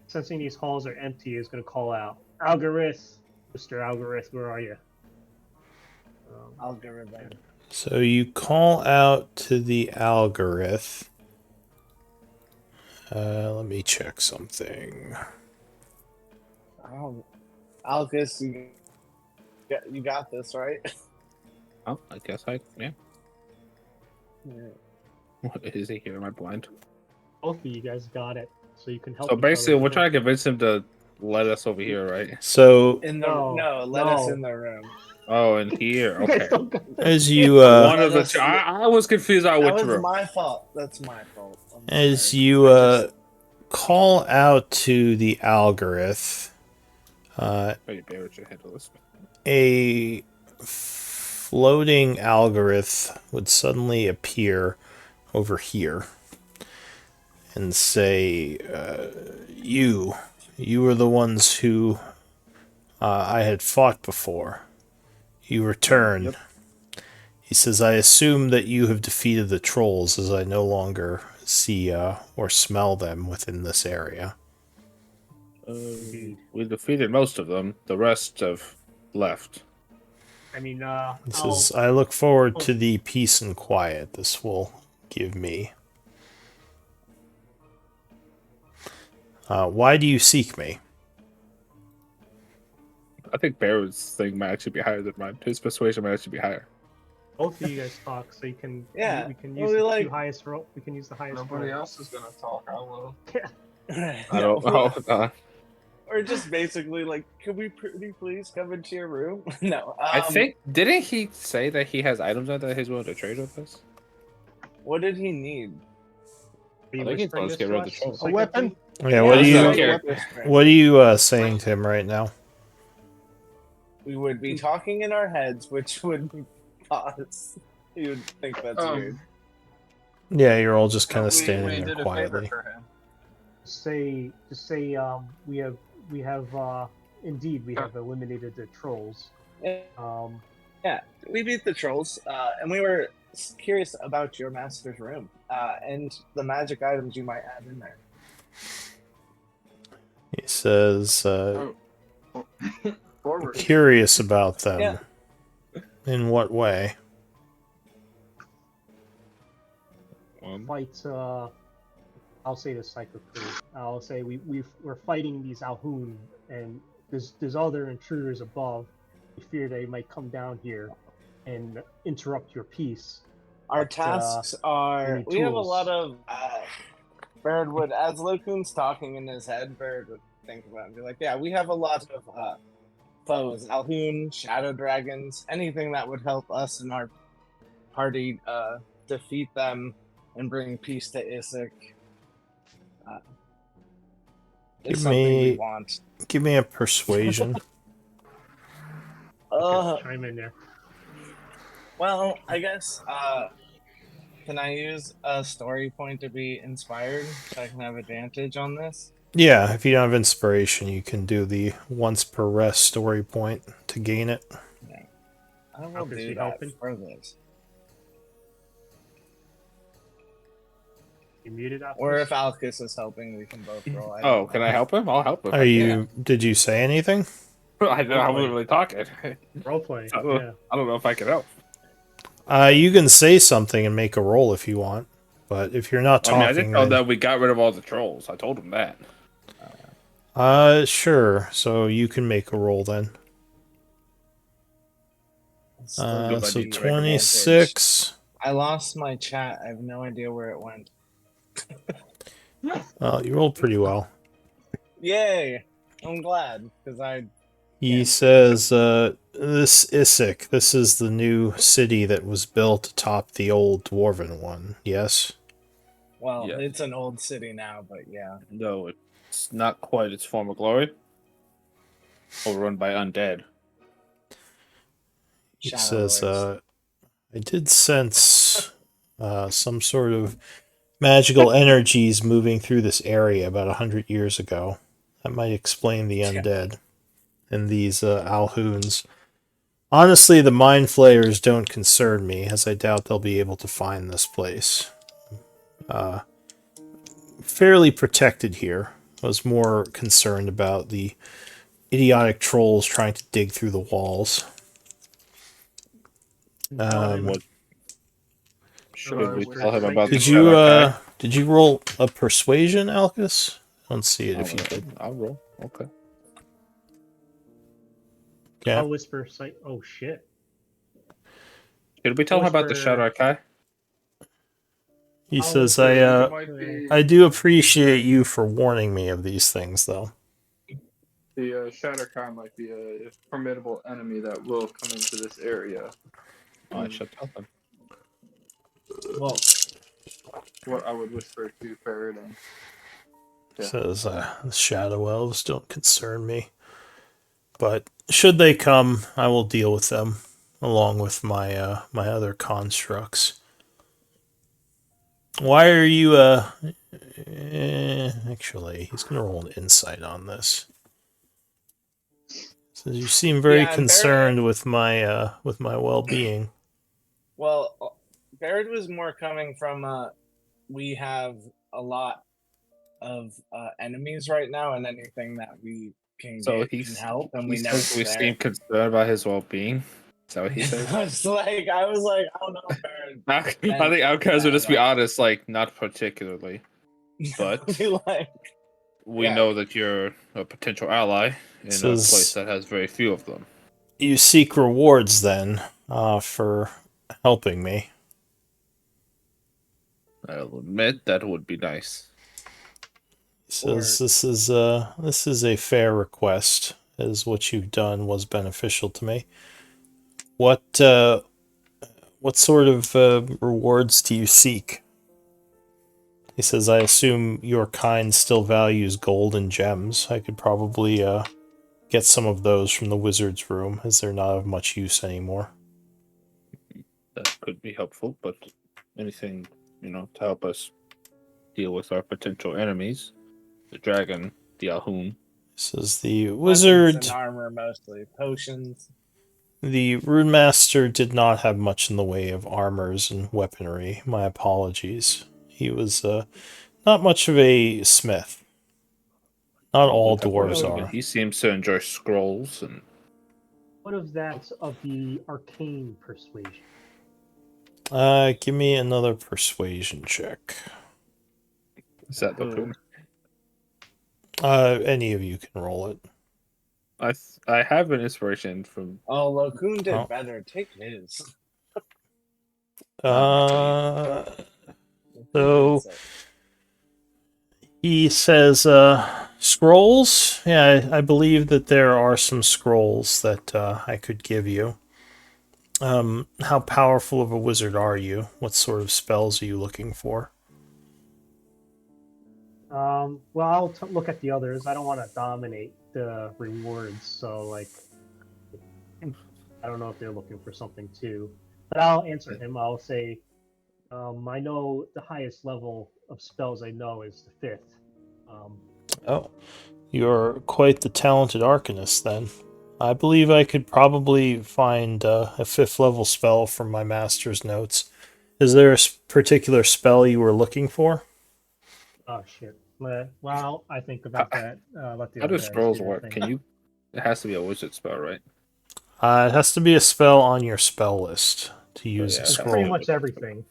Speaker 5: sensing these halls are empty, is going to call out, Algorithm, Mr. Algorithm, where are you?
Speaker 4: Algorithm.
Speaker 1: So you call out to the algorithm. Let me check something.
Speaker 4: Alcus, you got this, right?
Speaker 3: Oh, I guess yeah. What is he here? Am I blind?
Speaker 5: Both of you guys got it, so you can help.
Speaker 3: So
Speaker 5: each other
Speaker 3: basically, we're
Speaker 5: through.
Speaker 3: trying to convince him to let us over here, right?
Speaker 1: So
Speaker 4: In the
Speaker 5: No,
Speaker 4: let us
Speaker 5: no.
Speaker 4: in the room.
Speaker 3: Oh, in here.
Speaker 5: You guys
Speaker 3: Okay.
Speaker 5: don't got
Speaker 1: as you
Speaker 3: One of the
Speaker 4: Let us-
Speaker 3: two. I was confused on
Speaker 4: That
Speaker 3: which
Speaker 4: was
Speaker 3: room.
Speaker 4: my fault. That's my fault. I'm
Speaker 1: as
Speaker 4: sorry.
Speaker 1: you
Speaker 4: I just-
Speaker 1: call out to the algorithm,
Speaker 3: Wait, Barrett should handle this.
Speaker 1: a floating algorithm would suddenly appear over here and say, you were the ones who I had fought before. You return.
Speaker 3: Yep.
Speaker 1: He says, I assume that you have defeated the trolls, as I no longer see or smell them within this area.
Speaker 3: We defeated most of them. The rest have left.
Speaker 5: I mean,
Speaker 1: He says, I look forward to the peace and quiet this will give me. Why do you seek me?
Speaker 3: I think Barrett's thing might actually be higher than mine. His persuasion might actually be higher.
Speaker 5: both of you guys talk, so you can.
Speaker 4: Yeah,
Speaker 5: we can
Speaker 4: well,
Speaker 5: use
Speaker 4: we
Speaker 5: the
Speaker 4: like-
Speaker 5: two highest roll. We can use the highest.
Speaker 6: Nobody
Speaker 5: roll.
Speaker 6: else is gonna talk. I will.
Speaker 3: I don't know.
Speaker 4: Or just basically like, could we pretty please come into your room? No.
Speaker 3: I think didn't he say that he has items on that he's willing to trade with us?
Speaker 4: What did he need?
Speaker 5: Are you
Speaker 3: I think he's
Speaker 5: whispering
Speaker 3: supposed to
Speaker 5: this
Speaker 3: get
Speaker 5: to
Speaker 3: rid of the
Speaker 5: us?
Speaker 3: trolls.
Speaker 7: A weapon?
Speaker 1: Yeah, what
Speaker 3: Yeah,
Speaker 1: do
Speaker 3: this is
Speaker 1: you
Speaker 3: a character.
Speaker 1: what are you saying to him right now?
Speaker 4: We would be talking in our heads, which would pause. You would think that's weird.
Speaker 1: Yeah, you're all just kind of
Speaker 6: we
Speaker 1: standing there
Speaker 6: did a
Speaker 1: quietly.
Speaker 6: favor for him.
Speaker 5: Just say, we have, indeed, we have eliminated the trolls.
Speaker 4: Yeah,
Speaker 5: Um,
Speaker 4: we beat the trolls, and we were curious about your master's room and the magic items you might have in there.
Speaker 1: He says,
Speaker 6: Forward.
Speaker 1: curious about them.
Speaker 4: Yeah.
Speaker 1: In what way?
Speaker 5: fight, I'll say the Psycho Crew. I'll say we're fighting these Alhoun, and there's other intruders above. We fear they might come down here and interrupt your peace.
Speaker 4: Our
Speaker 5: But,
Speaker 4: tasks are
Speaker 5: need
Speaker 4: we have a
Speaker 5: tools.
Speaker 4: lot of Baird would, as Lokun's talking in his head, Baird would think about it and be like, yeah, we have a lot of foes, Alhoun, shadow dragons, anything that would help us and our party defeat them and bring peace to Isaac. Is something we want.
Speaker 1: Give me a persuasion.
Speaker 5: Chime in there.
Speaker 4: Well, I guess can I use a story point to be inspired so I can have advantage on this?
Speaker 1: Yeah, if you don't have inspiration, you can do the once per rest story point to gain it.
Speaker 4: I will
Speaker 5: Alcus,
Speaker 4: do
Speaker 5: you
Speaker 4: that
Speaker 5: helping?
Speaker 4: for this.
Speaker 5: You muted up.
Speaker 4: Or if Alcus is helping, we can both roll. I
Speaker 3: Oh,
Speaker 4: don't
Speaker 3: can
Speaker 4: know.
Speaker 3: I help him? I'll help him.
Speaker 1: Are you? Did you say anything?
Speaker 3: I wasn't really talking.
Speaker 5: roleplay?
Speaker 3: I don't,
Speaker 5: Yeah.
Speaker 3: I don't know if I can help.
Speaker 1: You can say something and make a roll if you want, but if you're not
Speaker 3: I mean, I
Speaker 1: talking,
Speaker 3: did tell
Speaker 1: then
Speaker 3: them we got rid of all the trolls. I told him that.
Speaker 1: sure. So you can make a roll then.
Speaker 4: Still
Speaker 3: good
Speaker 1: So
Speaker 3: idea.
Speaker 1: 26.
Speaker 4: I lost my chat. I have no idea where it went.
Speaker 1: You rolled pretty well.
Speaker 4: Yay! I'm glad because
Speaker 1: He says, "This Isaac. This is the new city that was built atop the old dwarven one. Yes."
Speaker 4: well,
Speaker 3: Yeah.
Speaker 4: it's an old city now, but yeah.
Speaker 3: No, it's not quite its former glory. Overrun by undead.
Speaker 1: He
Speaker 4: Shadow
Speaker 1: says,
Speaker 4: Lords.
Speaker 1: I did sense some sort of magical energies moving through this area about 100 years ago. That might explain the undead and these Alhoons. Honestly, the mind flayers don't concern me, as I doubt they'll be able to find this place. Fairly protected here. I was more concerned about the idiotic trolls trying to dig through the walls.
Speaker 5: Tell him,
Speaker 3: What Should we
Speaker 5: Whisper
Speaker 3: tell him
Speaker 5: Sight
Speaker 3: about the
Speaker 1: Did
Speaker 5: do
Speaker 1: you
Speaker 3: Shadow Kai?
Speaker 1: did you roll a persuasion, Alcus? I don't see it if you did.
Speaker 3: I'll roll. Okay.
Speaker 1: Yeah.
Speaker 5: I'll whisper sight. Oh shit!
Speaker 3: Should we tell him about the Shadow Kai?
Speaker 1: He
Speaker 5: I'll
Speaker 1: says,
Speaker 5: whisper,
Speaker 6: It might be
Speaker 1: I do appreciate you for warning me of these things, though.
Speaker 6: the Shatterkai might be a formidable enemy that will come into this area.
Speaker 3: I should tell them.
Speaker 6: Well, what I would whisper to Faradin. Yeah.
Speaker 1: Says, the shadow elves don't concern me. But should they come, I will deal with them, along with my my other constructs. Why are you, actually, he's going to roll an insight on this. Says, you seem very
Speaker 4: Yeah,
Speaker 1: concerned with my well-being.
Speaker 4: Well, Barrett was more coming from we have a lot of enemies right now, and anything that we can
Speaker 3: So
Speaker 4: get
Speaker 3: he's
Speaker 4: can help, and
Speaker 3: he
Speaker 4: we know
Speaker 3: says
Speaker 4: it's
Speaker 3: we
Speaker 4: there.
Speaker 3: seem concerned about his well-being. Is that what he says?
Speaker 4: I was like, I don't know, Barrett.
Speaker 3: I think outcasts would just be
Speaker 4: Yeah.
Speaker 3: honest, like not particularly, but
Speaker 4: Be like,
Speaker 3: we
Speaker 4: yeah.
Speaker 3: know that you're a potential ally in a
Speaker 1: Says-
Speaker 3: place that has very few of them.
Speaker 1: You seek rewards, then, for helping me.
Speaker 3: I'll admit that would be nice.
Speaker 1: He says, this is a fair request, as what you've done was beneficial to me. What sort of rewards do you seek? He says, I assume your kind still values gold and gems. I could probably get some of those from the wizard's room, as they're not of much use anymore.
Speaker 3: That could be helpful, but anything, to help us deal with our potential enemies, the dragon, the Alhoun.
Speaker 1: He says, the
Speaker 4: Weapons
Speaker 1: wizard...
Speaker 4: and armor mostly. Potions.
Speaker 1: The Rune Master did not have much in the way of armors and weaponry. My apologies. He was not much of a smith. Not all dwarves are.
Speaker 3: He seems to enjoy scrolls and.
Speaker 5: What of that of the arcane persuasion?
Speaker 1: Give me another persuasion check.
Speaker 3: Is that the
Speaker 1: Any of you can roll it.
Speaker 3: I have an inspiration from.
Speaker 4: Oh, Lokun did
Speaker 1: Oh.
Speaker 4: better. Take his.
Speaker 1: So he says, scrolls? Yeah, I believe that there are some scrolls that I could give you. How powerful of a wizard are you? What sort of spells are you looking for?
Speaker 5: Well, I'll look at the others. I don't want to dominate the rewards, so I don't know if they're looking for something too. But I'll answer him. I'll say, I know the highest level of spells I know is the 5th.
Speaker 1: Oh, you're quite the talented arcanist then. I believe I could probably find a 5th level spell from my master's notes. Is there a particular spell you were looking for?
Speaker 5: Oh shit. Well, I think about that. Let the
Speaker 3: How
Speaker 5: other
Speaker 3: do
Speaker 5: guys
Speaker 3: scrolls
Speaker 5: do their
Speaker 3: work?
Speaker 5: thing.
Speaker 3: Can you? It has to be a wizard spell, right?
Speaker 1: It has to be a spell on your spell list to use
Speaker 3: yeah,
Speaker 1: a
Speaker 5: It's
Speaker 1: scroll.
Speaker 5: pretty much everything.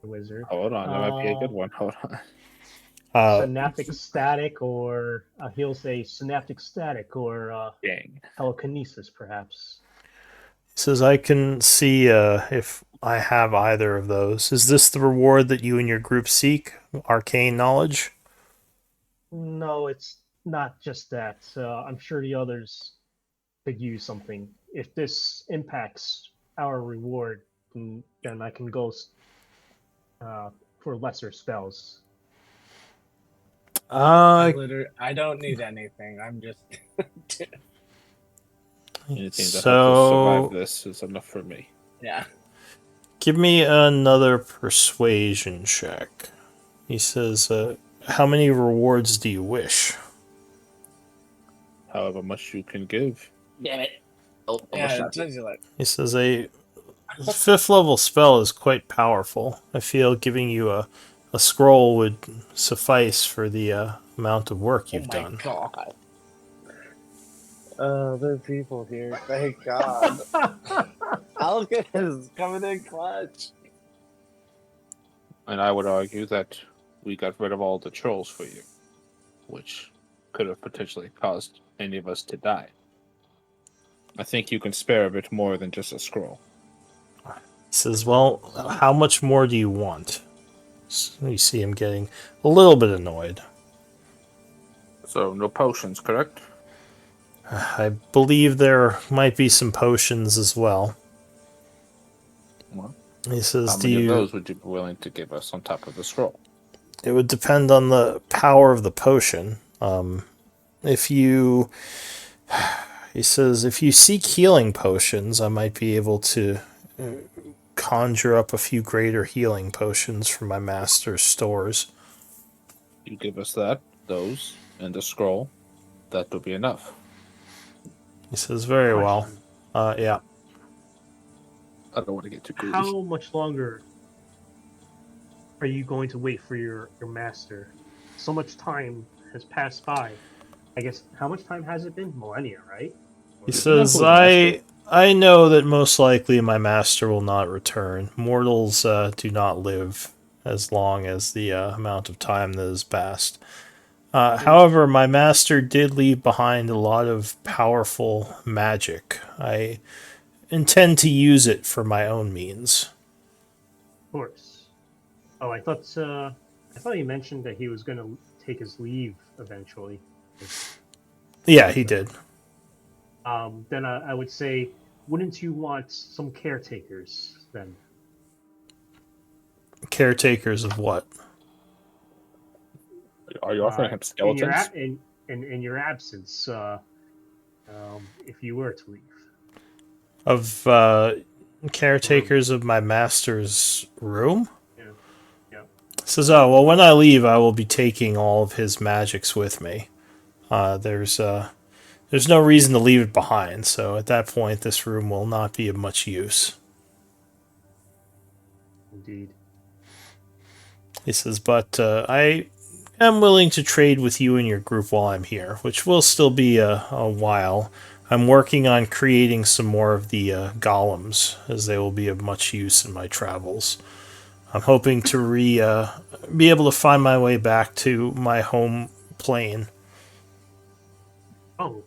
Speaker 5: The wizard.
Speaker 3: Hold on, that might be a good one. Hold on.
Speaker 5: Synaptic static, or he'll say synaptic static, or
Speaker 3: Dang.
Speaker 5: telekinesis, perhaps.
Speaker 1: He says, I can see if I have either of those. Is this the reward that you and your group seek? Arcane knowledge?
Speaker 5: No, it's not just that. I'm sure the others could use something. If this impacts our reward, then I can go for lesser spells.
Speaker 4: I don't need anything. I'm just.
Speaker 3: Anything that helps us survive this is enough for me.
Speaker 4: Yeah.
Speaker 1: Give me another persuasion check. He says, how many rewards do you wish?
Speaker 3: However much you can give.
Speaker 2: Damn it. Oh,
Speaker 4: Yeah, it tells you like.
Speaker 1: He says, a 5th level spell is quite powerful. I feel giving you a scroll would suffice for the amount of work you've done.
Speaker 4: Oh my god. Oh, there are people here. Thank God. Alka is coming in clutch.
Speaker 3: And I would argue that we got rid of all the trolls for you, which could have potentially caused any of us to die. I think you can spare a bit more than just a scroll.
Speaker 1: He says, well, how much more do you want? So you see him getting a little bit annoyed.
Speaker 3: So no potions, correct?
Speaker 1: I believe there might be some potions as well.
Speaker 3: Well,
Speaker 1: He says,
Speaker 3: how
Speaker 1: do
Speaker 3: many of
Speaker 1: you...
Speaker 3: those would you be willing to give us on top of the scroll?
Speaker 1: It would depend on the power of the potion. If you... He says, if you seek healing potions, I might be able to conjure up a few greater healing potions from my master's stores.
Speaker 3: You give us those, and the scroll. That will be enough.
Speaker 1: He says, very well.
Speaker 5: Question.
Speaker 1: Yeah.
Speaker 3: I don't want to get too greedy.
Speaker 5: How much longer are you going to wait for your master? So much time has passed by. I guess, how much time has it been? Millennia, right?
Speaker 1: He
Speaker 3: Or-
Speaker 1: says, I know that most likely my master will not return. Mortals do not live as long as the amount of time that has passed. However, my master did leave behind a lot of powerful magic. I intend to use it for my own means.
Speaker 5: Of course. Oh, I thought he mentioned that he was going to take his leave eventually.
Speaker 1: Yeah, he did.
Speaker 5: Then I would say, wouldn't you want some caretakers then?
Speaker 1: Caretakers of what?
Speaker 3: Are you offering him
Speaker 5: In your
Speaker 3: skeletons?
Speaker 5: in your absence, if you were to leave?
Speaker 1: Of caretakers of my master's room?
Speaker 5: Yeah. Yeah.
Speaker 1: Says, oh, well, when I leave, I will be taking all of his magics with me. There's no reason to leave it behind, so at that point, this room will not be of much use.
Speaker 5: Indeed.
Speaker 1: He says, but I am willing to trade with you and your group while I'm here, which will still be a while. I'm working on creating some more of the golems, as they will be of much use in my travels. I'm hoping to be able to find my way back to my home plane.
Speaker 5: Oh,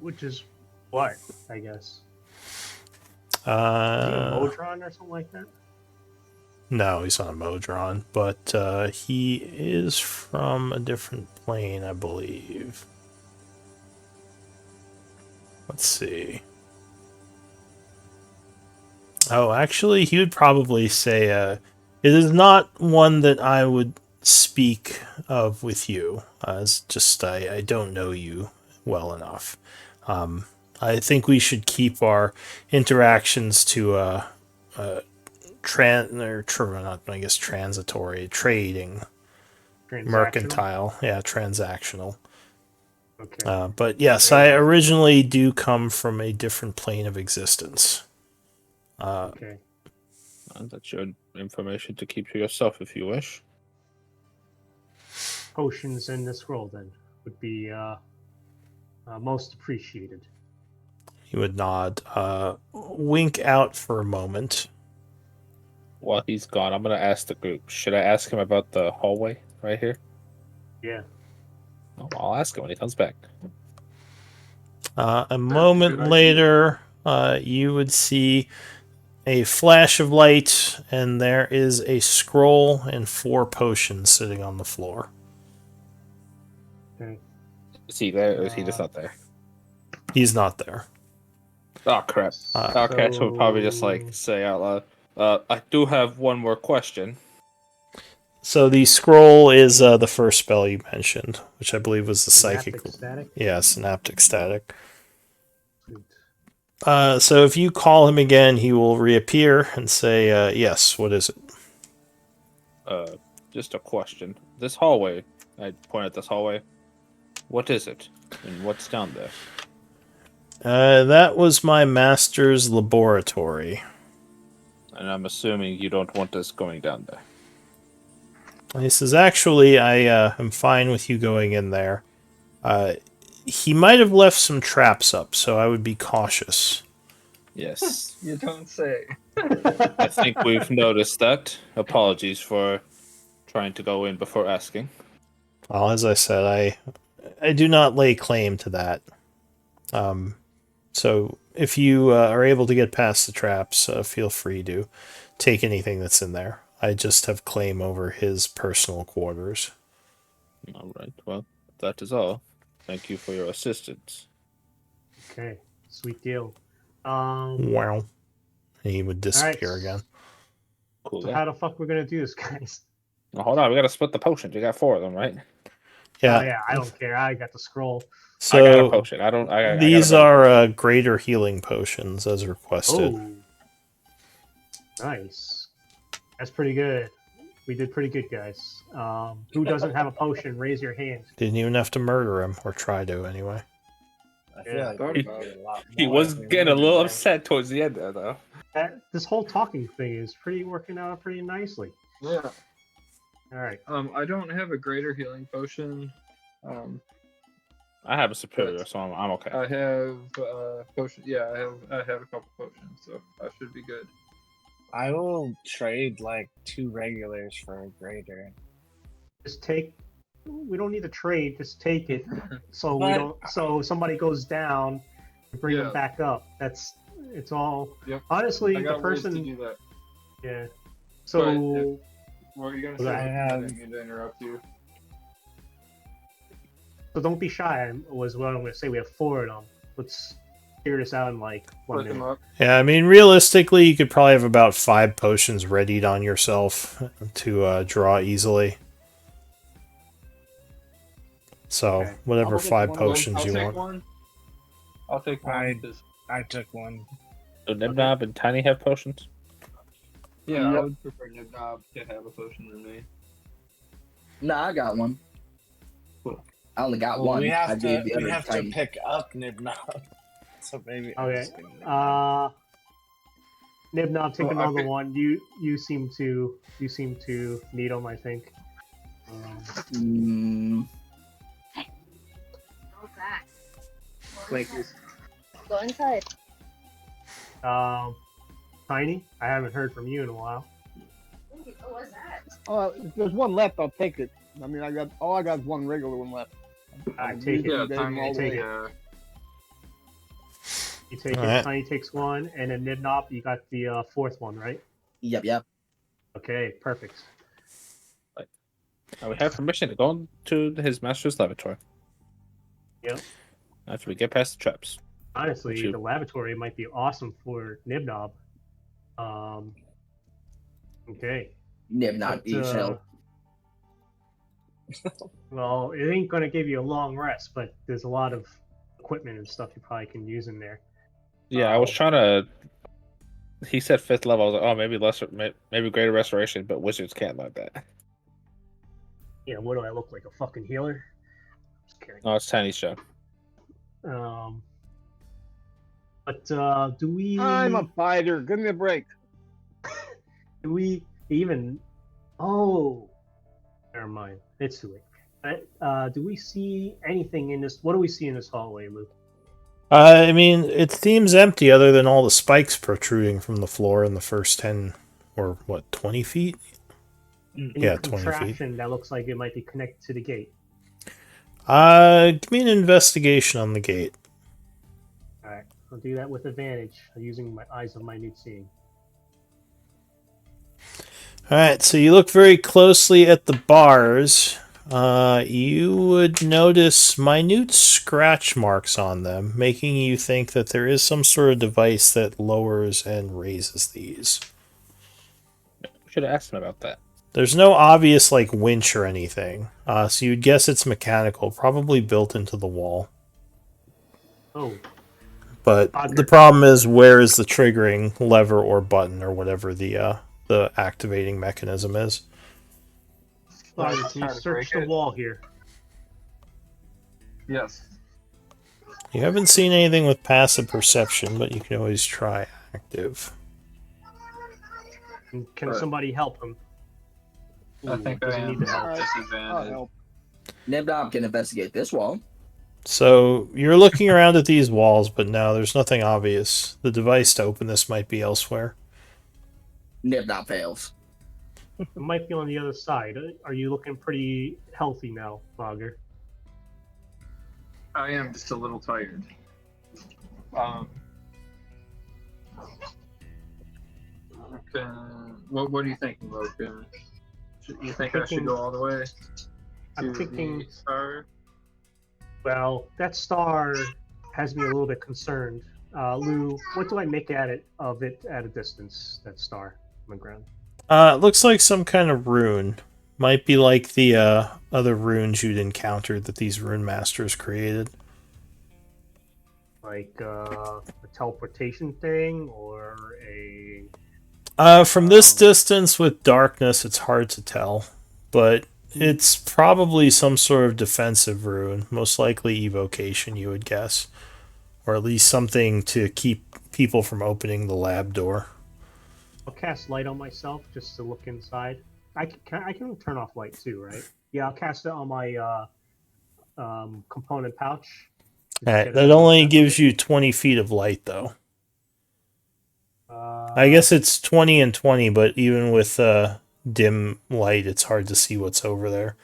Speaker 5: which is what, I guess? Is he a Modron or something like that?
Speaker 1: No, he's not a Modron, but he is from a different plane, I believe. Let's see. Oh, actually, he would probably say it is not one that I would speak of with you. It's just I don't know you well enough. I think we should keep our interactions to transitory, trading, mercantile, yeah, transactional.
Speaker 5: Okay.
Speaker 1: But yes, I originally do come from a different plane of existence.
Speaker 5: Okay.
Speaker 3: That's your information to keep to yourself if you wish.
Speaker 5: Potions in this scroll then would be most appreciated.
Speaker 1: He would nod, wink out for a moment.
Speaker 3: While he's gone, I'm going to ask the group. Should I ask him about the hallway right here?
Speaker 5: Yeah.
Speaker 3: Oh, I'll ask him when he comes back.
Speaker 1: A moment later, you would see a flash of light, and there is a scroll and 4 potions sitting on the floor.
Speaker 5: Okay.
Speaker 3: Is he there or is he just not there?
Speaker 1: He's not there.
Speaker 3: Oh, crap. Okay, so we'll probably just say out loud. I do have one more question.
Speaker 1: So the scroll is the first spell you mentioned, which I believe was the psychic.
Speaker 5: Static?
Speaker 1: Yeah, synaptic static.
Speaker 5: Sweet.
Speaker 1: So if you call him again, he will reappear and say, yes, what is it?
Speaker 3: Just a question. This hallway, I point at this hallway. What is it? And what's down there?
Speaker 1: That was my master's laboratory.
Speaker 3: And I'm assuming you don't want us going down there.
Speaker 1: And he says, actually, I am fine with you going in there. He might have left some traps up, so I would be cautious.
Speaker 3: Yes.
Speaker 6: You don't say.
Speaker 3: I think we've noticed that. Apologies for trying to go in before asking.
Speaker 1: Well, as I said, I do not lay claim to that. So if you are able to get past the traps, feel free to take anything that's in there. I just have claim over his personal quarters.
Speaker 3: All right. Well, that is all. Thank you for your assistance.
Speaker 5: Okay, sweet deal.
Speaker 1: Wow. And he would
Speaker 5: All right.
Speaker 1: disappear again.
Speaker 3: Cool.
Speaker 5: So how the fuck we're gonna do this, guys?
Speaker 3: Well, hold on. We gotta split the potions. You got 4 of them, right?
Speaker 1: Yeah.
Speaker 5: Oh yeah, I don't care. I got the scroll.
Speaker 3: I got a
Speaker 1: So
Speaker 3: potion. I don't. I got
Speaker 1: these
Speaker 3: a better
Speaker 1: are
Speaker 3: potion.
Speaker 1: greater healing potions as requested.
Speaker 5: Oh, nice. That's pretty good. We did pretty good, guys. Who doesn't have a potion? Raise your hand.
Speaker 1: Didn't even have to murder him, or try to anyway.
Speaker 4: I feel
Speaker 5: Yeah.
Speaker 4: like
Speaker 6: Thought
Speaker 4: we
Speaker 6: about
Speaker 4: did
Speaker 6: it.
Speaker 4: a lot
Speaker 3: He
Speaker 4: more
Speaker 3: was
Speaker 4: if we
Speaker 3: getting a
Speaker 4: really
Speaker 3: little
Speaker 4: did.
Speaker 3: upset towards the end there, though.
Speaker 5: This whole talking thing is pretty working out pretty nicely.
Speaker 6: Yeah.
Speaker 5: All right.
Speaker 6: I don't have a greater healing potion.
Speaker 3: I have a superior, so I'm okay.
Speaker 6: I have potion. Yeah, I have a couple potions, so I should be good.
Speaker 4: I will trade like 2 regulars for a greater.
Speaker 5: Just take. We don't need to trade. Just take it. So we
Speaker 4: But-
Speaker 5: don't. So somebody goes down, bring them
Speaker 6: Yeah.
Speaker 5: back up. It's all.
Speaker 6: Yep.
Speaker 5: Honestly,
Speaker 6: I
Speaker 5: the
Speaker 6: got ways to
Speaker 5: person.
Speaker 6: do that.
Speaker 5: Yeah. So
Speaker 6: What were you gonna
Speaker 5: Okay.
Speaker 6: say?
Speaker 4: I have-
Speaker 6: I didn't mean to interrupt you.
Speaker 5: so don't be shy. Was what I'm going to say. We have 4 of them. Let's figure this out in like 1
Speaker 6: Split them
Speaker 5: minute.
Speaker 6: up.
Speaker 1: Yeah, I mean, realistically, you could probably have about 5 potions readied on yourself to draw easily. So,
Speaker 5: Okay.
Speaker 1: whatever
Speaker 7: I'll take
Speaker 1: 5
Speaker 7: one.
Speaker 1: potions
Speaker 6: I'll
Speaker 1: you
Speaker 6: take
Speaker 1: want.
Speaker 6: one. I'll take one.
Speaker 4: I-
Speaker 6: 'cause-
Speaker 4: I took one.
Speaker 3: Do Nibnob and Tiny have potions?
Speaker 6: Yeah, I
Speaker 7: Yep.
Speaker 6: would prefer Nibnob to have a potion than me.
Speaker 2: Nah, I got one.
Speaker 6: Cool.
Speaker 2: I only got
Speaker 4: Well,
Speaker 2: one.
Speaker 4: we
Speaker 2: I
Speaker 4: have
Speaker 2: gave
Speaker 4: to
Speaker 2: the other Tiny.
Speaker 4: pick up Nibnob. So maybe. I'm
Speaker 5: Okay.
Speaker 4: just gonna Nibnob.
Speaker 5: Nibnob, take
Speaker 6: Well, I
Speaker 5: another
Speaker 6: pick-
Speaker 5: one. You seem to need them. I think.
Speaker 2: Mm,
Speaker 8: Go back.
Speaker 6: Thank you.
Speaker 8: Go inside.
Speaker 5: Tiny, I haven't heard from you in a while.
Speaker 8: What was that?
Speaker 7: If there's one left, I'll take it. I mean, I got is one regular one left.
Speaker 5: I take it.
Speaker 6: Yeah,
Speaker 7: Gave them
Speaker 6: Tiny,
Speaker 7: all
Speaker 5: take
Speaker 7: away.
Speaker 5: it. You take it.
Speaker 1: Alright.
Speaker 5: Tiny takes one, and then Nibnob, you got the 4th one, right?
Speaker 2: yep.
Speaker 5: Okay, perfect.
Speaker 3: We have permission to go into his master's laboratory.
Speaker 5: Yep.
Speaker 3: After we get past the traps.
Speaker 5: Honestly,
Speaker 3: Shoot.
Speaker 5: the laboratory might be awesome for Nibnob. Okay.
Speaker 2: Nib not
Speaker 5: But,
Speaker 2: each hell.
Speaker 5: well, it ain't gonna give you a long rest, but there's a lot of equipment and stuff you probably can use in there.
Speaker 3: Yeah, I was
Speaker 5: Oh.
Speaker 3: trying to. He said 5th level. I was like, oh, maybe maybe greater restoration, but wizards can't like that.
Speaker 5: Yeah, what do I look like? A fucking healer? Just kidding.
Speaker 3: No, it's Tiny's show.
Speaker 5: But do we?
Speaker 7: I'm a fighter. Give me a break.
Speaker 5: Do we even? Oh, never mind. It's too late. Do we see anything in this? What do we see in this hallway, Luke?
Speaker 1: I mean, it seems empty other than all the spikes protruding from the floor in the first 10 or what, 20 feet?
Speaker 5: Any
Speaker 1: Yeah, 20 feet.
Speaker 5: contraption that looks like it might be connected to the gate.
Speaker 1: Give me an investigation on the gate.
Speaker 5: All right, I'll do that with advantage using my eyes of minute seeing.
Speaker 1: Alright, so you look very closely at the bars. You would notice minute scratch marks on them, making you think that there is some sort of device that lowers and raises these.
Speaker 3: We should have asked him about that.
Speaker 1: There's no obvious, like, winch or anything, so you'd guess it's mechanical, probably built into the wall.
Speaker 5: Oh,
Speaker 1: But
Speaker 5: Okay.
Speaker 1: the problem is, where is the triggering lever or button or whatever the activating mechanism is?
Speaker 5: sorry,
Speaker 6: Try
Speaker 5: can you
Speaker 6: to
Speaker 5: search
Speaker 6: break
Speaker 5: the
Speaker 6: it.
Speaker 5: wall here?
Speaker 6: Yes.
Speaker 1: You haven't seen anything with passive perception, but you can always try active.
Speaker 5: And can
Speaker 6: Right.
Speaker 5: somebody help him?
Speaker 6: I think I
Speaker 5: does he
Speaker 6: am
Speaker 5: need the help?
Speaker 7: I'll
Speaker 6: disadvantage.
Speaker 7: help.
Speaker 2: Nibnob can investigate this wall.
Speaker 1: So you're looking around at these walls, but no, there's nothing obvious. The device to open this might be elsewhere.
Speaker 2: If that fails.
Speaker 5: It might be on the other side. Are you looking pretty healthy now, Fogger?
Speaker 6: I am just a little tired. Um. Okay. What are you thinking, Logan? You think I should go all the way
Speaker 5: I'm
Speaker 6: to
Speaker 5: thinking.
Speaker 6: the star?
Speaker 5: Well, that star has me a little bit concerned. Lou, what do I make of it at a distance? That star on the ground.
Speaker 1: It looks like some kind of rune. Might be like the other runes you'd encountered that these rune masters created.
Speaker 5: Like a teleportation thing or a.
Speaker 1: From this distance with darkness, it's hard to tell, but it's probably some sort of defensive rune, most likely evocation, you would guess, or at least something to keep people from opening the lab door.
Speaker 5: I'll cast light on myself just to look inside. I can turn off light too, right? Yeah, I'll cast it on my component pouch.
Speaker 1: Alright, that only gives you 20 feet of light, though. I guess it's 20 and 20, but even with dim light, it's hard to see what's over there.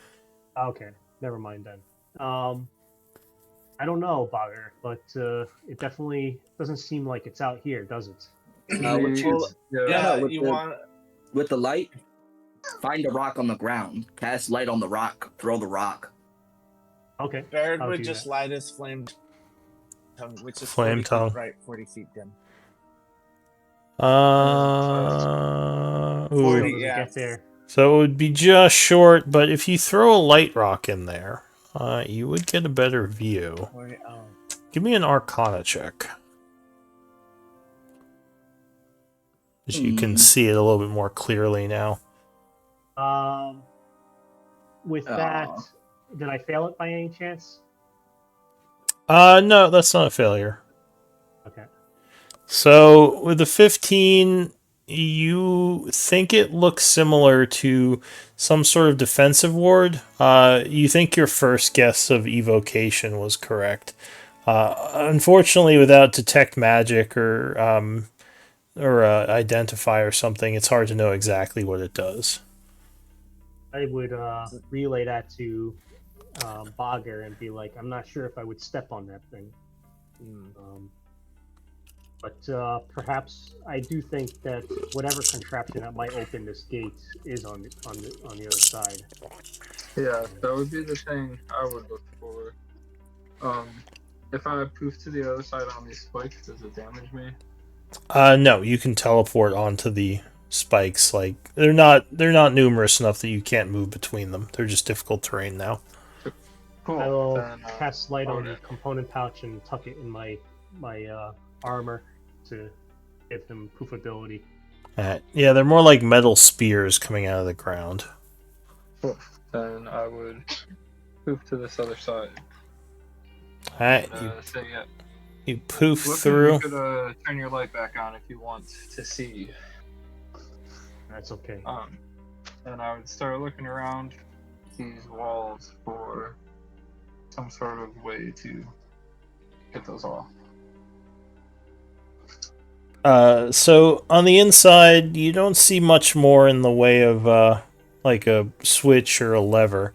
Speaker 5: Okay, never mind then. I don't know, Bogger, but it definitely doesn't seem like it's out here, does it?
Speaker 2: What you,
Speaker 4: Yeah,
Speaker 2: with
Speaker 4: you
Speaker 2: the,
Speaker 4: want.
Speaker 2: with the light, find a rock on the ground. Cast light on the rock. Throw the rock.
Speaker 5: Okay.
Speaker 4: Barrett
Speaker 5: I'll
Speaker 4: would
Speaker 5: do
Speaker 4: just
Speaker 5: that.
Speaker 4: light his flame tongue, which is
Speaker 1: Flame
Speaker 4: 40 feet
Speaker 1: tongue.
Speaker 4: bright, 40 feet dim.
Speaker 1: Ooh.
Speaker 4: 40,
Speaker 5: Doesn't
Speaker 4: yeah.
Speaker 5: get there.
Speaker 1: So it would be just short, but if you throw a light rock in there, you would get a better view.
Speaker 4: 40, oh.
Speaker 1: Give me an Arcana check. As you can see it a little bit more clearly now.
Speaker 5: With that, did I fail it by any chance?
Speaker 1: No, that's not a failure.
Speaker 5: Okay.
Speaker 1: So with the 15, you think it looks similar to some sort of defensive ward. You think your first guess of evocation was correct. Unfortunately, without detect magic or identify or something, it's hard to know exactly what it does.
Speaker 5: I would relay that to Bogger and be like, I'm not sure if I would step on that thing. But perhaps I do think that whatever contraption that might open this gate is on the other side.
Speaker 6: Yeah, that would be the thing I would look for. If I poof to the other side on these spikes, does it damage me?
Speaker 1: No, you can teleport onto the spikes. Like they're not numerous enough that you can't move between them. They're just difficult terrain now.
Speaker 6: Cool.
Speaker 5: I will
Speaker 6: Then,
Speaker 5: cast light on the
Speaker 6: okay.
Speaker 5: component pouch and tuck it in my armor to give them poof ability.
Speaker 1: Yeah, they're more like metal spears coming out of the ground.
Speaker 6: Cool. Then I would poof to this other side.
Speaker 1: Alright,
Speaker 6: Say yeah.
Speaker 1: you poof
Speaker 6: Look,
Speaker 1: through.
Speaker 6: you could turn your light back on if you want to see.
Speaker 5: That's okay.
Speaker 6: And I would start looking around these walls for some sort of way to get those off.
Speaker 1: So on the inside, you don't see much more in the way of like a switch or a lever.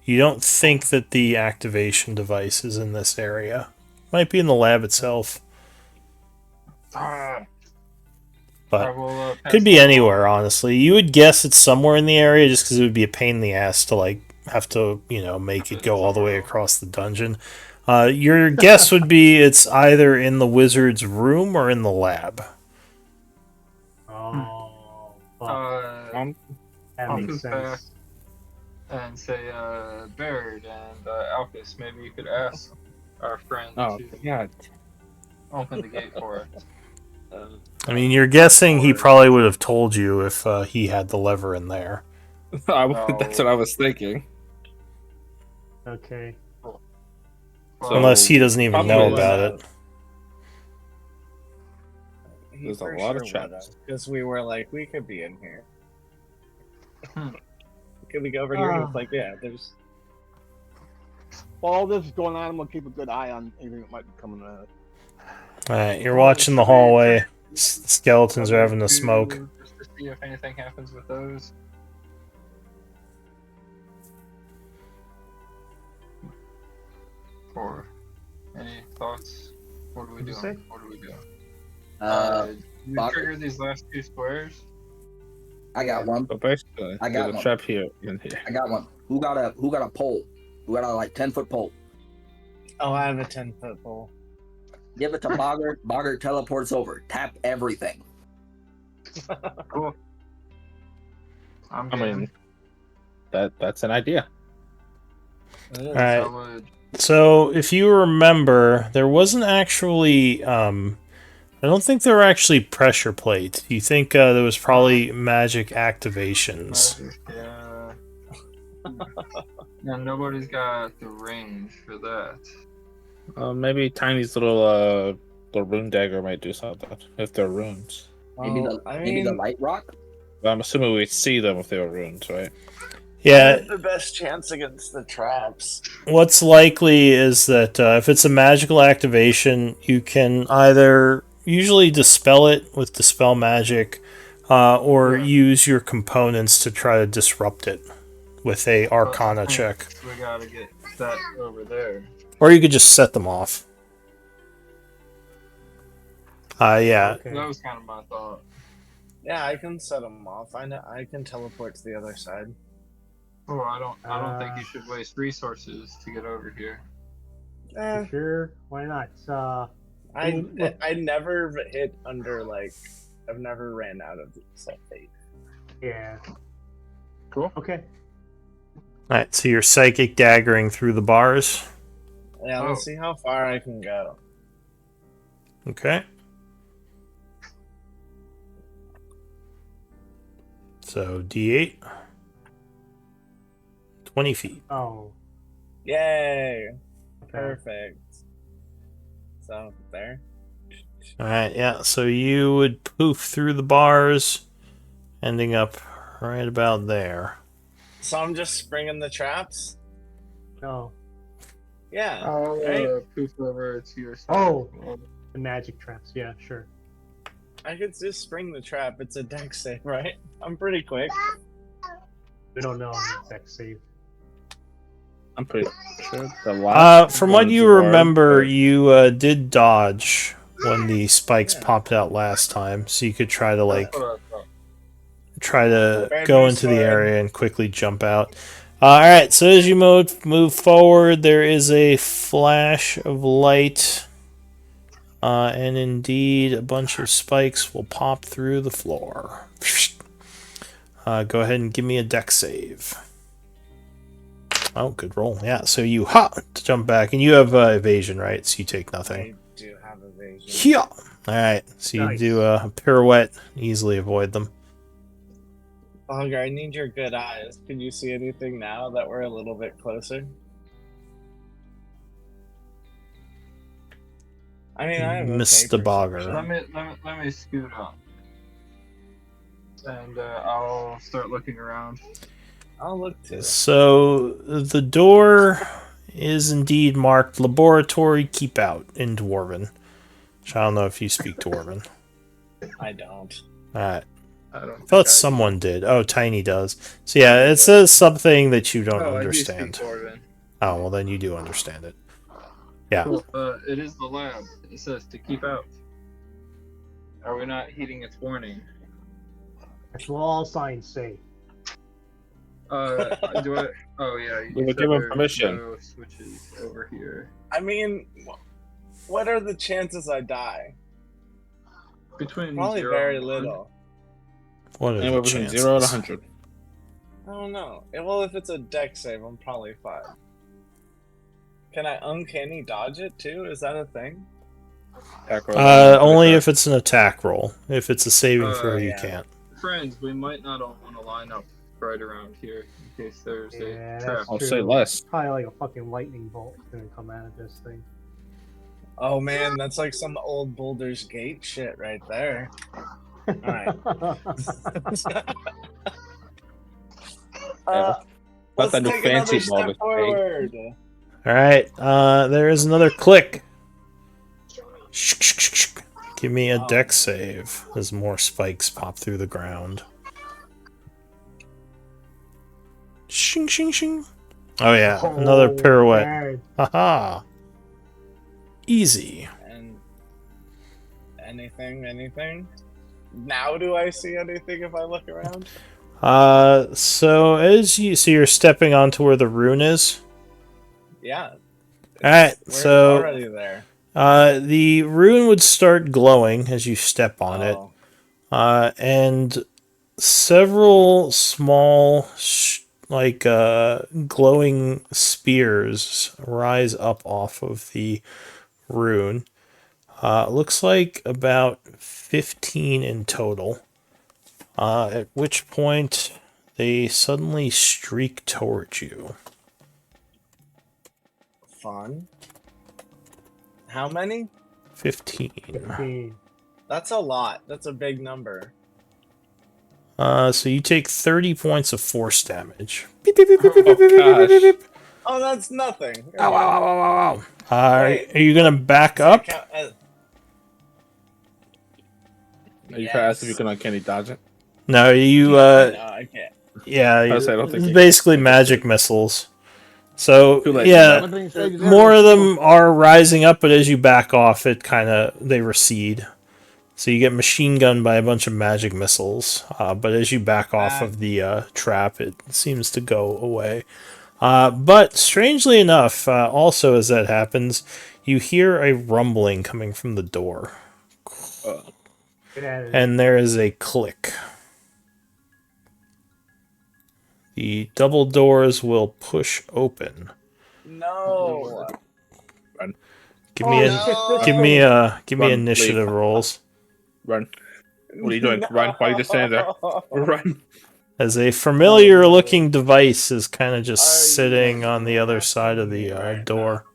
Speaker 1: You don't think that the activation device is in this area. Might be in the lab itself.
Speaker 6: I
Speaker 1: But
Speaker 6: will,
Speaker 1: could be anywhere, honestly. You would guess it's somewhere in the area just because it would be a pain in the ass to like have to, make it go all the way across the dungeon. Your guess would be it's either in the wizard's room or in the lab.
Speaker 5: Oh, fuck.
Speaker 6: I'll
Speaker 5: That
Speaker 6: poof
Speaker 5: makes
Speaker 6: back
Speaker 5: sense.
Speaker 6: and say, Baird and Alcus, maybe you could ask our friend to open the gate for us.
Speaker 1: I mean, you're guessing he probably would have told you if he had the lever in there.
Speaker 3: That's what I was thinking.
Speaker 5: Okay.
Speaker 6: Well,
Speaker 1: Unless he doesn't even know
Speaker 3: Probably
Speaker 1: about it.
Speaker 3: There's a lot of traps.
Speaker 4: Because we were like, we could be in here.
Speaker 6: Hmm.
Speaker 4: Could we go over here? And it's like, yeah, there's.
Speaker 7: while all this is going on, I'm gonna keep a good eye on anything that might be coming at us.
Speaker 1: Alright, you're watching the hallway. Skeletons are having a smoke.
Speaker 6: Just to see if anything happens with those. Or any thoughts? What do we
Speaker 5: What'd you
Speaker 6: do?
Speaker 5: say?
Speaker 6: What do we do? You
Speaker 2: Bob-
Speaker 6: trigger these last 2 squares.
Speaker 2: I got one.
Speaker 3: But basically,
Speaker 2: I got
Speaker 3: there's a
Speaker 2: one.
Speaker 3: trap here in here.
Speaker 2: I got one. Who got a pole? Who got a like 10-foot pole?
Speaker 4: Oh, I have a 10-foot pole.
Speaker 2: Give it to Boggart. Boggart teleports over. Tap everything.
Speaker 6: Cool. I'm
Speaker 3: I
Speaker 6: game.
Speaker 3: mean, that's an idea.
Speaker 4: It is.
Speaker 1: Alright.
Speaker 6: I would.
Speaker 1: So, if you remember, there wasn't actually, I don't think there were actually pressure plates. You think there was probably magic activations.
Speaker 6: Yeah. Yeah, nobody's got the range for that.
Speaker 3: Maybe Tiny's little rune dagger might do something if they're runes.
Speaker 2: Maybe
Speaker 4: Well,
Speaker 2: maybe the light rock.
Speaker 3: But I'm assuming we'd see them if they were runes, right?
Speaker 1: Yeah,
Speaker 4: the best chance against the traps.
Speaker 1: what's likely is that if it's a magical activation, you can either usually dispel it with Dispel Magic, or
Speaker 6: Yeah.
Speaker 1: use your components to try to disrupt it with a Arcana check.
Speaker 6: We gotta get that over there.
Speaker 1: Or you could just set them off. Yeah.
Speaker 5: Okay.
Speaker 6: That was kind of my thought.
Speaker 4: Yeah, I can set them off. I know I can teleport to the other side.
Speaker 6: Oh, I don't think you should waste resources to get over here.
Speaker 4: Eh,
Speaker 5: Sure, why not?
Speaker 4: I never hit under like I've never ran out of set 8.
Speaker 5: Yeah.
Speaker 6: Cool.
Speaker 5: Okay.
Speaker 1: Alright, so you're psychic daggering through the bars.
Speaker 4: Yeah, let's see how far I can go.
Speaker 1: Okay. So D8. 20 feet.
Speaker 5: Oh.
Speaker 4: Yay!
Speaker 5: Okay.
Speaker 4: Perfect. So there.
Speaker 1: Alright, yeah, so you would poof through the bars, ending up right about there.
Speaker 4: So I'm just springing the traps.
Speaker 5: No.
Speaker 4: Yeah.
Speaker 6: I'll
Speaker 4: right?
Speaker 6: poof over to your side.
Speaker 5: Oh. The magic traps. Yeah, sure.
Speaker 4: I could just spring the trap. It's a deck save, right? I'm pretty quick.
Speaker 5: We don't know the deck save.
Speaker 3: I'm pretty sure the last.
Speaker 1: From what
Speaker 3: one's
Speaker 1: you
Speaker 3: hard,
Speaker 1: remember,
Speaker 3: but-
Speaker 1: you did dodge when the spikes
Speaker 4: Yeah.
Speaker 1: popped out last time, so you could try to
Speaker 6: That's what I thought.
Speaker 1: try to
Speaker 4: Very
Speaker 1: go
Speaker 4: nice
Speaker 1: into the
Speaker 4: sword.
Speaker 1: area and quickly jump out. All right, so as you move forward, there is a flash of light, and indeed a bunch of spikes will pop through the floor. Go ahead and give me a deck save. Oh, good roll. Yeah, so you jump back, and you have evasion, right? So you take nothing.
Speaker 4: I do have evasion.
Speaker 1: Yeah. All right, so you
Speaker 5: Nice.
Speaker 1: do a pirouette, easily avoid them.
Speaker 4: Hugger, I need your good eyes. Can you see anything now that we're a little bit closer? I mean, I have a
Speaker 1: Mr.
Speaker 4: paper
Speaker 1: Bogger.
Speaker 4: section.
Speaker 6: Let me scoot up, and I'll start looking around.
Speaker 4: I'll look too.
Speaker 1: So the door is indeed marked Laboratory Keep Out in Dwarven. Which I don't know if you speak Dwarven.
Speaker 4: I don't.
Speaker 1: Alright.
Speaker 6: I don't.
Speaker 1: I thought
Speaker 6: think I-
Speaker 1: someone did. Oh, Tiny does. So yeah, it says something that you don't
Speaker 6: Oh,
Speaker 1: understand.
Speaker 6: I do speak Dwarven.
Speaker 1: Oh, well then you do understand it. Yeah.
Speaker 6: Cool. It is the lab. It says to keep out. Are we not heeding its warning?
Speaker 5: That's what all signs say.
Speaker 6: Do I? Oh yeah.
Speaker 3: We would
Speaker 6: said
Speaker 3: give him
Speaker 6: there's
Speaker 3: permission.
Speaker 6: no switches over here.
Speaker 4: I mean, what are the chances I die?
Speaker 6: Between
Speaker 4: Probably
Speaker 6: 0
Speaker 4: very
Speaker 6: and 1.
Speaker 4: little.
Speaker 1: What are
Speaker 3: Anywhere
Speaker 1: the
Speaker 3: between
Speaker 1: chances?
Speaker 3: 0 and 100.
Speaker 4: I don't know. Well, if it's a deck save, I'm probably fine. Can I uncanny dodge it too? Is that a thing?
Speaker 3: Attack roll.
Speaker 1: Only if it's an attack roll. If it's a saving throw, you
Speaker 4: yeah.
Speaker 1: can't.
Speaker 6: Friends, we might not all want to line up right around here in case there's
Speaker 5: Yeah,
Speaker 6: a
Speaker 5: that's
Speaker 6: trap.
Speaker 3: I'll
Speaker 5: true.
Speaker 3: say less.
Speaker 5: Probably like a fucking lightning bolt gonna come out of this thing.
Speaker 4: Oh man, that's like some old Boulder's Gate shit right there. Alright.
Speaker 3: Not that new
Speaker 4: take
Speaker 3: fancy
Speaker 4: another
Speaker 3: Baldur's
Speaker 4: step forward.
Speaker 1: All right. There is another click. Give me a
Speaker 4: Oh.
Speaker 1: dex save as more spikes pop through the ground. Shing, shing, shing. Oh yeah, another pirouette.
Speaker 5: Barrett.
Speaker 1: Haha. Easy.
Speaker 4: And anything? Now do I see anything if I look around?
Speaker 1: So you're stepping onto where the rune is.
Speaker 4: Yeah.
Speaker 1: Alright,
Speaker 4: We're
Speaker 1: so
Speaker 4: already there.
Speaker 1: the rune would start glowing as you step on it.
Speaker 4: Oh.
Speaker 1: And several small glowing spears rise up off of the rune. Looks like about 15 in total. At which point they suddenly streak towards you.
Speaker 4: Fun. How many?
Speaker 1: 15.
Speaker 5: 15.
Speaker 4: That's a lot. That's a big number.
Speaker 1: So you take 30 points of force damage. Beep, beep, beep, beep, beep,
Speaker 3: Oh,
Speaker 1: beep, beep, beep, beep, beep, beep.
Speaker 4: Oh, that's nothing. Okay.
Speaker 1: Ow, ow, ow, ow, ow, ow.
Speaker 4: Wait.
Speaker 1: Are you gonna back
Speaker 4: Does that
Speaker 1: up?
Speaker 4: count as-
Speaker 3: Are you trying to ask if you can uncanny dodge it?
Speaker 1: No, you,
Speaker 4: No, I can't.
Speaker 1: yeah,
Speaker 3: I say, I don't think
Speaker 1: it's
Speaker 3: you
Speaker 1: basically
Speaker 3: can.
Speaker 1: magic missiles. So,
Speaker 3: Too late,
Speaker 1: yeah,
Speaker 7: One thing to say to
Speaker 1: more of
Speaker 7: is
Speaker 1: them are rising up, but as you back off, they recede. So you get machine gunned by a bunch of magic missiles, but as you back off of the trap, it seems to go away. But strangely enough, also as that happens, you hear a rumbling coming from the door,
Speaker 5: Get out of there.
Speaker 1: and there is a click. The double doors will push open.
Speaker 4: No.
Speaker 1: Give me a
Speaker 5: shit, this
Speaker 1: give me
Speaker 5: thing.
Speaker 1: a give me
Speaker 3: Run,
Speaker 1: initiative
Speaker 3: leave.
Speaker 1: rolls.
Speaker 3: Run. What are you doing? Run. Why are you just standing there? Run.
Speaker 1: As a familiar looking device is kind of just
Speaker 4: Are you
Speaker 1: sitting on the other side of the
Speaker 4: right
Speaker 1: door.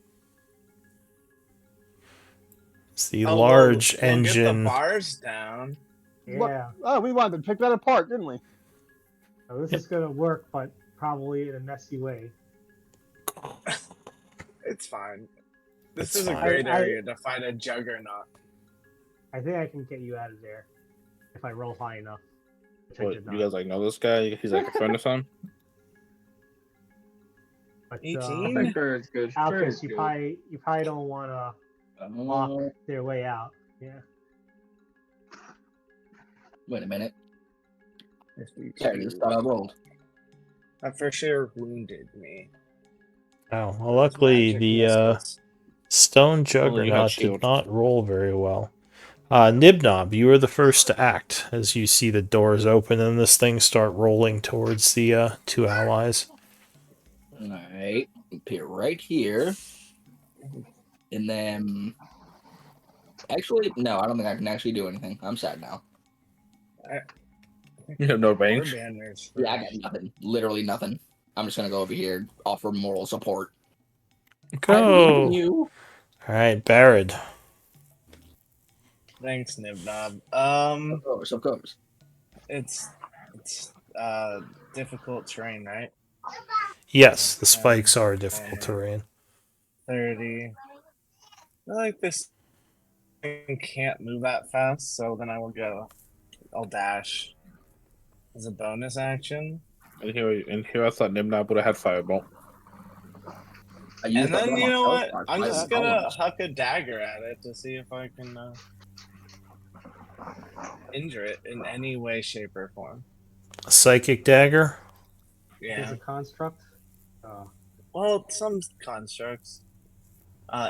Speaker 1: It's the
Speaker 4: Oh,
Speaker 1: large
Speaker 4: we'll get the
Speaker 1: engine.
Speaker 4: bars down.
Speaker 5: Yeah.
Speaker 7: Oh, we wanted to take that apart, didn't we?
Speaker 5: So this is gonna work, but probably in a messy way.
Speaker 4: It's fine. This
Speaker 1: It's
Speaker 4: is a
Speaker 1: fine.
Speaker 4: great
Speaker 5: I-
Speaker 4: area to fight a juggernaut.
Speaker 5: I think I can get you out of there if I roll high enough. Which I
Speaker 3: What,
Speaker 5: did
Speaker 3: you
Speaker 5: not.
Speaker 3: guys like know this guy? He's like a friend or something?
Speaker 5: But,
Speaker 4: 18?
Speaker 6: I think Barrett's good.
Speaker 5: Alcus,
Speaker 6: Barrett's
Speaker 5: you
Speaker 6: good.
Speaker 5: probably don't want to block
Speaker 6: Uh,
Speaker 5: their way out. Yeah.
Speaker 2: Wait a minute. Yeah, I just thought I rolled.
Speaker 4: That for sure wounded me.
Speaker 1: Oh, well, luckily
Speaker 4: Magic
Speaker 1: the
Speaker 4: missiles.
Speaker 1: stone
Speaker 3: Only you have
Speaker 1: juggernaut did
Speaker 3: shield.
Speaker 1: not roll very well. Nibnob, you are the first to act as you see the doors open and this thing start rolling towards the two allies.
Speaker 2: Alright. Appear right here. And then. Actually, no, I don't think I can actually do anything. I'm sad now.
Speaker 3: You have no
Speaker 4: War
Speaker 3: range.
Speaker 4: banners.
Speaker 2: Yeah, I got nothing. Literally nothing. I'm just gonna go over here, offer moral support. I believe in
Speaker 1: Go!
Speaker 2: you.
Speaker 1: Alright, Barrett.
Speaker 4: Thanks, Nibnob.
Speaker 2: Of course.
Speaker 4: It's difficult terrain, right?
Speaker 1: Yes, the spikes are difficult terrain.
Speaker 4: 30. I feel like this thing can't move that fast, so then I'll dash as a bonus action.
Speaker 3: And here I thought Nimnab would have had Fireball.
Speaker 2: I used
Speaker 4: And
Speaker 2: up
Speaker 4: then
Speaker 2: one of
Speaker 4: you
Speaker 2: my
Speaker 4: know
Speaker 2: spell
Speaker 4: what?
Speaker 2: slots.
Speaker 4: I'm
Speaker 2: I
Speaker 4: just
Speaker 2: have
Speaker 4: gonna
Speaker 2: all of
Speaker 4: huck a dagger at it to see if I can injure it in any way, shape, or form.
Speaker 1: A psychic dagger?
Speaker 5: Is
Speaker 4: Yeah.
Speaker 5: a construct.
Speaker 4: Well, some constructs.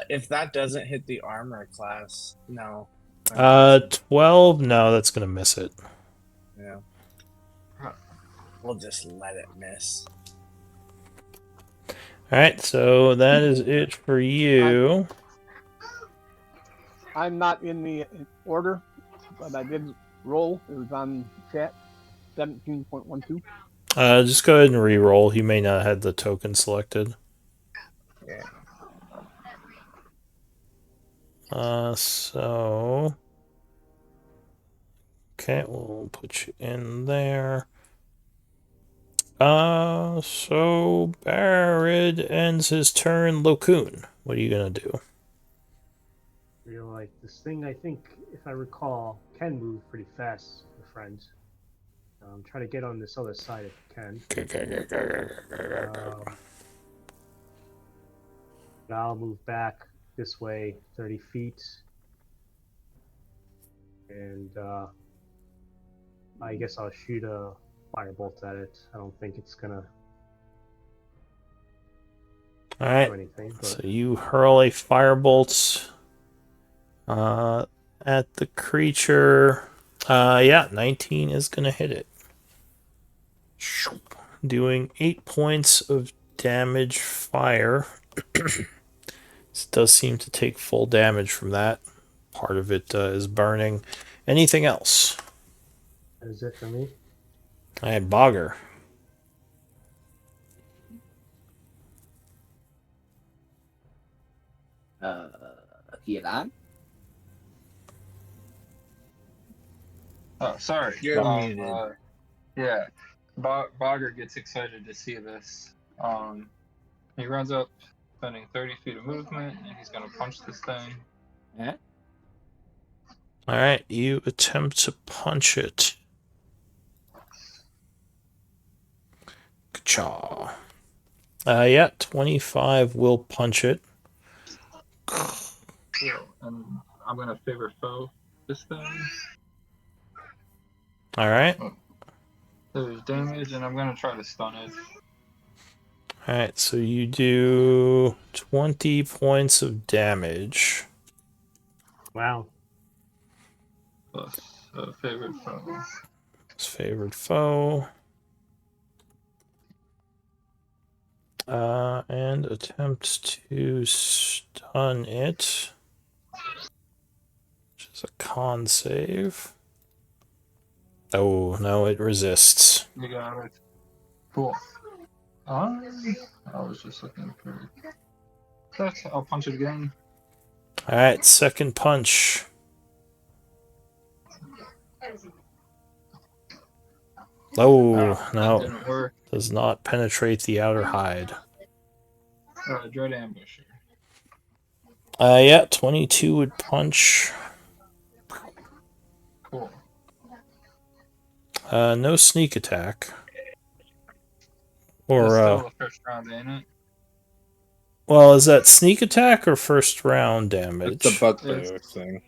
Speaker 4: If that doesn't hit the armor class, no.
Speaker 1: 12? No, that's gonna miss it.
Speaker 4: Yeah. We'll just let it miss.
Speaker 1: Alright, so that is it for you.
Speaker 7: I'm not in the order, but I did roll. It was on chat. 17.12.
Speaker 1: Just go ahead and re-roll. You may not have the token selected.
Speaker 4: Yeah.
Speaker 1: So... Okay, we'll put you in there. So Barrett ends his turn. Locoon, what are you gonna do?
Speaker 5: Feel like this thing, I think, if I recall, can move pretty fast, my friend. Try to get on this other side if you can. But I'll move back this way 30 feet. And I guess I'll shoot a firebolt at it. I don't think it's gonna
Speaker 1: All right.
Speaker 5: do anything. But
Speaker 1: So you hurl a firebolt at the creature. Yeah, 19 is gonna hit it. Doing 8 points of damage fire. This does seem to take full damage from that. Part of it is burning. Anything else?
Speaker 5: that is it for me.
Speaker 1: I had Bogger.
Speaker 2: Here on.
Speaker 6: Oh, sorry.
Speaker 7: You're muted.
Speaker 6: Yeah. Bogger gets excited to see this. He runs up, spending 30 feet of movement, and he's gonna punch this thing.
Speaker 2: Yeah.
Speaker 1: All right, you attempt to punch it. Ka-chaw. Yeah, 25 will punch it.
Speaker 6: Cool. And I'm gonna favor foe this thing.
Speaker 1: All right.
Speaker 6: There's damage, and I'm gonna try to stun it.
Speaker 1: All right, so you do 20 points of damage.
Speaker 5: Wow.
Speaker 6: Plus favorite foe.
Speaker 1: His favorite foe. And attempt to stun it. Which is a con save. Oh, no, it resists.
Speaker 6: You got it. Cool. I was just looking for that. I'll punch it again.
Speaker 1: All right, second punch. Oh,
Speaker 6: That
Speaker 1: no.
Speaker 6: didn't work.
Speaker 1: Does not penetrate the outer hide.
Speaker 6: Dread ambusher.
Speaker 1: Yeah, 22 would punch.
Speaker 6: Cool.
Speaker 1: No sneak attack.
Speaker 6: That's
Speaker 1: Or,
Speaker 6: still the first round, ain't it?
Speaker 1: well, is that sneak attack or first round damage?
Speaker 3: It's the bugbear thing.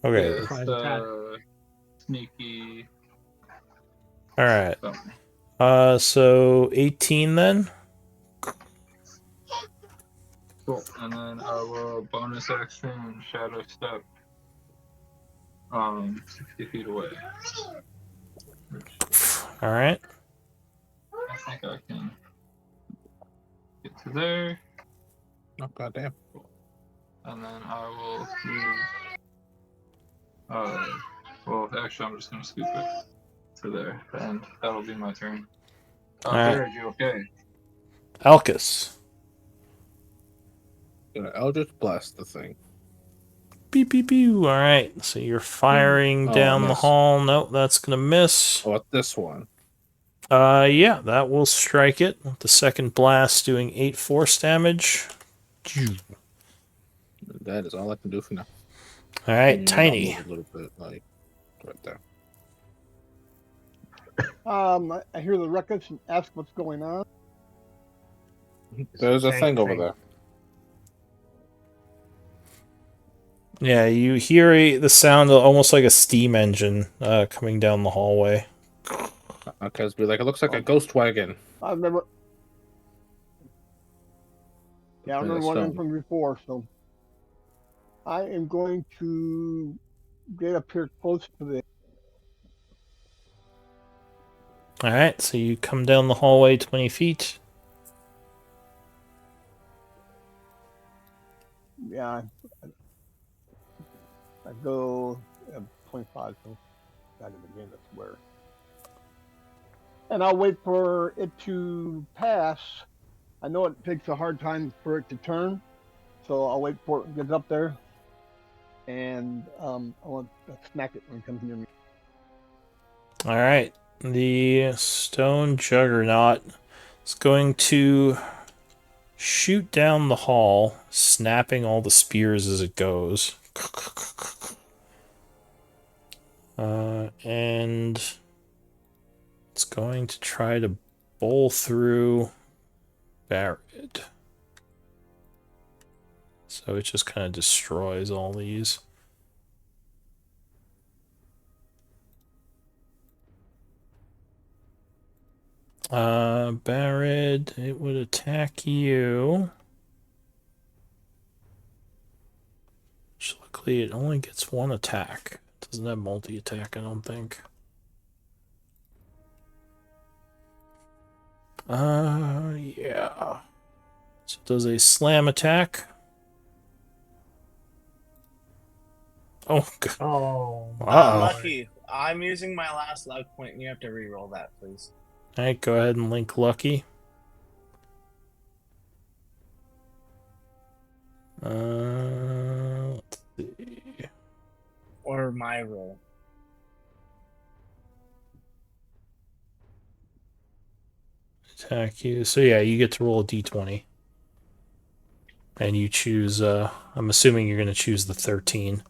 Speaker 1: Okay,
Speaker 6: Yeah, it's
Speaker 5: Surprise attack.
Speaker 6: Sneaky.
Speaker 1: alright.
Speaker 6: something.
Speaker 1: So 18 then?
Speaker 6: Cool. And then I will bonus action shadow step. 60 feet away.
Speaker 1: Alright.
Speaker 6: I think I can get to there.
Speaker 3: Oh, goddamn.
Speaker 6: And then I will move. Well, actually, I'm just gonna scoop it to there, and that'll be my turn.
Speaker 1: Alright.
Speaker 6: Jared, you okay?
Speaker 1: Alcus.
Speaker 3: Gonna Eldritch Blast the thing.
Speaker 1: Beep, beep, beep. Alright, so you're firing
Speaker 3: Oh,
Speaker 1: down the
Speaker 3: miss.
Speaker 1: hall. Nope, that's gonna miss.
Speaker 3: Oh, what this one?
Speaker 1: Yeah, that will strike it. With the second blast doing 8 force damage.
Speaker 3: That is all I can do for now.
Speaker 1: Alright,
Speaker 3: I'll
Speaker 1: Tiny.
Speaker 3: move a little bit, like right there.
Speaker 7: I hear the ruckus and ask what's going on.
Speaker 3: There's a
Speaker 5: Tank
Speaker 3: thing over
Speaker 5: thing.
Speaker 3: there.
Speaker 1: Yeah, you hear the sound of almost like a steam engine coming down the hallway.
Speaker 3: Okay, be like, it looks like a ghost wagon.
Speaker 7: I remember. Yeah, I
Speaker 3: Yeah,
Speaker 7: remember one of them
Speaker 3: stone.
Speaker 7: from before. So I am going to get up here close to the.
Speaker 1: Alright, so you come down the hallway 20 feet.
Speaker 7: Yeah, I go 25. So got to begin to swear. And I'll wait for it to pass. I know it takes a hard time for it to turn, so I'll wait for it to get up there, and I want to smack it when it comes near me.
Speaker 1: Alright, the stone juggernaut is going to shoot down the hall, snapping all the spears as it goes. And it's going to try to bowl through Barrett. So it just kind of destroys all these. Barrett, it would attack you. Which luckily it only gets one attack. It doesn't have multi-attack, I don't think. Yeah. So it does a slam attack. Oh, God.
Speaker 5: Oh,
Speaker 1: Uh-oh.
Speaker 4: Lucky. I'm using my last luck point, and you have to re-roll that, please.
Speaker 1: Alright, go ahead and link Lucky. Let's see.
Speaker 4: Or my roll.
Speaker 1: Attack you. So yeah, you get to roll a d20. And you choose, I'm assuming you're going to choose the 13.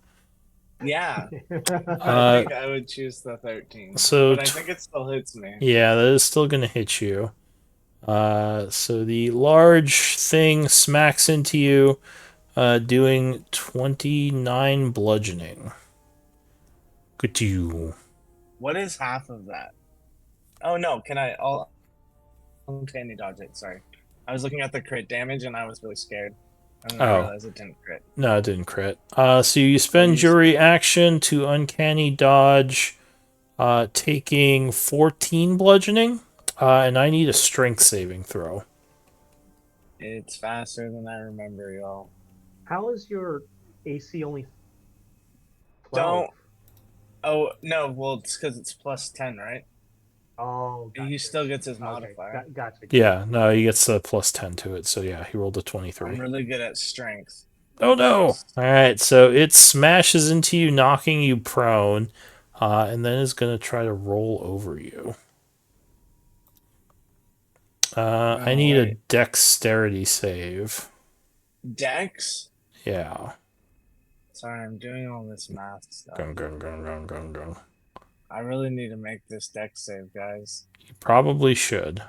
Speaker 4: Yeah,
Speaker 1: Uh,
Speaker 4: I think I would choose the 13.
Speaker 1: so
Speaker 4: But I think it still hits me.
Speaker 1: Yeah, that is still going to hit you. So the large thing smacks into you, doing 29 bludgeoning. Good to you.
Speaker 4: What is half of that? Oh no, I'll uncanny dodge it, sorry. I was looking at the crit damage and I was really scared. And then I
Speaker 1: Oh.
Speaker 4: realized it didn't crit.
Speaker 1: No, it didn't crit. So you spend your reaction to uncanny dodge, taking 14 bludgeoning, and I need a strength saving throw.
Speaker 4: It's faster than I remember, y'all.
Speaker 5: how is your AC only 12?
Speaker 4: Don't. Oh, no, well, it's because it's plus 10, right?
Speaker 5: Oh,
Speaker 4: And he still gets his
Speaker 5: Okay,
Speaker 4: modifier.
Speaker 5: gotcha.
Speaker 1: Yeah, no, he gets a plus 10 to it, so yeah, he rolled a 23.
Speaker 4: I'm really good at strength.
Speaker 1: Oh no! Alright, so it smashes into you, knocking you prone, and then is going to try to roll over you. I need a dexterity save.
Speaker 4: Dex?
Speaker 1: Yeah.
Speaker 4: Sorry, I'm doing all this math stuff.
Speaker 1: Gung.
Speaker 4: I really need to make this dex save, guys.
Speaker 1: You probably should.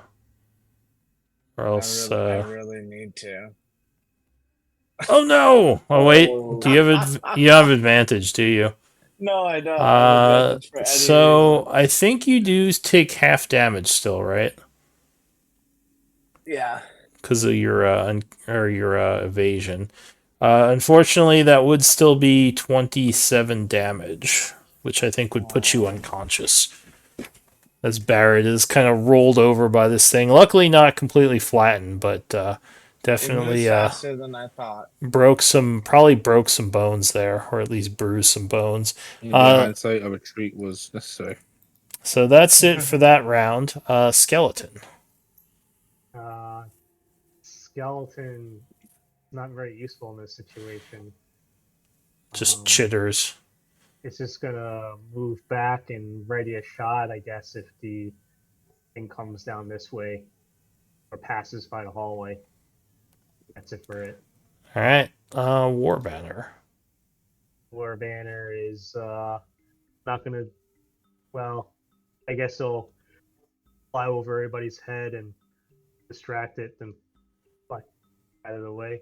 Speaker 1: Or else,
Speaker 4: I really need to.
Speaker 1: Oh no! Oh wait, do you have you have advantage? Do you?
Speaker 4: No, I don't. I have advantage for any
Speaker 1: So
Speaker 4: reason.
Speaker 1: I think you do take half damage still, right?
Speaker 4: Yeah.
Speaker 1: Because of your evasion. Unfortunately, that would still be 27 damage, which I think would put you unconscious. As Barrett is kind of rolled over by this thing. Luckily, not completely flattened, but definitely
Speaker 4: It moves faster than I thought.
Speaker 1: probably broke some bones there, or at least bruised some bones.
Speaker 3: In hindsight, a retreat was necessary.
Speaker 1: So that's it for that round. Skeleton.
Speaker 5: Skeleton, not very useful in this situation.
Speaker 1: Just chitters.
Speaker 5: It's just gonna move back and ready a shot, I guess, if the thing comes down this way or passes by the hallway. That's it for it.
Speaker 1: All right. War Banner.
Speaker 5: War Banner is not gonna. Well, I guess he'll fly over everybody's head and distract it and fly out of the way.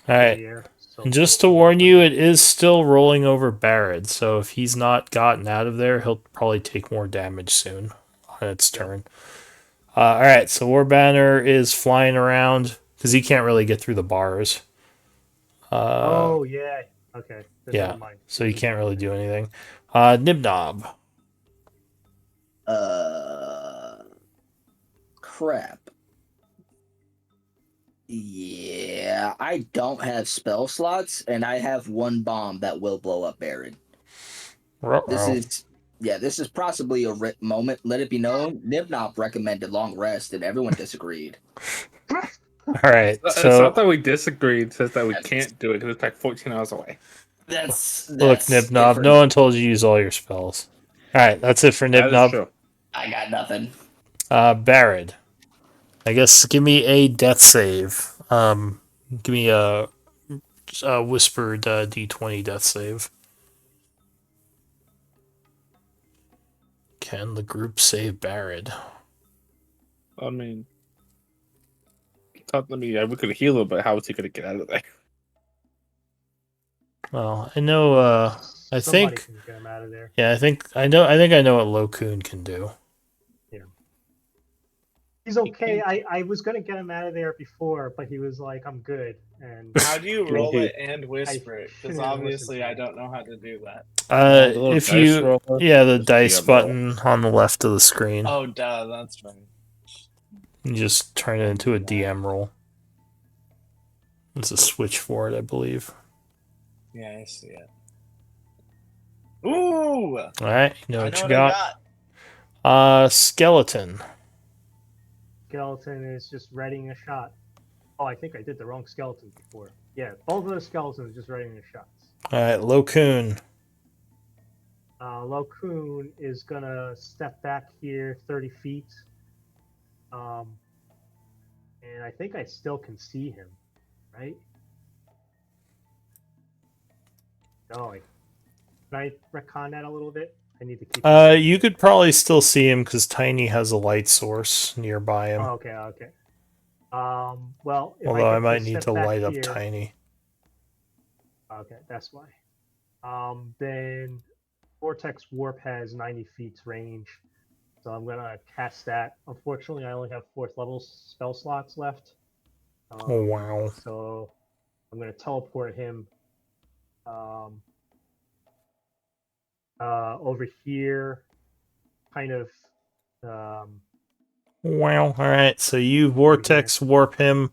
Speaker 1: All right. And just to warn you, it is still rolling over Barrett, so if he's not gotten out of there, he'll probably take more damage soon on its turn. All right, so War Banner is flying around because he can't really get through the bars.
Speaker 5: Oh yeah. Okay. Then
Speaker 1: Yeah.
Speaker 5: never mind.
Speaker 1: So he can't really do anything. Nibnob.
Speaker 2: Crap. Yeah, I don't have spell slots, and I have one bomb that will blow up Baron. This is possibly a rip moment. Let it be known, Nibnop recommended long rest, and everyone disagreed.
Speaker 1: All right,
Speaker 3: It's
Speaker 1: so
Speaker 3: not that we disagreed. It's just that we can't do it because it's like 14 hours away.
Speaker 2: That's
Speaker 1: look, Nibnob, no one told you to use all your spells. right, that's it for
Speaker 3: That is
Speaker 1: Nibnub.
Speaker 3: true.
Speaker 2: I got nothing.
Speaker 1: Barrett. I guess give me a death save. Give me a whispered D20 death save. Can the group save Barrett?
Speaker 3: I mean, we could heal him, but how is he gonna get out of there?
Speaker 1: Well, I know. I
Speaker 5: Somebody
Speaker 1: think.
Speaker 5: can get him out of there.
Speaker 1: Yeah, I think I know. I think I know what Lokun can do.
Speaker 5: He's okay. I was gonna get him out of there before, but he was like, "I'm good." And
Speaker 4: How do you roll it and whisper it? Because
Speaker 5: shouldn't have
Speaker 4: obviously
Speaker 5: listened to
Speaker 4: I
Speaker 5: him.
Speaker 4: don't know how to do that.
Speaker 3: The little
Speaker 1: If
Speaker 3: dice
Speaker 1: you,
Speaker 3: roller,
Speaker 1: yeah, the
Speaker 3: just
Speaker 1: dice
Speaker 3: DM roll.
Speaker 1: button on the left of the screen.
Speaker 4: Oh, duh, that's right.
Speaker 1: You just turn it into a DM roll. There's a switch for it, I believe.
Speaker 4: Yeah, I see it. Ooh!
Speaker 1: All right, you know
Speaker 4: I
Speaker 1: what
Speaker 4: know
Speaker 1: you
Speaker 4: what
Speaker 1: got.
Speaker 4: I got.
Speaker 1: Skeleton.
Speaker 5: Skeleton is just readying a shot. Oh, I think I did the wrong skeleton before. Yeah, both of the skeletons just readying their shots.
Speaker 1: All right, Lokun.
Speaker 5: Lo Kun is gonna step back here 30 feet. And I think I still can see him, right? No, can I retcon that a little bit? I need to keep.
Speaker 1: You could probably still see him because Tiny has a light source nearby him.
Speaker 5: Oh, okay. Well, if
Speaker 1: Although I
Speaker 5: get
Speaker 1: might need to
Speaker 5: step back
Speaker 1: light up
Speaker 5: here-
Speaker 1: Tiny.
Speaker 5: Okay, that's why. Then Vortex Warp has 90 feet range, so I'm gonna cast that. Unfortunately, I only have 4th level spell slots left.
Speaker 1: Oh wow!
Speaker 5: So I'm gonna teleport him over here, kind of.
Speaker 1: Wow! All right, so you vortex warp him,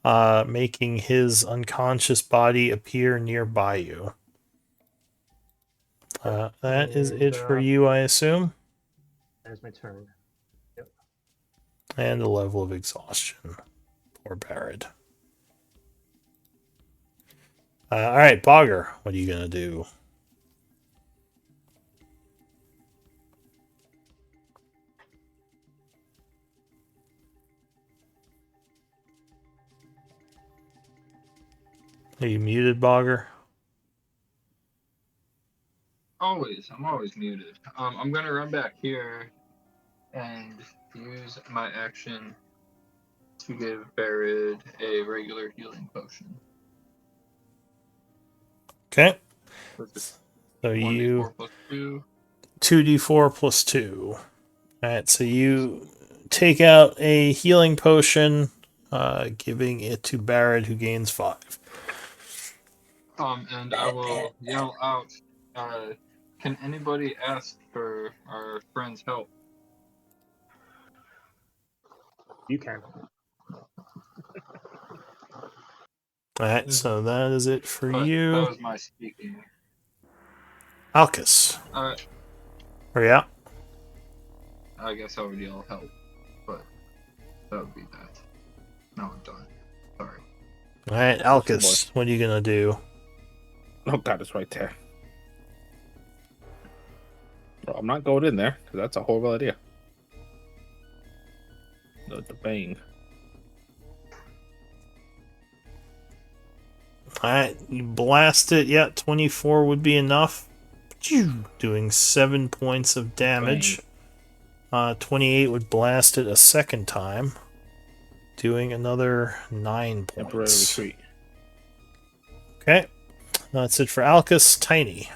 Speaker 1: making his unconscious body appear nearby you. That is it for you, I assume.
Speaker 5: That's my turn. Yep.
Speaker 1: And a level of exhaustion. Poor Barrett. All right, Bogger, what are you gonna do? Are you muted, Bogger?
Speaker 6: I'm always muted. I'm gonna run back here and use my action to give Barrett a regular healing potion.
Speaker 1: Okay. So
Speaker 6: 1d4
Speaker 1: you
Speaker 6: plus 2.
Speaker 1: 2d4 plus 2. Alright, so you take out a healing potion, giving it to Barrett, who gains 5.
Speaker 6: And I will yell out, can anybody ask for our friend's help?
Speaker 5: You can.
Speaker 1: Alright, so that is it for
Speaker 6: But
Speaker 1: you.
Speaker 6: that was my speaking.
Speaker 1: Alcus.
Speaker 6: Alright,
Speaker 1: Hurry up.
Speaker 6: I guess I would yell help, but that would be that. Now I'm done. Sorry.
Speaker 1: Alright, Alcus, what are you gonna do?
Speaker 3: Oh god, it's right there. Well, I'm not going in there because that's a horrible idea. The bang.
Speaker 1: Alright, you blast it. Yeah, 24 would be enough. Doing 7 points of damage. 28 would blast it a second time. Doing another 9
Speaker 3: Temporary
Speaker 1: points.
Speaker 3: retreat.
Speaker 1: Okay, that's it for Alcus. Tiny.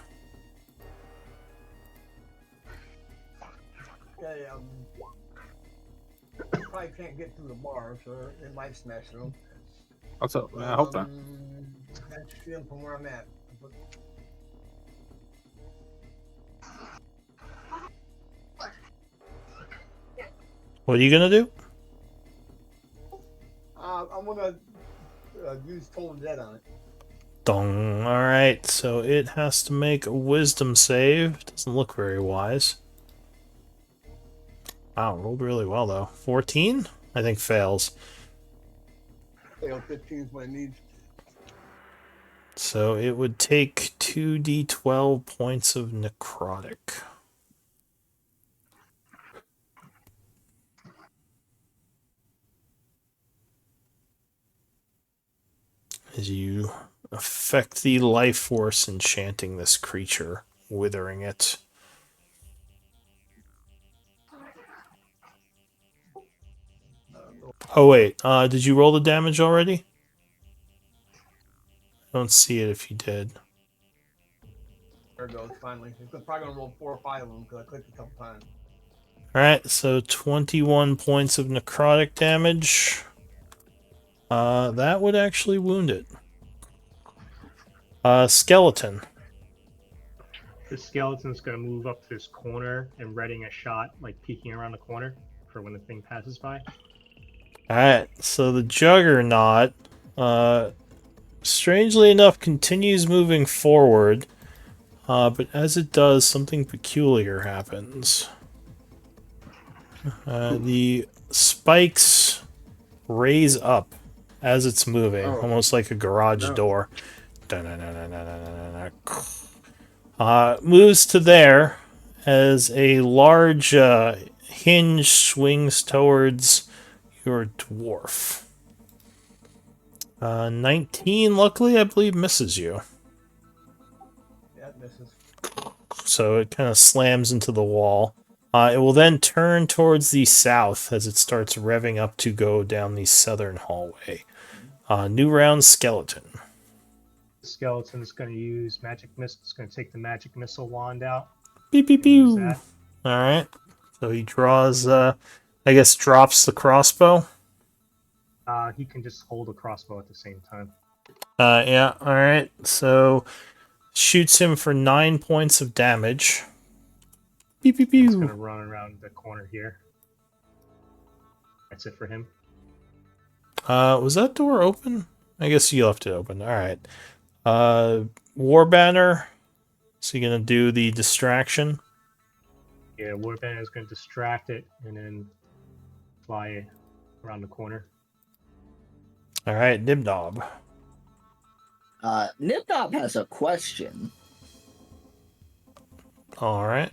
Speaker 7: Okay, probably can't get through the bar, so it might smash them.
Speaker 3: I hope not.
Speaker 7: I see them from where I'm at.
Speaker 1: What are you gonna do?
Speaker 7: I'm gonna use Total Dead on it.
Speaker 1: Dong. Alright, so it has to make a wisdom save. Doesn't look very wise. Wow, rolled really well though. 14? I think fails.
Speaker 7: Fail 15 is what it needs.
Speaker 1: So it would take 2d12 points of necrotic. as you affect the life force enchanting this creature, withering it. Oh wait, did you roll the damage already? I don't see it if you did.
Speaker 7: There it goes, finally. He's probably gonna roll 4 or 5 of them because I clicked a couple times.
Speaker 1: Alright, so 21 points of necrotic damage. That would actually wound it. Skeleton.
Speaker 5: The skeleton's gonna move up to this corner and readying a shot, like peeking around the corner for when the thing passes by.
Speaker 1: Alright, so the Juggernaut, strangely enough, continues moving forward, but as it does, something peculiar happens. The spikes raise up as it's moving, almost like a garage door. Moves to there as a large hinge swings towards your dwarf. 19, luckily, I believe, misses you.
Speaker 7: Yeah, it misses.
Speaker 1: So it kind of slams into the wall. It will then turn towards the south as it starts revving up to go down the southern hallway. New round, skeleton.
Speaker 5: The skeleton's gonna use magic missile. It's gonna take the magic missile wand out.
Speaker 1: Beep, beep,
Speaker 5: Use
Speaker 1: pew.
Speaker 5: that.
Speaker 1: Alright. So he draws, I guess, drops the crossbow.
Speaker 5: He can just hold a crossbow at the same time.
Speaker 1: Yeah, alright. So shoots him for 9 points of damage. Beep, beep,
Speaker 5: He's gonna
Speaker 1: pew.
Speaker 5: run around the corner here. That's it for him.
Speaker 1: Was that door open? I guess you left it open. Alright. War Banner. So you're gonna do the distraction.
Speaker 5: Yeah, Warband is gonna distract it and then fly around the corner.
Speaker 1: Alright, Nibnob.
Speaker 2: Nipnop has a question.
Speaker 1: Alright.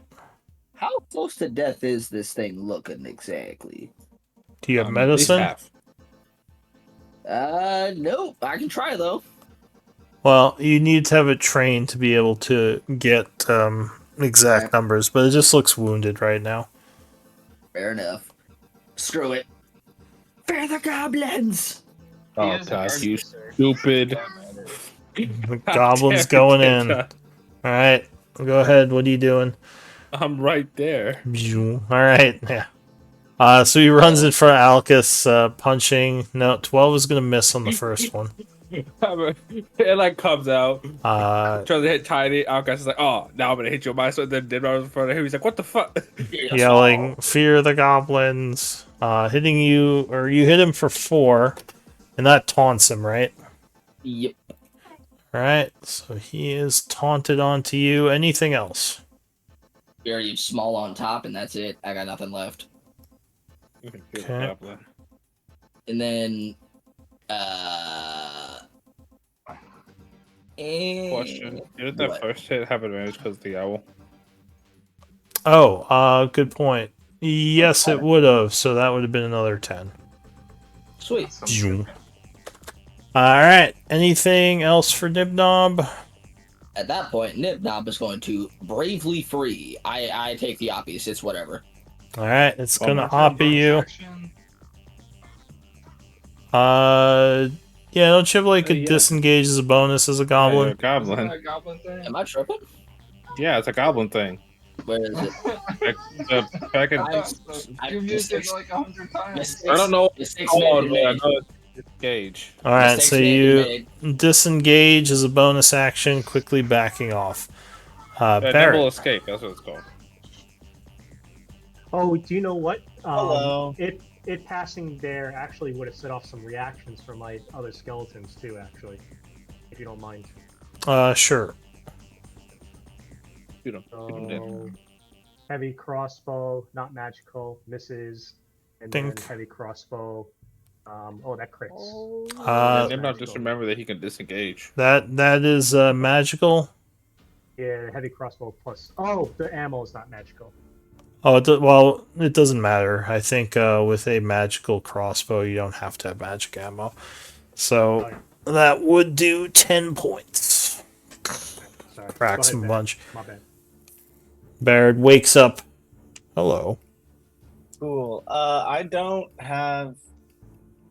Speaker 2: How close to death is this thing looking exactly?
Speaker 1: Do you have
Speaker 3: At least
Speaker 1: medicine?
Speaker 3: half.
Speaker 2: Nope. I can try though.
Speaker 1: Well, you need to have it trained to be able to get exact
Speaker 2: Okay.
Speaker 1: numbers, but it just looks wounded right now.
Speaker 2: Fair enough. Screw it. Fear the goblins!
Speaker 6: He
Speaker 3: Oh
Speaker 6: is an
Speaker 3: god, you
Speaker 6: artificer.
Speaker 3: stupid.
Speaker 6: That matters.
Speaker 1: Goblins going in. Alright, go ahead. What are you doing?
Speaker 3: I'm right there.
Speaker 1: Alright, yeah. So he runs in front of Alcus, punching. No, 12 is going to miss on the first one.
Speaker 3: It like comes out,
Speaker 1: Uh,
Speaker 3: tries to hit Tiny. Outcast is like, oh, now I'm gonna hit you on my sword. Then Dead in front of him. He's like, what the fuck?
Speaker 1: yelling, fear the goblins. Hitting you, or you hit him for 4, and that taunts him, right?
Speaker 2: Yep.
Speaker 1: Alright, so he is taunted onto you. Anything else?
Speaker 2: Very small on top, and that's it. I got nothing left.
Speaker 1: Okay.
Speaker 2: And then,
Speaker 3: Question: did that
Speaker 2: what?
Speaker 3: first hit have advantage because of the owl?
Speaker 1: Oh, good point. Yes, it would have, so that would have been another 10.
Speaker 2: Sweet.
Speaker 1: Alright, anything else for Nibnob?
Speaker 2: At that point, Nipnob is going to bravely free. I take the obvious. It's whatever.
Speaker 1: Alright, it's
Speaker 3: Oh,
Speaker 1: gonna
Speaker 3: my
Speaker 1: hoppy you.
Speaker 6: Action.
Speaker 1: Yeah, don't you have like a
Speaker 3: Yeah.
Speaker 1: disengage as a bonus as a
Speaker 3: Yeah, you're a
Speaker 1: goblin?
Speaker 6: Wasn't that
Speaker 3: goblin.
Speaker 6: a goblin thing?
Speaker 2: Am I tripping?
Speaker 3: Yeah, it's a goblin thing.
Speaker 2: Where is it?
Speaker 3: The back in,
Speaker 6: You've used it like 100 times.
Speaker 2: Mistakes,
Speaker 3: I don't know.
Speaker 2: Mistakes
Speaker 3: Oh,
Speaker 2: made.
Speaker 3: no, I
Speaker 2: made.
Speaker 3: know it's Gage.
Speaker 1: Alright,
Speaker 2: Mistakes
Speaker 1: so
Speaker 2: made,
Speaker 1: you
Speaker 2: made.
Speaker 1: disengage as a bonus action, quickly backing off.
Speaker 3: Nimble
Speaker 1: Barrett.
Speaker 3: escape. That's what it's called.
Speaker 5: Oh, do you know what?
Speaker 4: Hello.
Speaker 5: It passing there actually would have set off some reactions from my other skeletons too, actually. If you don't mind.
Speaker 1: Sure.
Speaker 3: Shoot him. Shoot him dead.
Speaker 5: So, heavy crossbow, not magical, misses, and
Speaker 1: Think.
Speaker 5: then heavy crossbow. That crits.
Speaker 3: Nimble, just remember that he can disengage.
Speaker 1: That is magical.
Speaker 5: Yeah, heavy crossbow plus. Oh, the ammo is not magical.
Speaker 1: Oh, well, it doesn't matter. I think with a magical crossbow, you don't have to have magic ammo. So, that would do 10 points.
Speaker 5: Sorry.
Speaker 1: Cracks
Speaker 5: Go
Speaker 1: him a
Speaker 5: ahead,
Speaker 1: bunch.
Speaker 5: My bad.
Speaker 1: Baird wakes up. Hello.
Speaker 4: Cool. I don't have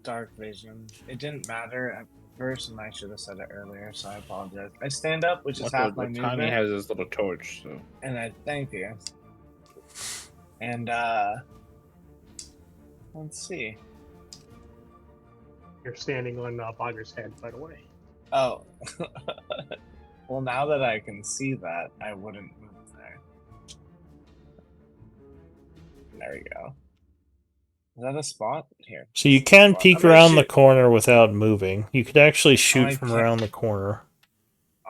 Speaker 4: dark vision. It didn't matter at first, and I should have said it earlier, so I apologize. I stand up, which is half my
Speaker 3: Tiny
Speaker 4: movement,
Speaker 3: has his little torch, so
Speaker 4: and I thank you. And let's see.
Speaker 5: You're standing on Bogger's head, by the way.
Speaker 4: Oh, well, now that I can see that, I wouldn't move there. There we go. Is that a spot? Here.
Speaker 1: So you can
Speaker 4: Spot.
Speaker 1: peek
Speaker 4: I'm gonna
Speaker 1: around the
Speaker 4: shoot.
Speaker 1: corner without moving. You could actually shoot
Speaker 4: I
Speaker 1: from
Speaker 4: can't-
Speaker 1: around the corner.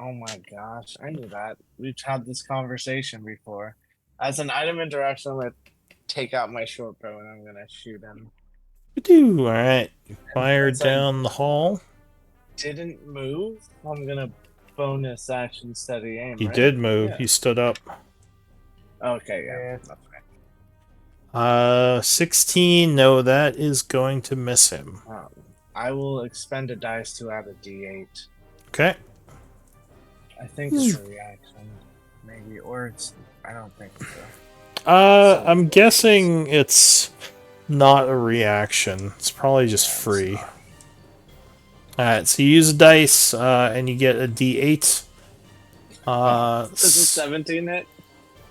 Speaker 4: Oh my gosh, I knew that. We've had this conversation before. As an item interaction, I'm gonna take out my short bow and I'm gonna shoot him.
Speaker 1: All right. You fire
Speaker 4: since I-
Speaker 1: down the hall.
Speaker 4: Didn't move. I'm gonna bonus action steady aim.
Speaker 1: He
Speaker 4: right?
Speaker 1: did move.
Speaker 4: Yeah.
Speaker 1: He stood up.
Speaker 4: Okay, yeah.
Speaker 5: Yeah.
Speaker 4: That's fine.
Speaker 1: 16. No, that is going to miss him.
Speaker 4: I will expend a dice to add a D8.
Speaker 1: Okay.
Speaker 4: I think it's a reaction, maybe, or it's. I don't think so.
Speaker 1: I'm guessing it's not a reaction. It's probably just free. Alright, so you use a dice, and you get a D8.
Speaker 4: Does a 17 hit?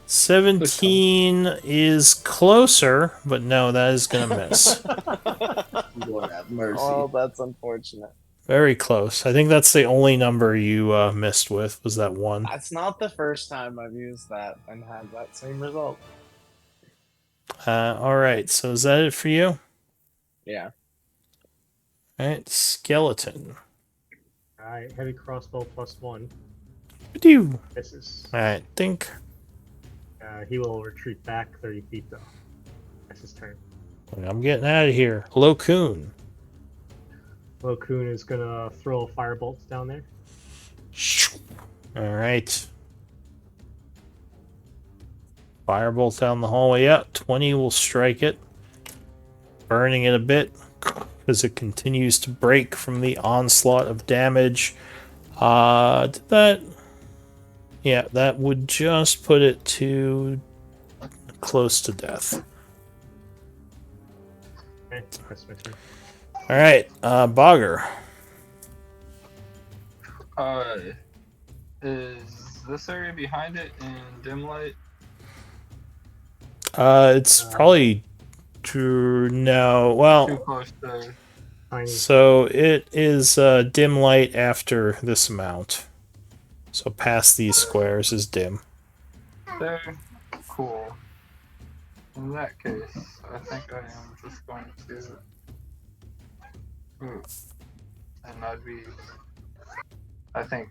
Speaker 1: 17 is closer, but no, that is going to miss.
Speaker 2: Lord have mercy.
Speaker 4: Oh, that's unfortunate.
Speaker 1: Very close. I think that's the only number you missed with, was that one.
Speaker 4: That's not the first time I've used that and had that same result.
Speaker 1: Alright, so is that it for you?
Speaker 4: Yeah.
Speaker 1: Alright, skeleton.
Speaker 5: Alright, heavy crossbow +1.
Speaker 1: Do.
Speaker 5: Misses.
Speaker 1: Alright, think.
Speaker 5: He will retreat back 30 feet, though. That's his turn.
Speaker 1: I'm getting out of here. Hello, Coon.
Speaker 5: Lo Kun is gonna throw firebolts down there.
Speaker 1: Alright. Firebolt down the hallway. Yeah, 20 will strike it. Burning it a bit because it continues to break from the onslaught of damage. Did that? Yeah, that would just put it to close to death.
Speaker 5: Okay, that's my turn.
Speaker 1: Alright, Bogger.
Speaker 6: Is this area behind it in dim light?
Speaker 1: It's probably true. No,
Speaker 6: Too
Speaker 1: well,
Speaker 6: close to.
Speaker 5: Tiny.
Speaker 1: so it is dim light after this amount. So past these squares is dim.
Speaker 6: There. Cool. In that case, I think I am just going to. Ooh. And that'd be. I think.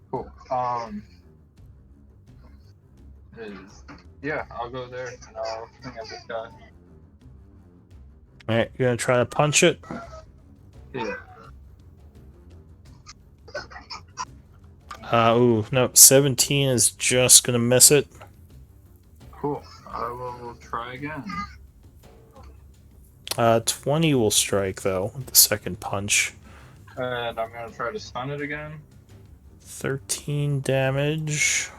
Speaker 6: Cool. Yeah, I'll go there and I'll swing at this guy.
Speaker 1: Alright, you're gonna try to punch it?
Speaker 6: Yeah.
Speaker 1: Ooh, no, 17 is just gonna miss it.
Speaker 6: Cool. I will try again.
Speaker 1: 20 will strike, though, with the second punch.
Speaker 6: And I'm gonna try to stun it again.
Speaker 1: 13 damage.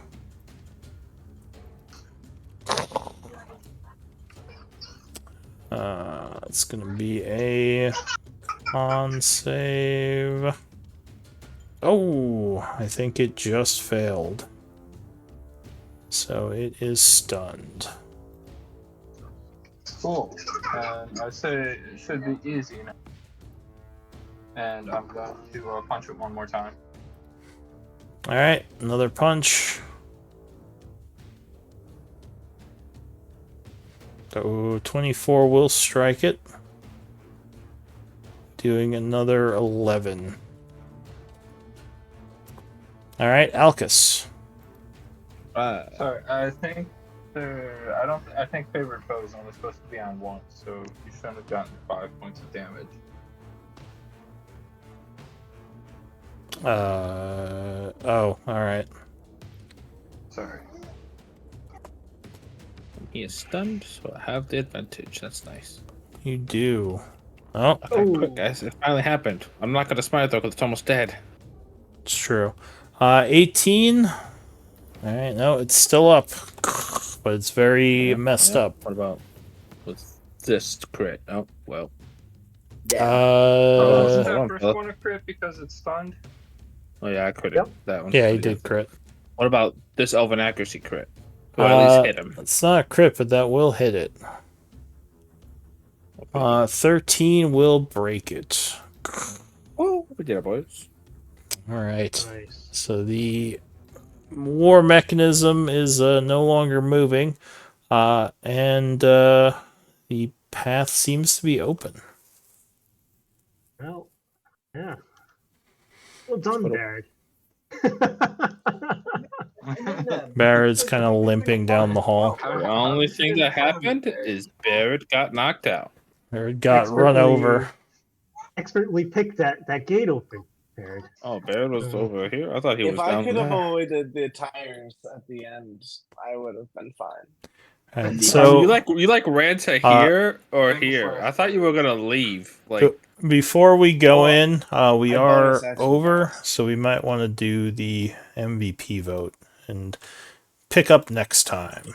Speaker 1: It's gonna be a con save. Oh, I think it just failed. So it is stunned.
Speaker 6: Cool. And I say it should be easy now. And I'm going to punch it one more time.
Speaker 1: Alright, another punch. So 24 will strike it. Doing another 11. Alright, Alcus.
Speaker 6: Sorry, I think I think favorite foe is only supposed to be on one, so you shouldn't have gotten 5 points of damage.
Speaker 1: Oh, alright.
Speaker 6: Sorry.
Speaker 3: he is stunned, so I have the advantage. That's nice.
Speaker 1: You do. Oh,
Speaker 3: Okay, quick, guys. It finally happened. I'm not going to smite it, though, because it's almost dead.
Speaker 1: it's true. 18. All right, no, it's still up, but it's very messed up.
Speaker 3: What about with this crit? Oh, well.
Speaker 2: Yeah.
Speaker 6: Oh, wasn't
Speaker 3: hold
Speaker 6: that
Speaker 3: on,
Speaker 6: first
Speaker 3: fella.
Speaker 6: one a crit because it's stunned?
Speaker 3: Oh, yeah, I critted
Speaker 5: Yep.
Speaker 3: that one.
Speaker 1: Yeah, he did crit.
Speaker 3: What about this elven accuracy crit? Or at least hit him.
Speaker 1: It's not a crit, but that will hit it. 13 will break it.
Speaker 3: Oh, we did it, boys.
Speaker 1: All right.
Speaker 5: Nice.
Speaker 1: So the war mechanism is no longer moving, and the path seems to be open.
Speaker 5: Well, yeah. Well done,
Speaker 3: Little-
Speaker 5: Barrett.
Speaker 1: Barrett's kind of limping down the hall.
Speaker 3: The only thing that happened is Barrett got knocked out.
Speaker 1: Barrett got run over.
Speaker 5: Expertly picked that gate open, Barrett.
Speaker 3: Oh, Barrett was over here? I thought he was
Speaker 4: If I
Speaker 3: down
Speaker 4: could have
Speaker 3: there.
Speaker 4: avoided the tires at the end, I would have been fine.
Speaker 1: All right,
Speaker 2: Yeah.
Speaker 1: so
Speaker 3: You ran to here or here? I thought you were gonna leave. Like,
Speaker 1: before we go in, we
Speaker 4: I
Speaker 1: are
Speaker 4: bonus action
Speaker 1: over,
Speaker 4: passed.
Speaker 1: so we might want to do the MVP vote and pick up next time.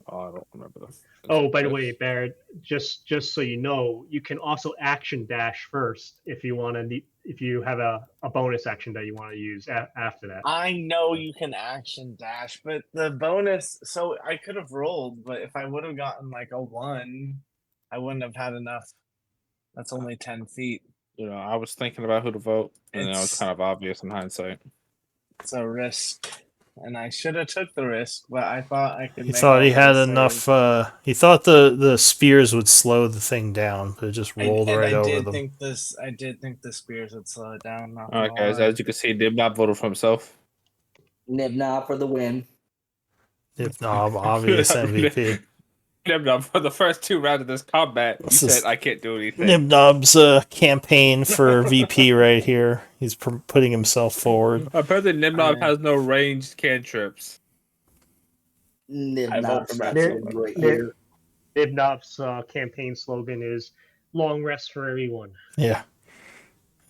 Speaker 3: oh, I don't remember the.
Speaker 5: Oh, by the way, Barrett, just so you know, you can also action dash first if you want to. If you have a bonus action that you want to use after that.
Speaker 4: I know you can action dash, but the bonus. So I could have rolled, but if I would have gotten like a 1, I wouldn't have had enough. That's only 10 feet.
Speaker 3: You know, I was thinking about who to vote, and it was
Speaker 4: It's-
Speaker 3: kind of obvious in hindsight.
Speaker 4: It's a risk, and I should have took the risk, but I thought I could.
Speaker 1: He
Speaker 4: make
Speaker 1: thought
Speaker 4: all
Speaker 1: he had
Speaker 4: those
Speaker 1: enough.
Speaker 4: saves.
Speaker 1: He thought the spears would slow the thing down, but it just rolled
Speaker 4: And
Speaker 1: right
Speaker 4: I
Speaker 1: over
Speaker 4: did
Speaker 1: them.
Speaker 4: think this. I did think the spears would slow it down. Not
Speaker 3: All right,
Speaker 4: gonna
Speaker 3: guys.
Speaker 4: lie.
Speaker 3: As you can see, Dibnop voted for himself.
Speaker 2: Nib for the win.
Speaker 1: If not, obvious MVP.
Speaker 3: Dibnop, for the first 2 rounds of this combat, you
Speaker 1: This is-
Speaker 3: said I can't do anything.
Speaker 1: Nibnob's campaign for VP right here. He's putting himself forward.
Speaker 3: Apparently, Nimnob
Speaker 4: I-
Speaker 3: has no ranged cantrips.
Speaker 2: Nib
Speaker 4: I vote for
Speaker 2: got
Speaker 4: Matthew.
Speaker 2: some right
Speaker 5: Nib-
Speaker 2: here.
Speaker 5: Ibnop's campaign slogan is "Long rest for everyone."
Speaker 1: Yeah.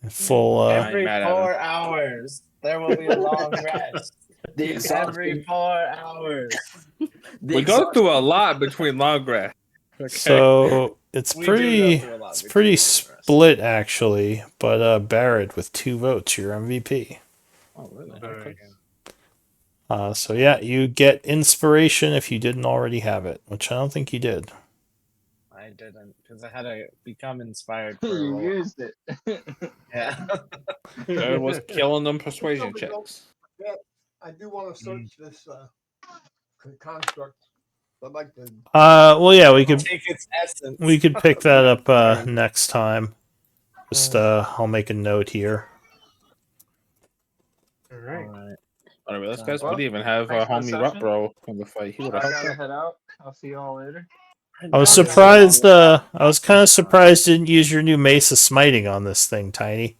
Speaker 1: Full.
Speaker 4: Every
Speaker 3: mad at
Speaker 4: 4 hours, there will be a long rest.
Speaker 2: The
Speaker 4: Every
Speaker 2: exhaustion.
Speaker 4: 4 hours.
Speaker 2: The
Speaker 3: We go through a
Speaker 2: exhaustion.
Speaker 3: lot between long grass. Okay.
Speaker 1: So it's
Speaker 4: We do go
Speaker 1: pretty.
Speaker 4: through a lot
Speaker 1: It's
Speaker 4: between
Speaker 1: pretty
Speaker 4: the rest.
Speaker 1: split actually. But Barrett with 2 votes, your MVP.
Speaker 3: Oh, really?
Speaker 4: Very
Speaker 3: Okay.
Speaker 1: So yeah, you get inspiration if you didn't already have it, which I don't think you did.
Speaker 4: I didn't, because I had to become inspired for a
Speaker 6: You
Speaker 4: roll.
Speaker 6: used it.
Speaker 4: Yeah.
Speaker 3: Barrett was killing them persuasion checks.
Speaker 7: I do want to search this construct. I'd like to.
Speaker 1: Well, yeah, we could
Speaker 4: Take its essence.
Speaker 1: pick that up next time. Just I'll make a note here.
Speaker 5: All right.
Speaker 4: Alright.
Speaker 3: I didn't realize, guys, we
Speaker 6: Well,
Speaker 3: didn't even have
Speaker 6: thanks for the
Speaker 3: homie
Speaker 6: session.
Speaker 3: Rutbro in the fight. He would
Speaker 6: I
Speaker 3: have
Speaker 6: gotta
Speaker 3: helped
Speaker 6: head out. I'll see you all later.
Speaker 1: I was surprised. I was kind of surprised you didn't use your new Mesa smiting on this thing, Tiny.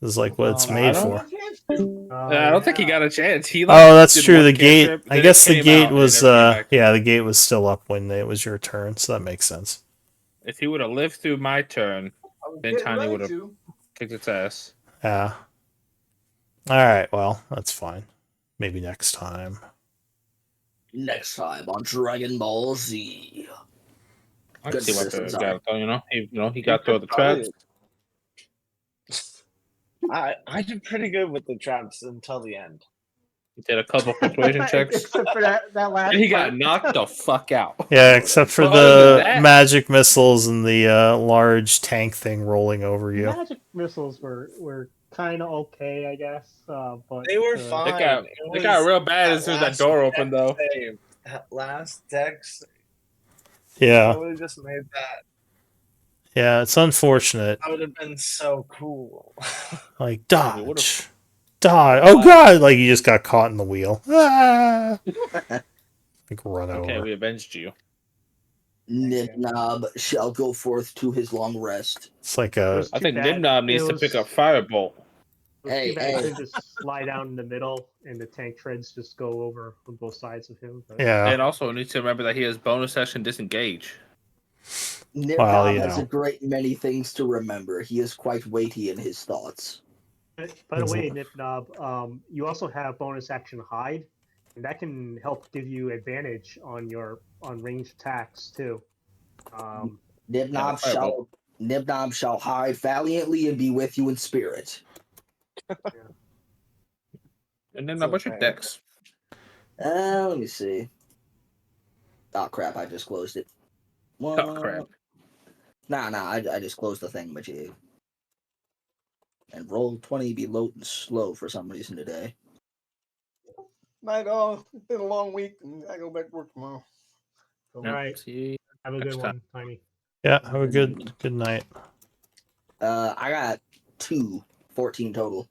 Speaker 1: This is like what it's
Speaker 3: I
Speaker 1: made
Speaker 3: don't-
Speaker 1: for.
Speaker 3: I don't think he got a chance. He
Speaker 1: Oh, that's
Speaker 3: did
Speaker 1: true.
Speaker 3: one
Speaker 1: The gate.
Speaker 3: cantrip,
Speaker 1: I
Speaker 3: then
Speaker 1: guess
Speaker 3: it
Speaker 1: the
Speaker 3: came
Speaker 1: gate
Speaker 3: out, and
Speaker 1: was.
Speaker 3: never came back.
Speaker 1: Yeah, the gate was still up when it was your turn, so that makes sense.
Speaker 3: If he would have lived through my turn, then Tiny would have kicked its ass.
Speaker 1: Yeah. All right. Well, that's fine. Maybe next time.
Speaker 2: Next time on Dragon Ball Z.
Speaker 3: I can
Speaker 2: Good
Speaker 3: see why
Speaker 2: systems
Speaker 3: Barrett got
Speaker 2: are.
Speaker 3: it, though. He got through the traps.
Speaker 4: I did pretty good with the traps until the end.
Speaker 3: He did a couple persuasion checks.
Speaker 5: Except for that last.
Speaker 3: And he got
Speaker 5: part.
Speaker 3: knocked the fuck out.
Speaker 1: Yeah, except for
Speaker 3: Well, other
Speaker 1: the
Speaker 3: than that-
Speaker 1: magic missiles and the large tank thing rolling over you.
Speaker 5: Magic missiles were kind of okay, I guess. But
Speaker 4: They were
Speaker 5: uh,
Speaker 4: fine.
Speaker 3: It got real bad as soon as that
Speaker 4: last
Speaker 3: door
Speaker 4: deck
Speaker 3: opened, though.
Speaker 4: save. That last dex,
Speaker 1: Yeah.
Speaker 4: I would have just made that.
Speaker 1: Yeah, it's unfortunate.
Speaker 4: That would have been so cool.
Speaker 1: Like,
Speaker 3: Yeah, we
Speaker 1: dodge. Dodge. Oh, God. Like, you just got caught in the wheel. Ah! Like, run
Speaker 3: Okay,
Speaker 1: over.
Speaker 3: we avenged you.
Speaker 2: Nibnob shall go forth to his long rest.
Speaker 1: It's like
Speaker 5: it
Speaker 1: a.
Speaker 5: was
Speaker 3: I
Speaker 5: too
Speaker 3: think
Speaker 5: bad.
Speaker 3: Nimnob needs
Speaker 5: It
Speaker 3: to
Speaker 5: was-
Speaker 3: pick up Firebolt.
Speaker 5: It was
Speaker 2: Hey,
Speaker 5: too bad
Speaker 2: hey.
Speaker 5: he didn't just lie down in the middle and the tank treads just go over on both sides of him. But
Speaker 1: Yeah.
Speaker 3: And also needs to remember that he has bonus action disengage.
Speaker 1: Well,
Speaker 2: Nibnob
Speaker 1: you
Speaker 2: has a
Speaker 1: know.
Speaker 2: great many things to remember. He is quite weighty in his thoughts.
Speaker 5: By the way, Nipnob, you also have bonus action hide, and that can help give you advantage on your ranged attacks too.
Speaker 2: Nibnob
Speaker 3: firebolt.
Speaker 2: shall hide valiantly and be with you in spirit.
Speaker 3: And then
Speaker 4: So
Speaker 3: what's your
Speaker 4: fair.
Speaker 3: dex?
Speaker 2: Let me see. Oh crap! I just closed it.
Speaker 3: Oh crap!
Speaker 2: Nah. I just closed the thing, majig. And roll 20 be loading slow for some reason today.
Speaker 7: Night all. It's been a long week, and I go back to work tomorrow. So,
Speaker 3: Yep,
Speaker 5: Right.
Speaker 3: see you
Speaker 5: Have a
Speaker 3: next
Speaker 5: good
Speaker 3: time.
Speaker 5: one, Tiny.
Speaker 1: Yeah, have a good night.
Speaker 2: I got 14 total.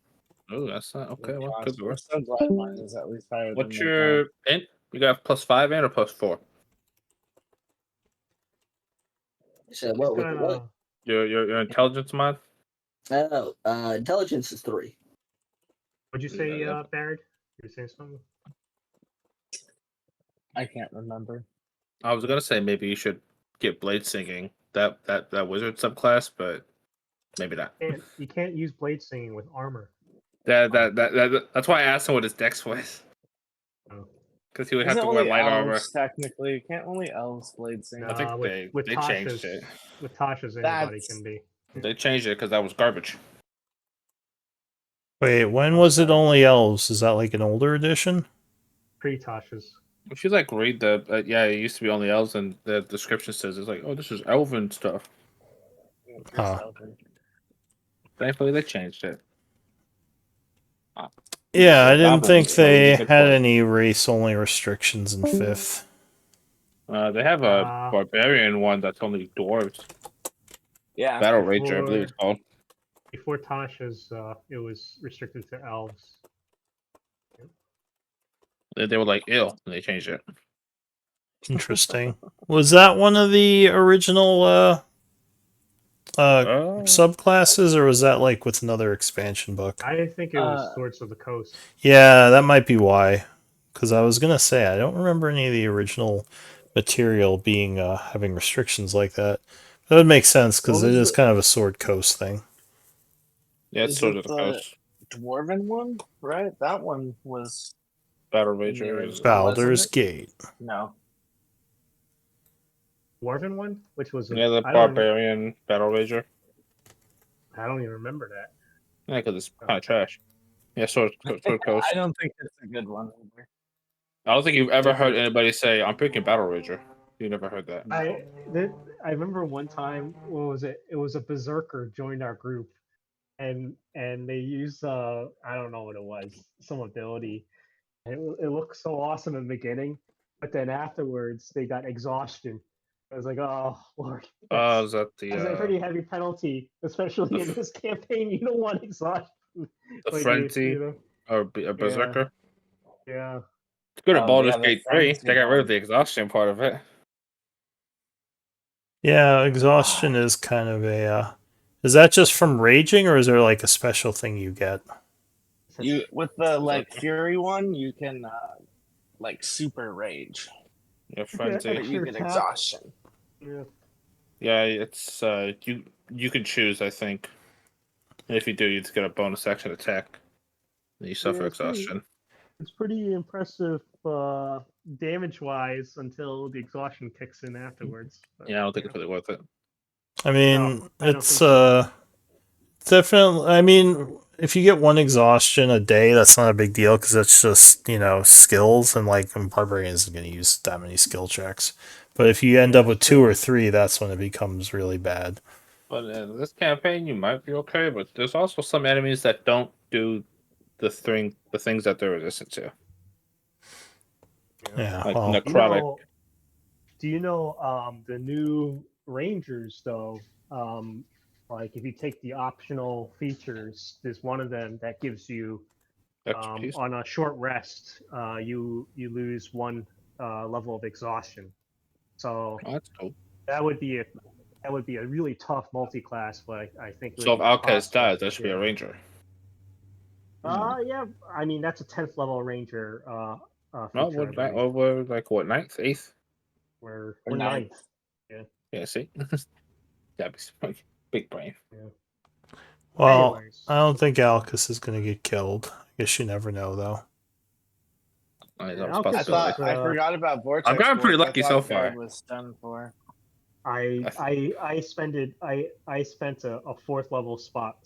Speaker 3: Oh, that's not okay. Well,
Speaker 4: Gosh,
Speaker 3: good
Speaker 4: I'm
Speaker 3: work.
Speaker 4: so glad mine is at least higher
Speaker 3: What's
Speaker 4: than
Speaker 3: your int? You got +5 int or +4?
Speaker 2: You said
Speaker 5: He's
Speaker 2: what with the what?
Speaker 5: gonna.
Speaker 3: Your intelligence mod?
Speaker 2: Oh, intelligence is 3.
Speaker 5: What'd you say, Barrett? You were saying something?
Speaker 4: I can't remember.
Speaker 3: I was gonna say maybe you should get blade singing that wizard subclass, but maybe not.
Speaker 5: You can't use blade singing with armor.
Speaker 3: That's why I asked him what his dex was,
Speaker 5: Oh.
Speaker 3: because he would
Speaker 4: Isn't
Speaker 3: have
Speaker 4: it
Speaker 3: to wear
Speaker 4: only
Speaker 3: light armor.
Speaker 4: elves technically? Can't only elves blade sing?
Speaker 3: I think
Speaker 5: With
Speaker 3: they changed
Speaker 5: Tasha's
Speaker 3: it.
Speaker 5: anybody
Speaker 4: That's-
Speaker 5: can be.
Speaker 3: They changed it because that was garbage.
Speaker 1: Wait, when was it only elves? Is that like an older edition?
Speaker 5: Pre Tasha's.
Speaker 3: If you like read the yeah, it used to be only elves, and the description says it's like, oh, this is elven stuff.
Speaker 1: Huh.
Speaker 3: Thankfully, they changed it.
Speaker 1: Yeah, I didn't
Speaker 3: Babel
Speaker 1: think
Speaker 3: was really
Speaker 1: they
Speaker 3: good
Speaker 1: had
Speaker 3: for it.
Speaker 1: any race-only restrictions in 5th.
Speaker 3: They have a barbarian one that's only dwarves.
Speaker 4: Yeah.
Speaker 3: Battle Ranger, I believe it's called.
Speaker 5: Before Tasha's, it was restricted to elves.
Speaker 3: They were like ill, and they changed it.
Speaker 1: Interesting. Was that one of the original subclasses, or was that like with another expansion book?
Speaker 5: I think it was Swords of the Coast.
Speaker 1: Yeah, that might be why. Because I was gonna say I don't remember any of the original material being having restrictions like that. That would make sense because
Speaker 4: What
Speaker 1: it
Speaker 4: was
Speaker 1: is kind of a Sword Coast thing.
Speaker 3: Yeah, it's
Speaker 4: Is
Speaker 3: Sword
Speaker 4: it
Speaker 3: of the
Speaker 4: the
Speaker 3: Coast.
Speaker 4: dwarven one? Right? That one was
Speaker 3: Battle
Speaker 4: in the
Speaker 3: Ranger is
Speaker 4: original, wasn't
Speaker 1: Baldur's
Speaker 4: it?
Speaker 1: Gate.
Speaker 4: No.
Speaker 5: Dwarven one, which was
Speaker 3: yeah, the
Speaker 5: I don't
Speaker 3: barbarian Battle Ranger.
Speaker 5: even remember that.
Speaker 3: Yeah, because it's kind of trash. Yeah, Sword Coast.
Speaker 4: I don't think it's a good one either.
Speaker 3: I don't think you've ever heard anybody say, "I'm picking Battle Ranger." You never heard that.
Speaker 5: I remember one time, what was it? It was a berserker joined our group, and they used I don't know what it was, some ability. And it looked so awesome in the beginning, but then afterwards they got exhaustion. I was like, oh Lord,
Speaker 3: Is that
Speaker 5: that's a pretty heavy penalty, especially in this campaign. You don't want exhaustion.
Speaker 3: the
Speaker 5: Like
Speaker 3: Frenzy or a
Speaker 5: yeah,
Speaker 3: Berserker?
Speaker 5: yeah.
Speaker 3: It's good at
Speaker 4: Oh,
Speaker 3: Baldur's
Speaker 4: yeah, the
Speaker 3: Gate 3.
Speaker 4: frenzy
Speaker 3: They got rid of
Speaker 4: one.
Speaker 3: the exhaustion part of it.
Speaker 1: Yeah, exhaustion is kind of a. Is that just from raging, or is there like a special thing you get?
Speaker 4: You with the like
Speaker 3: Berserker.
Speaker 4: fury one, you can like super rage,
Speaker 3: Yeah,
Speaker 5: You get
Speaker 3: Frenzy.
Speaker 4: but you
Speaker 5: extra
Speaker 4: get
Speaker 5: attack.
Speaker 4: exhaustion.
Speaker 5: Yeah.
Speaker 3: Yeah, it's you can choose, I think. And if you do, you just get a bonus action attack. And you suffer exhaustion.
Speaker 5: It's pretty impressive damage wise until the exhaustion kicks in afterwards. But,
Speaker 3: Yeah, I don't think it's really worth it.
Speaker 1: I mean,
Speaker 5: no, I don't
Speaker 1: it's
Speaker 5: think so.
Speaker 1: definitely. I mean, if you get one exhaustion a day, that's not a big deal because it's just skills, and like barbarian isn't going to use that many skill checks. But if you end up with 2 or 3, that's when it becomes really bad.
Speaker 3: But in this campaign, you might be okay. But there's also some enemies that don't do the things that they're resistant to,
Speaker 1: Yeah,
Speaker 3: like
Speaker 1: well,
Speaker 3: necrotic.
Speaker 5: Do you know the new Rangers though? Like if you take the optional features, there's one of them that gives you
Speaker 3: Expertise.
Speaker 5: on a short rest, you lose 1 level of exhaustion. So
Speaker 3: Oh, that's cool.
Speaker 5: that would be a really tough multi-class, but I think it would
Speaker 3: So if
Speaker 5: be
Speaker 3: Outcast
Speaker 5: possible.
Speaker 3: dies, that should be a ranger.
Speaker 5: Yeah. I mean that's a 10th level ranger
Speaker 3: No,
Speaker 5: feature. I believe.
Speaker 3: over like what 9th, 8th?
Speaker 5: We're
Speaker 4: Or
Speaker 5: 9th.
Speaker 4: ninth.
Speaker 5: Yeah.
Speaker 3: Yeah, see? Gotta be some big brain.
Speaker 1: Well,
Speaker 5: Anyways.
Speaker 1: I don't think Alcus is going to get killed. I guess you never know, though.
Speaker 3: There's
Speaker 5: Yeah,
Speaker 3: always a
Speaker 5: Alcus
Speaker 4: I
Speaker 5: is,
Speaker 3: possibility.
Speaker 4: thought I forgot about vortex.
Speaker 3: I've gotten pretty
Speaker 4: Warp.
Speaker 3: lucky
Speaker 4: I
Speaker 3: so
Speaker 4: thought Barrett
Speaker 3: far.
Speaker 4: was done for.
Speaker 5: I spent a fourth level spot